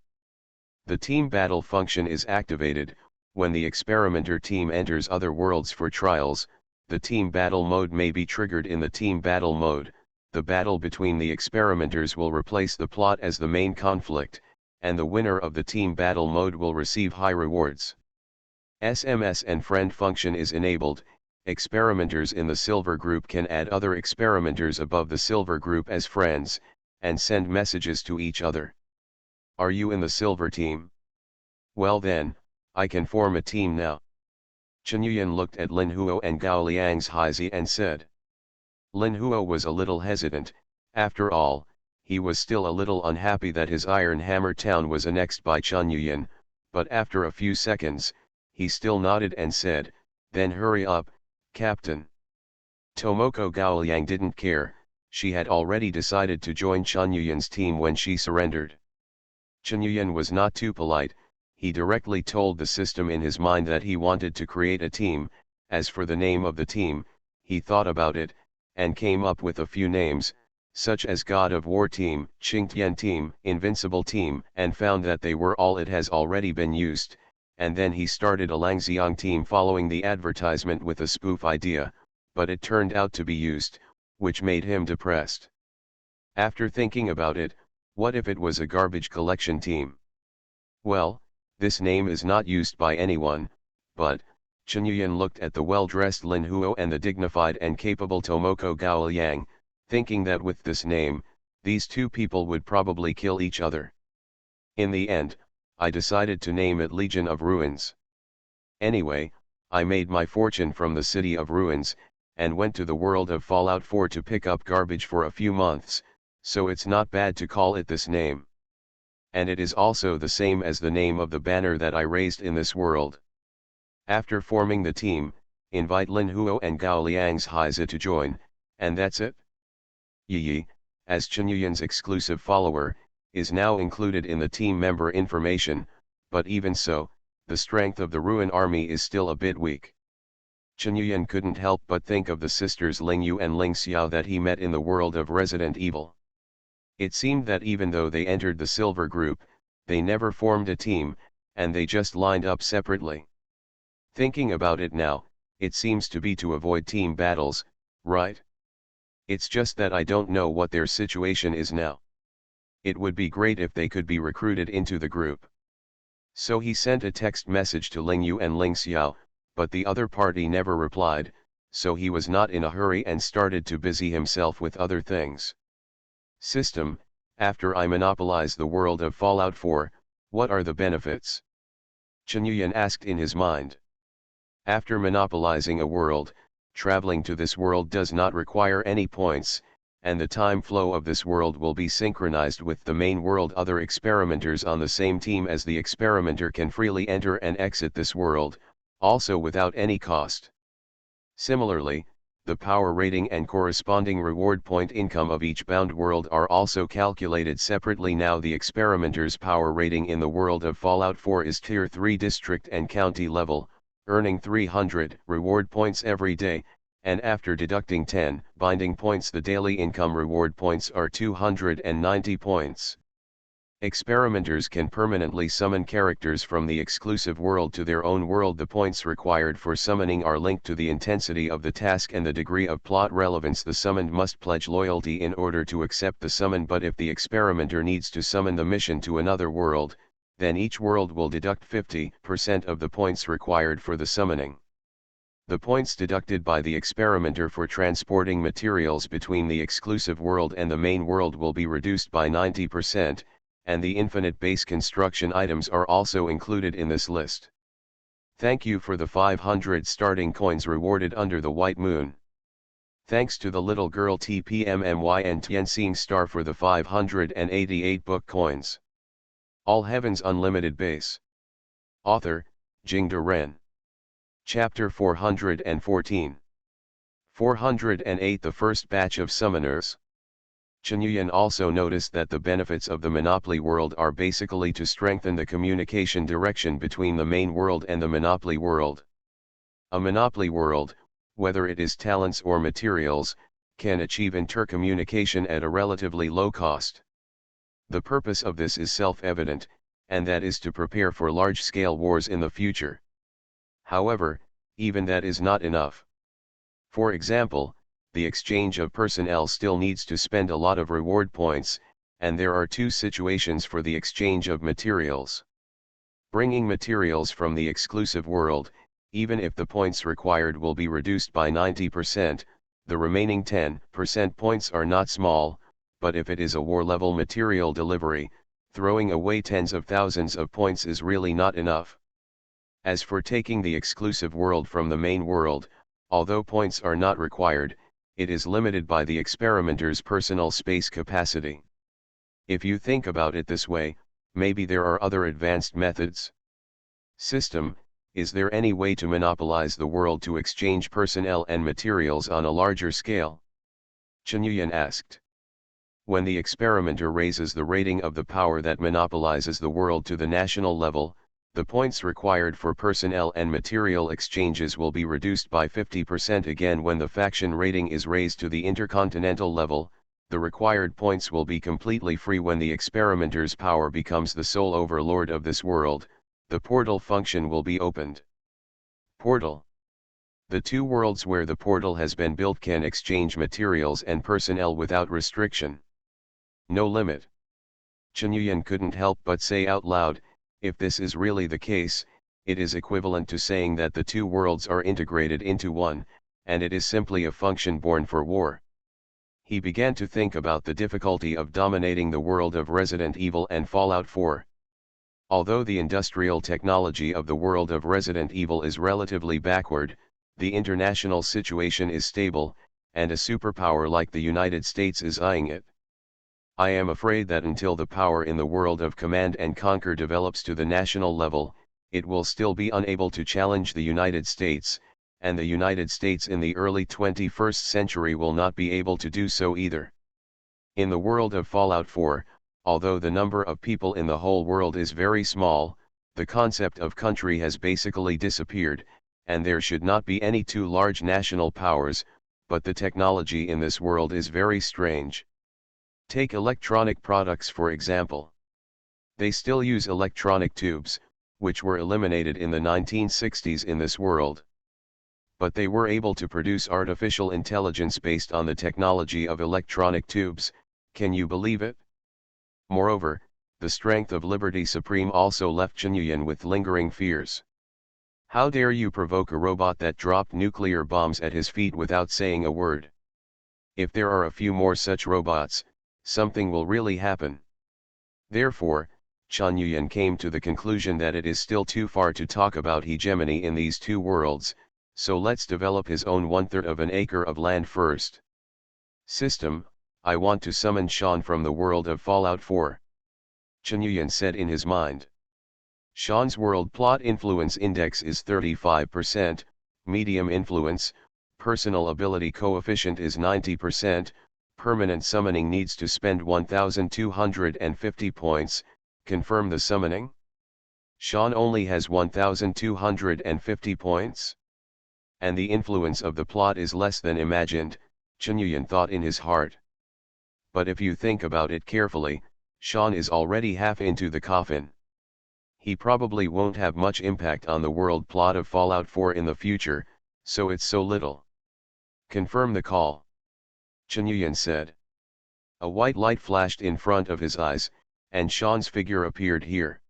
The team battle function is activated. When the experimenter team enters other worlds for trials, the team battle mode may be triggered. In the team battle mode, the battle between the experimenters will replace the plot as the main conflict, and the winner of the team battle mode will receive high rewards. SMS and friend function is enabled. Experimenters in the Silver Group can add other experimenters above the Silver Group as friends, and send messages to each other. Are you in the Silver team? Well then, I can form a team now. Chen Yuyan looked at Lin Huo and Gao Liang's Haizi and said. Lin Huo was a little hesitant. After all, he was still a little unhappy that his Iron Hammer town was annexed by Chen Yuyan, but after a few seconds, he still nodded and said, then hurry up, Captain. Tomoko Gaoliang didn't care. She had already decided to join Chen Yuyan's team when she surrendered. Chen Yuyan was not too polite. He directly told the system in his mind that he wanted to create a team. As for the name of the team, he thought about it, and came up with a few names, such as God of War Team, Qingtian Team, Invincible Team, and found that they were all it has already been used, and then he started a Langxiang Team following the advertisement with a spoof idea, but it turned out to be used, which made him depressed. After thinking about it, what if it was a garbage collection team? Well, this name is not used by anyone, but, Chen Yuyan looked at the well-dressed Lin Huo and the dignified and capable Tomoko Gaoliang, thinking that with this name, these two people would probably kill each other. In the end, I decided to name it Legion of Ruins. Anyway, I made my fortune from the City of Ruins, and went to the world of Fallout 4 to pick up garbage for a few months, so it's not bad to call it this name. And it is also the same as the name of the banner that I raised in this world. After forming the team, invite Lin Huo and Gao Liang's Haizi to join, and that's it. Yi, as Chen Yuyan's exclusive follower, is now included in the team member information, but even so, the strength of the Ruin army is still a bit weak. Chen Yuyan couldn't help but think of the sisters Ling Yu and Ling Xiao that he met in the world of Resident Evil. It seemed that even though they entered the Silver Group, they never formed a team, and they just lined up separately. Thinking about it now, it seems to be to avoid team battles, right? It's just that I don't know what their situation is now. It would be great if they could be recruited into the group. So he sent a text message to Ling Yu and Ling Xiao, but the other party never replied, so he was not in a hurry and started to busy himself with other things. System, after I monopolize the world of Fallout 4, what are the benefits? Chen Yuyan asked in his mind. After monopolizing a world, traveling to this world does not require any points, and the time flow of this world will be synchronized with the main world. Other experimenters on the same team as the experimenter can freely enter and exit this world, also without any cost. Similarly, the power rating and corresponding reward point income of each bound world are also calculated separately. Now the experimenter's power rating in the world of Fallout 4 is Tier 3 district and county level, earning 300 reward points every day, and after deducting 10 binding points the daily income reward points are 290 points. Experimenters can permanently summon characters from the exclusive world to their own world. The points required for summoning are linked to the intensity of the task and the degree of plot relevance. The summoned must pledge loyalty in order to accept the summon, but if the experimenter needs to summon the mission to another world, then each world will deduct 50% of the points required for the summoning. The points deducted by the experimenter for transporting materials between the exclusive world and the main world will be reduced by 90%. And the infinite base construction items are also included in this list. Thank you for the 500 starting coins rewarded under the White Moon. Thanks to the little girl TPMMY and Tianxing Star for the 588 book coins. All Heavens Unlimited Base. Author, Jingde Ren. Chapter 414. 408. The first batch of summoners. Chen Yuyan also noticed that the benefits of the Monopoly world are basically to strengthen the communication direction between the main world and the Monopoly world. A Monopoly world, whether it is talents or materials, can achieve intercommunication at a relatively low cost. The purpose of this is self-evident, and that is to prepare for large-scale wars in the future. However, even that is not enough. For example, the exchange of personnel still needs to spend a lot of reward points, and there are two situations for the exchange of materials. Bringing materials from the exclusive world, even if the points required will be reduced by 90%, the remaining 10% points are not small, but if it is a war-level material delivery, throwing away tens of thousands of points is really not enough. As for taking the exclusive world from the main world, although points are not required, it is limited by the experimenter's personal space capacity. If you think about it this way, maybe there are other advanced methods. System, is there any way to monopolize the world to exchange personnel and materials on a larger scale? Chen Yuyan asked. When the experimenter raises the rating of the power that monopolizes the world to the national level, the points required for personnel and material exchanges will be reduced by 50%. Again, when the faction rating is raised to the intercontinental level, the required points will be completely free. When the experimenter's power becomes the sole overlord of this world, the portal function will be opened. Portal. The two worlds where the portal has been built can exchange materials and personnel without restriction. No limit. Chen Yuyan couldn't help but say out loud, if this is really the case, it is equivalent to saying that the two worlds are integrated into one, and it is simply a function born for war. He began to think about the difficulty of dominating the world of Resident Evil and Fallout 4. Although the industrial technology of the world of Resident Evil is relatively backward, the international situation is stable, and a superpower like the United States is eyeing it. I am afraid that until the power in the world of Command and Conquer develops to the national level, it will still be unable to challenge the United States, and the United States in the early 21st century will not be able to do so either. In the world of Fallout 4, although the number of people in the whole world is very small, the concept of country has basically disappeared, and there should not be any two large national powers, but the technology in this world is very strange. Take electronic products for example. They still use electronic tubes, which were eliminated in the 1960s in this world. But they were able to produce artificial intelligence based on the technology of electronic tubes. Can you believe it? Moreover, the strength of Liberty Supreme also left Chen Yuyan with lingering fears. How dare you provoke a robot that dropped nuclear bombs at his feet without saying a word? If there are a few more such robots, something will really happen. Therefore, Chen Yuyan came to the conclusion that it is still too far to talk about hegemony in these two worlds, so let's develop his own 1/3 of an acre of land first. System, I want to summon Sean from the world of Fallout 4. Chen Yuyan said in his mind. Sean's world plot influence index is 35%, medium influence, personal ability coefficient is 90%, permanent summoning needs to spend 1250 points, confirm the summoning? Sean only has 1250 points? And the influence of the plot is less than imagined, Chunyuan thought in his heart. But if you think about it carefully, Sean is already half into the coffin. He probably won't have much impact on the world plot of Fallout 4 in the future, so it's so little. Confirm the call. Chunyuan said. A white light flashed in front of his eyes, and Sean's figure appeared here.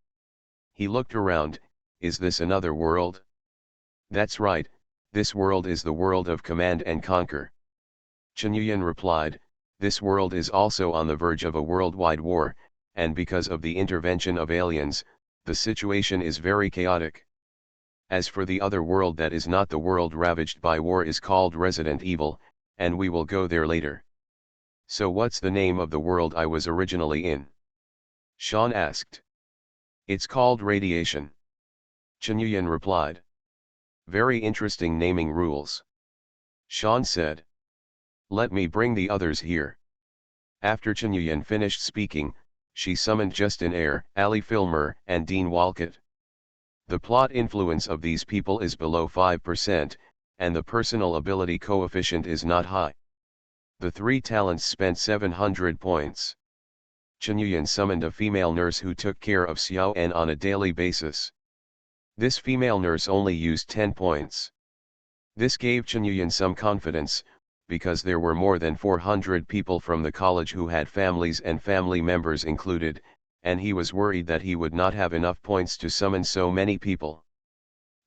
He looked around. Is this another world? That's right, this world is the world of Command and Conquer. Chunyuan replied, this world is also on the verge of a worldwide war, and because of the intervention of aliens, the situation is very chaotic. As for the other world that is not the world ravaged by war is called Resident Evil, and we will go there later. So what's the name of the world I was originally in? Sean asked. It's called Radiation. Chunyuan replied. Very interesting naming rules. Sean said. Let me bring the others here. After Chunyuan finished speaking, she summoned Justin Eyre, Ali Filmer, and Dean Walcott. The plot influence of these people is below 5%, and the personal ability coefficient is not high. The three talents spent 700 points. Chunyuan summoned a female nurse who took care of Xiao En on a daily basis. This female nurse only used 10 points. This gave Chunyuan some confidence, because there were more than 400 people from the college who had families and family members included, and he was worried that he would not have enough points to summon so many people.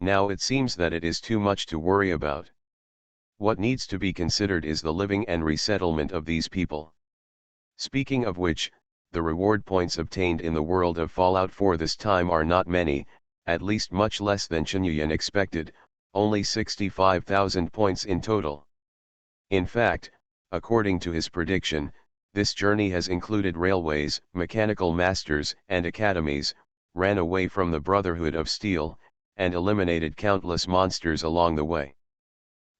Now it seems that it is too much to worry about. What needs to be considered is the living and resettlement of these people. Speaking of which, the reward points obtained in the world of Fallout 4 this time are not many, at least much less than Chunyuan expected, only 65,000 points in total. In fact, according to his prediction, this journey has included railways, mechanical masters, and academies, ran away from the Brotherhood of Steel, and eliminated countless monsters along the way.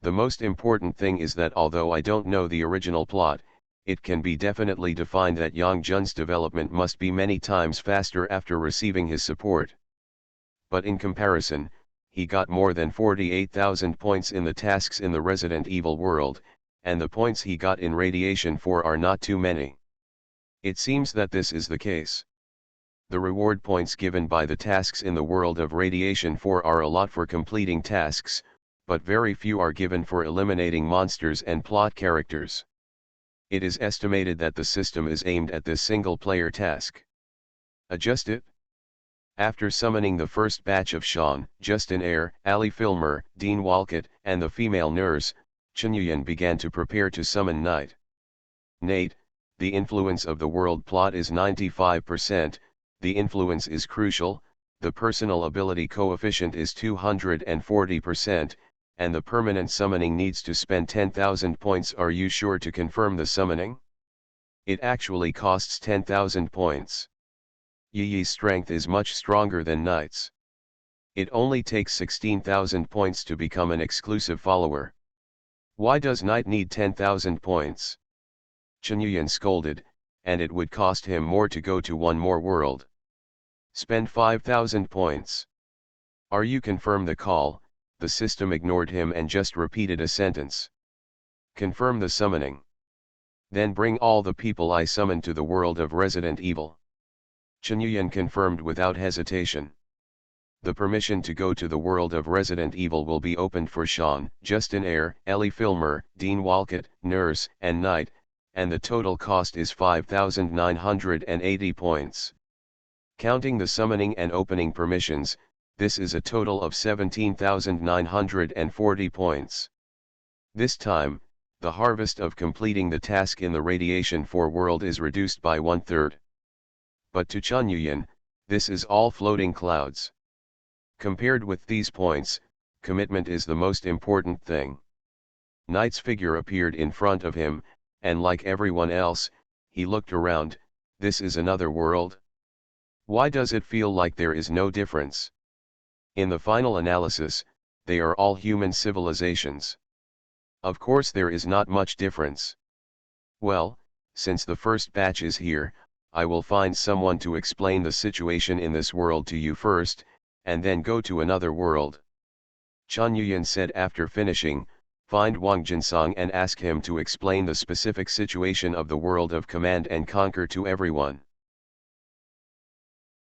The most important thing is that although I don't know the original plot, it can be definitely defined that Yang Jun's development must be many times faster after receiving his support. But in comparison, he got more than 48,000 points in the tasks in the Resident Evil world, and the points he got in Radiation 4 are not too many. It seems that this is the case. The reward points given by the tasks in the world of Radiation 4 are a lot for completing tasks, but very few are given for eliminating monsters and plot characters. It is estimated that the system is aimed at this single-player task. Adjust it. After summoning the first batch of Sean, Justin Eyre, Ali Filmer, Dean Walcott, and the female nurse, Chunyuan began to prepare to summon Knight. Nate, the influence of the world plot is 95%, the influence is crucial, the personal ability coefficient is 240%, and the permanent summoning needs to spend 10,000 points. Are you sure to confirm the summoning? It actually costs 10,000 points. Yi's strength is much stronger than Knight's. It only takes 16,000 points to become an exclusive follower. Why does Knight need 10,000 points? Chunyuan scolded, and it would cost him more to go to one more world. Spend 5,000 points. Are you confirm the call? The system ignored him and just repeated a sentence. Confirm the summoning. Then bring all the people I summoned to the world of Resident Evil. Chunyuan confirmed without hesitation. The permission to go to the world of Resident Evil will be opened for Sean, Justin Eyre, Ellie Filmer, Dean Walcott, Nurse, and Knight, and the total cost is 5,980 points. Counting the summoning and opening permissions, this is a total of 17,940 points. This time, the harvest of completing the task in the Radiation 4 world is reduced by 1/3. But to Chunyuan, this is all floating clouds. Compared with these points, commitment is the most important thing. Knight's figure appeared in front of him, and like everyone else, he looked around. This is another world? Why does it feel like there is no difference? In the final analysis, they are all human civilizations. Of course there is not much difference. Well, since the first batch is here, I will find someone to explain the situation in this world to you first, and then go to another world. Chen Yuyan said after finishing, find Wang Jinsong and ask him to explain the specific situation of the world of Command and Conquer to everyone.